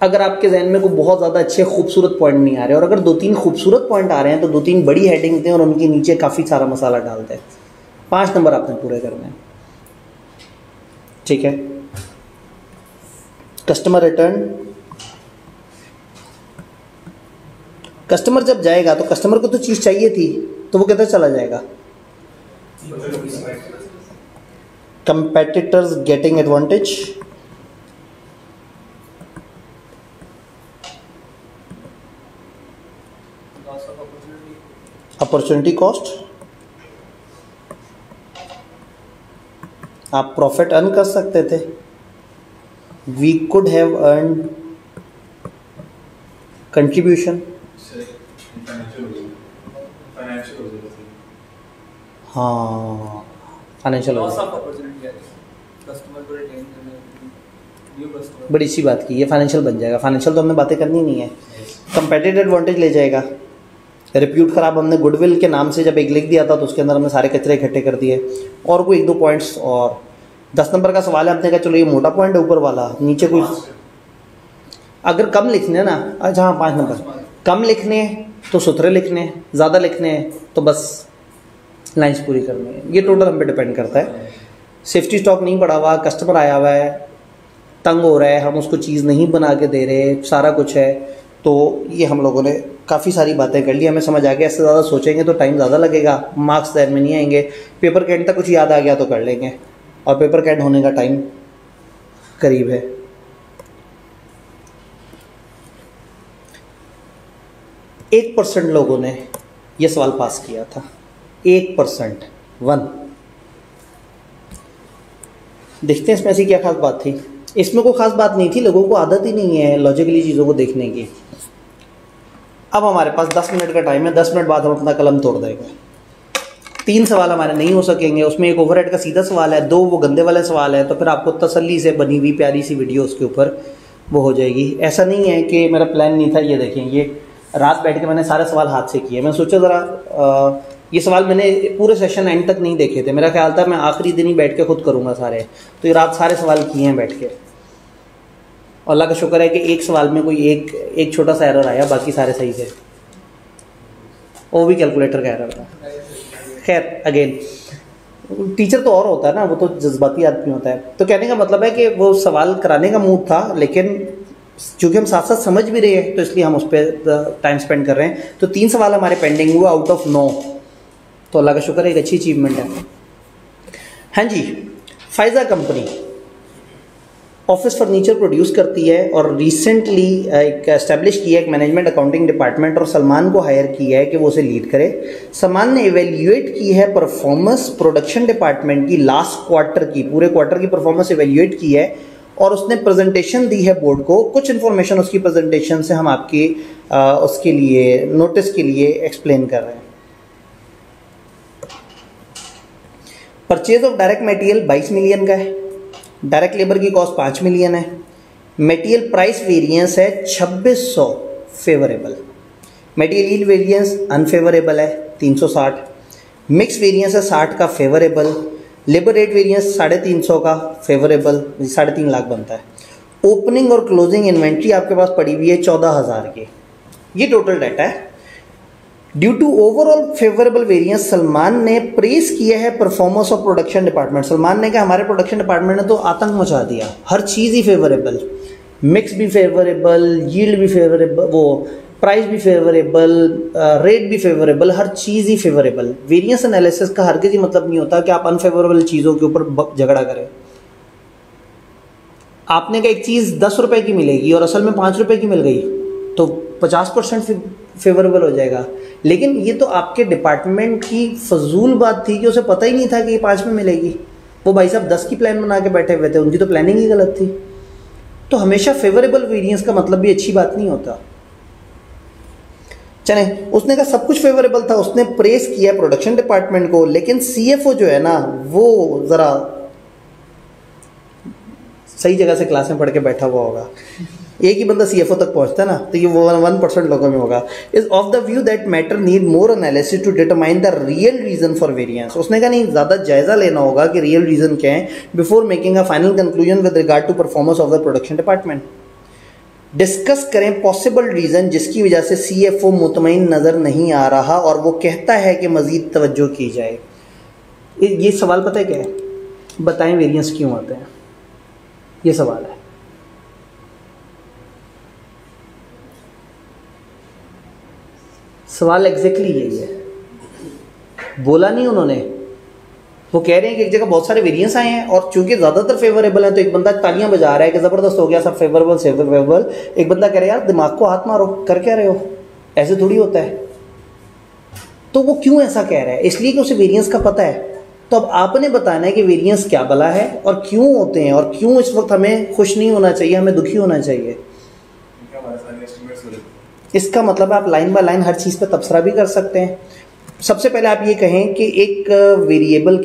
अगर आपके जहन में कोई बहुत ज़्यादा अच्छे खूबसूरत पॉइंट नहीं आ रहे, और अगर 2-3 खूबसूरत पॉइंट आ रहे हैं तो 2-3 बड़ी हेडिंग दें और उनके नीचे काफ़ी सारा मसाला डाल दें। 5 नंबर आपने पूरे करने हैं, ठीक है। कस्टमर रिटर्न, कस्टमर जब जाएगा तो कस्टमर को तो चीज़ चाहिए थी, तो वो किधर चला जाएगा? Competitors getting advantage, opportunity cost, आप प्रॉफिट अर्न कर सकते थे, we could have earn contribution, हाँ फाइनेंशियल, बड़ी अच्छी बात की, ये फाइनेंशियल बन जाएगा। फाइनेंशियल तो हमने बातें करनी नहीं है। कंपेटिटिव एडवांटेज ले जाएगा। रिप्यूट खराब, हमने गुडविल के नाम से जब एक लिख दिया था तो उसके अंदर हमने सारे कचरे इकट्ठे कर दिए। और कोई 1-2 पॉइंट्स, और 10 नंबर का सवाल है, हमने कहा चलो ये मोटा पॉइंट है ऊपर वाला, नीचे कोई अगर कम लिखने ना, अच्छा हाँ 5 नंबर कम लिखने तो सुथरे लिखने, ज़्यादा लिखने तो बस लाइंस पूरी करनी है। ये टोटल हम पे डिपेंड करता है। सेफ्टी स्टॉक नहीं पड़ा हुआ, कस्टमर आया हुआ है, तंग हो रहा है, हम उसको चीज़ नहीं बना के दे रहे, सारा कुछ है, तो ये हम लोगों ने काफ़ी सारी बातें कर ली, हमें समझ आ गया। इससे ज़्यादा सोचेंगे तो टाइम ज़्यादा लगेगा, मार्क्स ध्यान में नहीं आएंगे। पेपर के एंड तक कुछ याद आ गया तो कर लेंगे, और पेपर के एंड होने का टाइम करीब है। एक 1% लोगों ने यह सवाल पास किया था, 1%, 1। देखते हैं इसमें ऐसी क्या खास बात थी। इसमें कोई खास बात नहीं थी, लोगों को आदत ही नहीं है लॉजिकली चीज़ों को देखने की। अब हमारे पास 10 मिनट का टाइम है, 10 मिनट बाद हम अपना कलम तोड़ देंगे। 3 सवाल हमारे नहीं हो सकेंगे, उसमें एक ओवरहेड का सीधा सवाल है, 2 वो गंदे वाले सवाल है, तो फिर आपको तसल्ली से बनी हुई प्यारी सी वीडियो उसके ऊपर वो हो जाएगी। ऐसा नहीं है कि मेरा प्लान नहीं था। ये देखें, ये रात बैठ के मैंने सारे सवाल हाथ से किए। मैं सोचा ज़रा ये सवाल मैंने पूरे सेशन एंड तक नहीं देखे थे, मेरा ख्याल था मैं आखिरी दिन ही बैठ के खुद करूँगा सारे, तो ये रात सारे सवाल किए हैं बैठ के। और अल्लाह का शुक्र है कि एक सवाल में कोई एक छोटा सा एरर आया, बाकी सारे सही थे, वो भी कैलकुलेटर का एरर था। खैर अगेन टीचर तो और होता है ना, वो तो जज्बाती आदमी होता है। तो कहने का मतलब है कि वो सवाल कराने का मूड था, लेकिन चूँकि हम साथ साथ समझ भी रहे हैं तो इसलिए हम उस पर टाइम स्पेंड कर रहे हैं। तो 3 सवाल हमारे पेंडिंग हुए आउट ऑफ 9, तो अल्लाह का शुक्र है, एक अच्छी अचीवमेंट है। हाँ जी, Faiza company office furniture produce करती है और रिसेंटली एक एस्टेब्लिश किया है एक मैनेजमेंट अकाउंटिंग डिपार्टमेंट, और सलमान को हायर किया है कि वो उसे लीड करे। सलमान ने एवेल्यूएट की है परफॉर्मेंस प्रोडक्शन डिपार्टमेंट की, लास्ट क्वार्टर की, पूरे क्वार्टर की परफॉर्मेंस एवेल्यूएट की है, और उसने प्रेजेंटेशन दी है बोर्ड को। कुछ इन्फॉर्मेशन उसकी प्रेजेंटेशन से हम आपकी उसके लिए नोटिस के लिए एक्सप्लेन कर रहे हैं। Purchase of direct material 22 million का है, डायरेक्ट लेबर की कॉस्ट 5 मिलियन है, मटेरियल प्राइस वेरिएंस है 2600 favourable, material yield variance unfavourable है 360, मिक्स वेरिएंस है 60 का फेवरेबल, लेबर रेट वेरिएंस 350 का फेवरेबल, 3.5 लाख बनता है। ओपनिंग और क्लोजिंग इन्वेंट्री आपके पास पड़ी हुई है 14,000 की। ये टोटल डाटा है। Due to overall favourable variance, Salman ने प्रेस किया है performance of production department. Salman ने कहा हमारे प्रोडक्शन डिपार्टमेंट ने तो आतंक मचा दिया, हर चीज़ ही फेवरेबल, मिक्स भी फेवरेबल, यील्ड भी फेवरेबल, वो प्राइस भी फेवरेबल, रेट भी फेवरेबल, हर चीज़ ही फेवरेबल। वेरिएंस एनालिसिस का हर किसी मतलब नहीं होता कि आप अनफेवरेबल चीज़ों के ऊपर झगड़ा करें। आपने कहा एक चीज़ 10 रुपए की मिलेगी और असल में 5 रुपए की मिल गई तो 50% फेवरेबल हो जाएगा, लेकिन ये तो आपके डिपार्टमेंट की फजूल बात थी कि उसे पता ही नहीं था कि ये 5 में मिलेगी। वो भाई साहब 10 की प्लान बना के बैठे हुए थे, उनकी तो प्लानिंग ही गलत थी। तो हमेशा फेवरेबल वेरिएंस का मतलब भी अच्छी बात नहीं होता। चले, उसने कहा सब कुछ फेवरेबल था, उसने प्रेस किया प्रोडक्शन डिपार्टमेंट को, लेकिन सीएफओ जो है ना वो ज़रा सही जगह से क्लास में पढ़ के बैठा हुआ होगा। एक ही बंदा CFO तक पहुंचता है ना, तो ये 1% लोगों में होगा। Is of the view that matter need more analysis to determine the real reason for variance. उसने कहा नहीं, ज़्यादा जायजा लेना होगा कि रियल रीजन क्या है before making a final conclusion with regard to performance of the production department. Discuss करें पॉसिबल रीजन जिसकी वजह से CFO मुतमईन नज़र नहीं आ रहा और वो कहता है कि मज़ीद तवज्जो की जाए। ये सवाल पता है क्या है? बताएं वेरिएंस क्यों आते हैं, ये सवाल है। सवाल एग्जैक्टली यही है, बोला नहीं उन्होंने। वो कह रहे हैं कि एक जगह बहुत सारे वेरिएंस आए हैं और चूंकि ज़्यादातर फेवरेबल है तो एक बंदा तालियां बजा रहा है कि ज़बरदस्त हो गया सब फेवरेबल। एक बंदा कह रहा है यार दिमाग को हाथ मारो, कर क्या रहे हो, ऐसे थोड़ी होता है। तो वो क्यों ऐसा कह रहा है? इसलिए कि उसे वेरिएंस का पता है। तो अब आपने बताना है कि वेरिएंस क्या भला है और क्यों होते हैं और क्यों इस वक्त हमें खुश नहीं होना चाहिए, हमें दुखी होना चाहिए। इसका मतलब आप लाइन बाय लाइन हर चीज़ पे तबसरा भी कर सकते हैं। सबसे पहले आप ये कहें कि एक वेरिएबल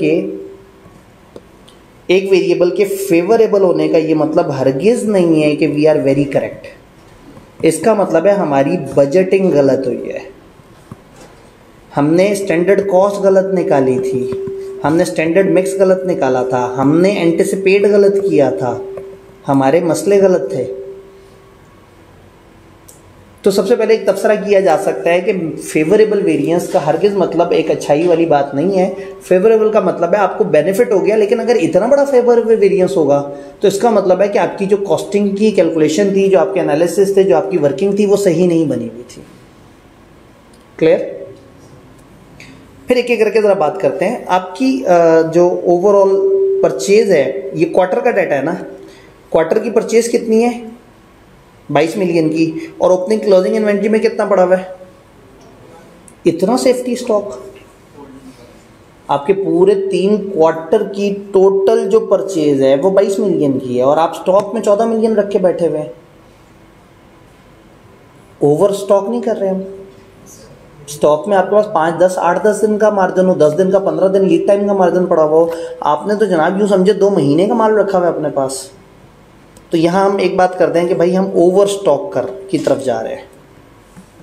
के फेवरेबल होने का ये मतलब हरगिज़ नहीं है कि वी आर वेरी करेक्ट। इसका मतलब है हमारी बजटिंग गलत हुई है, हमने स्टैंडर्ड कॉस्ट गलत निकाली थी, हमने स्टैंडर्ड मिक्स गलत निकाला था, हमने एंटिसिपेट गलत किया था, हमारे मसले गलत थे। तो सबसे पहले एक तबसरा किया जा सकता है कि फेवरेबल वेरिएंस का हरगिज़ मतलब एक अच्छाई वाली बात नहीं है। फेवरेबल का मतलब है आपको बेनिफिट हो गया, लेकिन अगर इतना बड़ा फेवरेबल वेरिएंस होगा तो इसका मतलब है कि आपकी जो कॉस्टिंग की कैलकुलेशन थी, जो आपके एनालिसिस थे, जो आपकी वर्किंग थी, वो सही नहीं बनी हुई थी। क्लियर? फिर एक एक करके ज़रा बात करते हैं। आपकी जो ओवरऑल परचेज है, ये क्वार्टर का डाटा है ना, क्वार्टर की परचेज कितनी है? 22 मिलियन की। और ओपनिंग क्लोजिंग इन्वेंट्री में कितना पड़ा हुआ है? इतना सेफ्टी स्टॉक। आपके पूरे 3 क्वार्टर की टोटल जो परचेज है वो 22 मिलियन की है और आप स्टॉक में 14 मिलियन रख के बैठे हुए हैं। ओवर स्टॉक नहीं कर रहे हम। स्टॉक में आपके पास 5, 10, 8, 10 दिन का मार्जिन हो, 10 दिन का, 15 दिन लीड टाइम का मार्जिन पड़ा हुआ हो। आपने तो जनाब यूँ समझे 2 महीने का माल रखा हुआ है अपने पास। तो यहाँ हम एक बात करते हैं कि भाई हम ओवर स्टॉक कर की तरफ जा रहे हैं।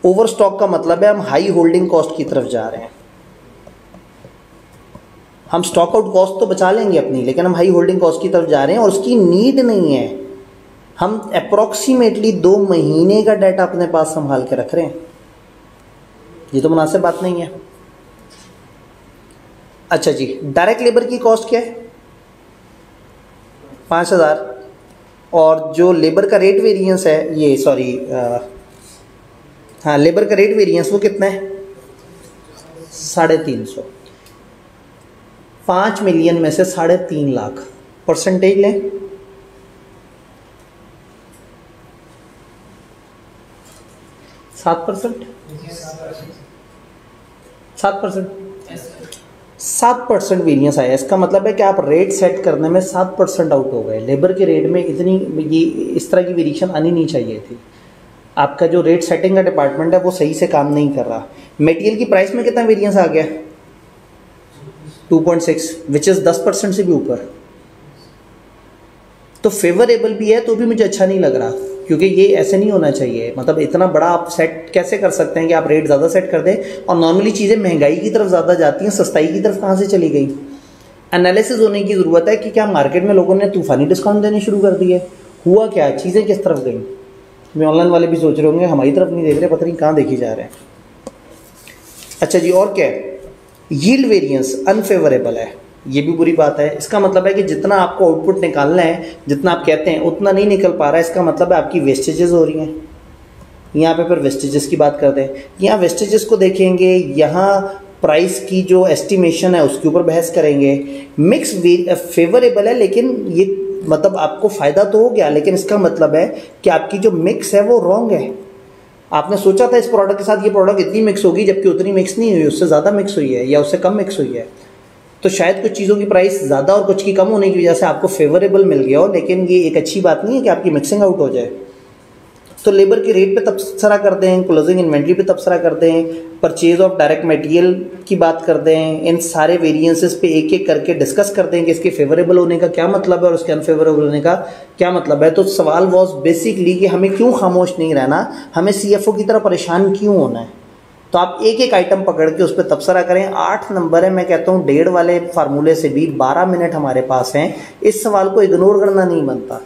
ओवर स्टॉक का मतलब है हम हाई होल्डिंग कॉस्ट की तरफ जा रहे हैं। हम स्टॉक आउट कॉस्ट तो बचा लेंगे अपनी, लेकिन हम हाई होल्डिंग कॉस्ट की तरफ जा रहे हैं और उसकी नीड नहीं है। हम अप्रोक्सीमेटली 2 महीने का डाटा अपने पास संभाल के रख रहे हैं। ये तो मुनासिब बात नहीं है। अच्छा जी, डायरेक्ट लेबर की कॉस्ट क्या है? 5000। और जो लेबर का रेट वेरिएंस है, ये सॉरी हाँ, लेबर का रेट वेरिएंस वो कितना है? 350। 5 मिलियन में से 3.5 लाख परसेंटेज लें। 7%। 7% वेरिएंस आया। इसका मतलब है कि आप रेट सेट करने में 7% आउट हो गए। लेबर के रेट में इतनी इस तरह की वेरिएशन आनी नहीं चाहिए थी। आपका जो रेट सेटिंग का डिपार्टमेंट है वो सही से काम नहीं कर रहा। मटेरियल की प्राइस में कितना वेरिएंस आ गया? 2.6, विच इज़ 10% से भी ऊपर। तो फेवरेबल भी है तो भी मुझे अच्छा नहीं लग रहा, क्योंकि ये ऐसे नहीं होना चाहिए। मतलब इतना बड़ा आप सेट कैसे कर सकते हैं कि आप रेट ज़्यादा सेट कर दें? और नॉर्मली चीज़ें महंगाई की तरफ ज़्यादा जाती हैं, सस्ताई की तरफ कहाँ से चली गई? एनालिसिस होने की ज़रूरत है कि क्या मार्केट में लोगों ने तूफ़ानी डिस्काउंट देने शुरू कर दिए? हुआ क्या? चीज़ें किस तरफ गई? मैं ऑनलाइन वाले भी सोच रहे होंगे हमारी तरफ नहीं देख रहे, पता नहीं कहाँ देखी जा रहे हैं। अच्छा जी, और क्या है? यील्ड वेरिएंस अनफेवरेबल है। ये भी बुरी बात है। इसका मतलब है कि जितना आपको आउटपुट निकालना है, जितना आप कहते हैं उतना नहीं निकल पा रहा है। इसका मतलब है आपकी वेस्टेजेस हो रही हैं। यहाँ पे फिर वेस्टेजेस की बात करते हैं। यहाँ वेस्टेजेस को देखेंगे, यहाँ प्राइस की जो एस्टिमेशन है उसके ऊपर बहस करेंगे। मिक्स फेवरेबल है, लेकिन ये मतलब आपको फ़ायदा तो हो गया, लेकिन इसका मतलब है कि आपकी जो मिक्स है वो रॉन्ग है। आपने सोचा था इस प्रोडक्ट के साथ ये प्रोडक्ट इतनी मिक्स होगी, जबकि उतनी मिक्स नहीं हुई, उससे ज़्यादा मिक्स हुई है या उससे कम मिक्स हुई है। तो शायद कुछ चीज़ों की प्राइस ज़्यादा और कुछ की कम होने की वजह से आपको फेवरेबल मिल गया हो, लेकिन ये एक अच्छी बात नहीं है कि आपकी मिक्सिंग आउट हो जाए। तो लेबर के रेट पे तबसरा करते हैं, क्लोजिंग इन्वेंट्री पे तबसरा करते हैं, परचेज ऑफ डायरेक्ट मटेरियल की बात करते हैं। इन सारे वेरिएंसेस पे एक एक करके डिस्कस करते हैं कि इसके फेवरेबल होने का क्या मतलब है और उसके अनफेवरेबल होने का क्या मतलब है। तो सवाल वॉज बेसिकली कि हमें क्यों खामोश नहीं रहना, हमें CFO की तरह परेशान क्यों होना है। तो आप एक एक आइटम पकड़ के उस पर तबसरा करें। 8 नंबर है, मैं कहता हूँ 1.5 वाले फार्मूले से भी 12 मिनट हमारे पास हैं। इस सवाल को इग्नोर करना नहीं बनता।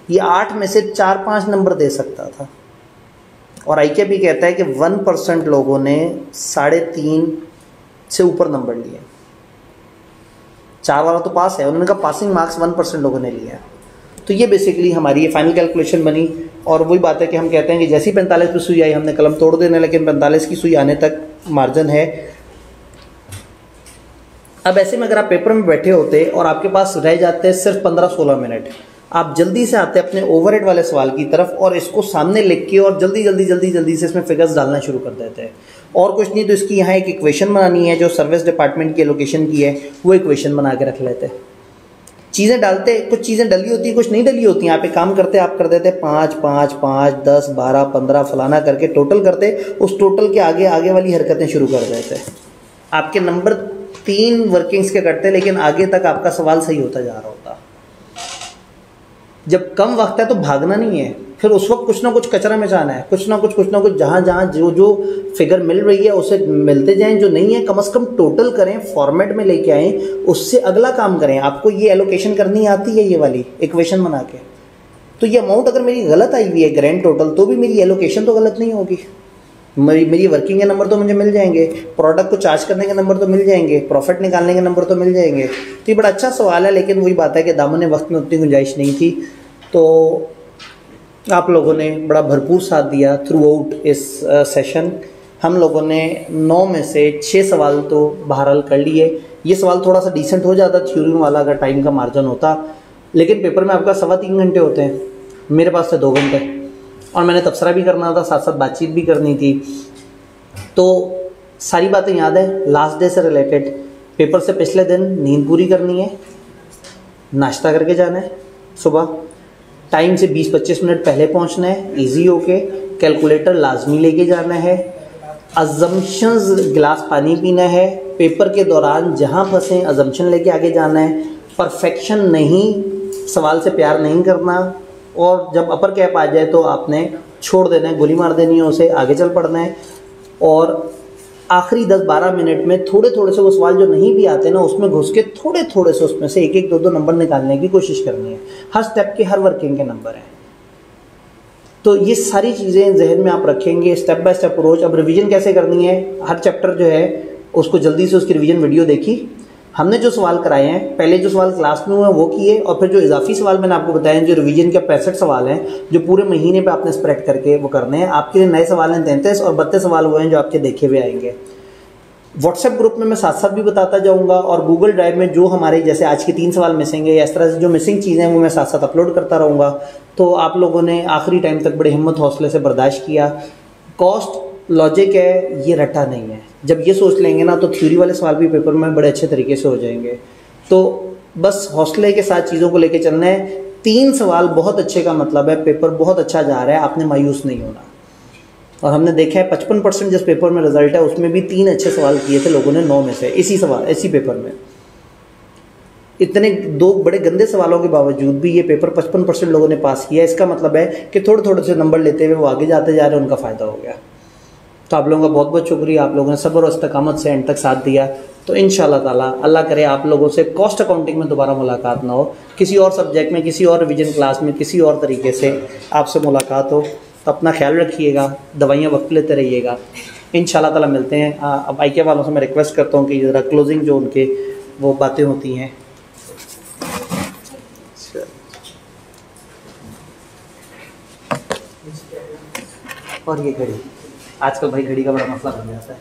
ये 8 में से 4-5 नंबर दे सकता था। और IQ भी कहता है कि 1% लोगों ने 3.5 से ऊपर नंबर लिए। 4 वाला तो पास है, उन्होंने कहा पासिंग मार्क्स 1% लोगों ने लिया। तो ये बेसिकली हमारी ये फाइनल कैलकुलेशन बनी। और वही बात है कि हम कहते हैं कि जैसी 45 पे सुई आई हमने कलम तोड़ देना, लेकिन 45 की सुई आने तक मार्जिन है। अब ऐसे में अगर आप पेपर में बैठे होते और आपके पास रह जाते हैं सिर्फ 15-16 मिनट, आप जल्दी से आते अपने ओवरहेड वाले सवाल की तरफ और इसको सामने लिख के और जल्दी से इसमें फिगर्स डालना शुरू कर देते हैं। और कुछ नहीं तो इसकी यहाँ एक इक्वेशन बनानी है जो सर्विस डिपार्टमेंट की एलोकेशन की है, वो इक्वेशन बना के रख लेते हैं। चीज़ें डालते, कुछ चीज़ें डली होती हैं, कुछ नहीं डली होती हैं। आप एक काम करते, आप कर देते 5, 5, 5, 10, 12, 15 फलाना करके टोटल करते, उस टोटल के आगे आगे वाली हरकतें शुरू कर देते। आपके नंबर 3 वर्किंग्स के कटते, लेकिन आगे तक आपका सवाल सही होता जा रहा होता। जब कम वक्त है तो भागना नहीं है, फिर उस वक्त कुछ ना कुछ कचरा में जाना है, कुछ ना कुछ जहाँ जो फिगर मिल रही है उसे मिलते जाएं, जो नहीं है कम से कम टोटल करें, फॉर्मेट में लेके आएँ, उससे अगला काम करें। आपको ये एलोकेशन करनी आती है, ये वाली इक्वेशन बना के, तो ये अमाउंट अगर मेरी गलत आई हुई है ग्रैंड टोटल, तो भी मेरी एलोकेशन तो गलत नहीं होगी। मेरी वर्किंग के नंबर तो मुझे मिल जाएंगे, प्रोडक्ट को चार्ज करने के नंबर तो मिल जाएंगे, प्रॉफिट निकालने के नंबर तो मिल जाएंगे। तो ये बड़ा अच्छा सवाल है, लेकिन वही बात है कि दामन वक्त में उतनी गुंजाइश नहीं थी। तो आप लोगों ने बड़ा भरपूर साथ दिया थ्रू आउट इस सेशन। हम लोगों ने 9 में से 6 सवाल तो बहरहाल कर लिए। ये सवाल थोड़ा सा डिसेंट हो जाता थ्योरी वाला अगर टाइम का मार्जिन होता, लेकिन पेपर में आपका 3.25 घंटे होते हैं, मेरे पास से 2 घंटे, और मैंने तबसरा भी करना था, साथ साथ बातचीत भी करनी थी। तो सारी बातें याद है। लास्ट डे से रिलेटेड, पेपर से पिछले दिन नींद पूरी करनी है, नाश्ता करके जाना है, सुबह टाइम से 20-25 मिनट पहले पहुंचना है, इजी होके, कैलकुलेटर लाजमी लेके जाना है, अजम्पशंस गिलास पानी पीना है, पेपर के दौरान जहां फंसे अजम्पशन लेके आगे जाना है, परफेक्शन नहीं, सवाल से प्यार नहीं करना, और जब अपर कैप आ जाए तो आपने छोड़ देना है, गोली मार देनी है उसे, आगे चल पड़ना है। और आखिरी 10-12 मिनट में थोड़े से वो सवाल जो नहीं भी आते ना, उसमें घुस के थोड़े से उसमें से 1-1, 2-2 नंबर निकालने की कोशिश करनी है। हर स्टेप के, हर वर्किंग के नंबर हैं। तो ये सारी चीज़ें जहन में आप रखेंगे, स्टेप बाय स्टेप अप्रोच। अब रिवीजन कैसे करनी है, हर चैप्टर जो है उसको जल्दी से उसकी रिवीजन वीडियो देखी, हमने जो सवाल कराए हैं, पहले जो सवाल क्लास में हुए वो किए, और फिर जो इजाफी सवाल मैंने आपको बताया, जो रिवीजन के 65 सवाल हैं जो पूरे महीने पे आपने स्प्रेड करके वो करने हैं। आपके लिए नए सवाल हैं 33 और 32 सवाल हुए हैं जो आपके देखे हुए आएंगे। व्हाट्सएप ग्रुप में मैं साथ साथ भी बताता जाऊंगा, और गूगल ड्राइव में जो हमारे जैसे आज के 3 सवाल मिसिंग है या इस तरह से जो मिसिंग चीज़ें हैं वो मैं साथ साथ अपलोड करता रहूँगा। तो आप लोगों ने आखिरी टाइम तक बड़े हिम्मत हौसले से बर्दाश्त किया। कॉस्ट लॉजिक है, ये रटा नहीं है। जब ये सोच लेंगे ना तो थ्योरी वाले सवाल भी पेपर में बड़े अच्छे तरीके से हो जाएंगे। तो बस हौसले के साथ चीज़ों को लेके चलना है। 3 सवाल बहुत अच्छे का मतलब है पेपर बहुत अच्छा जा रहा है, आपने मायूस नहीं होना। और हमने देखा है 55% जिस पेपर में रिजल्ट है उसमें भी 3 अच्छे सवाल किए थे लोगों ने 9 में से, इसी पेपर में। इतने 2 बड़े गंदे सवालों के बावजूद भी ये पेपर 55% लोगों ने पास किया। इसका मतलब है कि थोड़े से नंबर लेते हुए वो आगे जाते जा रहे हैं, उनका फ़ायदा हो गया। तो आप लोगों का बहुत बहुत शुक्रिया, आप लोगों ने सब्र और इस्तकामत से एंड तक साथ दिया। तो इंशाअल्लाह ताला अल्लाह करे आप लोगों से कॉस्ट अकाउंटिंग में दोबारा मुलाकात ना हो, किसी और सब्जेक्ट में, किसी और रिवीजन क्लास में, किसी और तरीके से आपसे मुलाकात हो। तो अपना ख्याल रखिएगा, दवाइयाँ वक्त लेते रहिएगा। इंशाअल्लाह ताला मिलते हैं। अब IQ वालों से मैं रिक्वेस्ट करता हूँ कि ज़रा क्लोजिंग जो उनके वो बातें होती हैं। और ये घड़ी, आजकल भाई घड़ी का बड़ा मसला बन जाता है।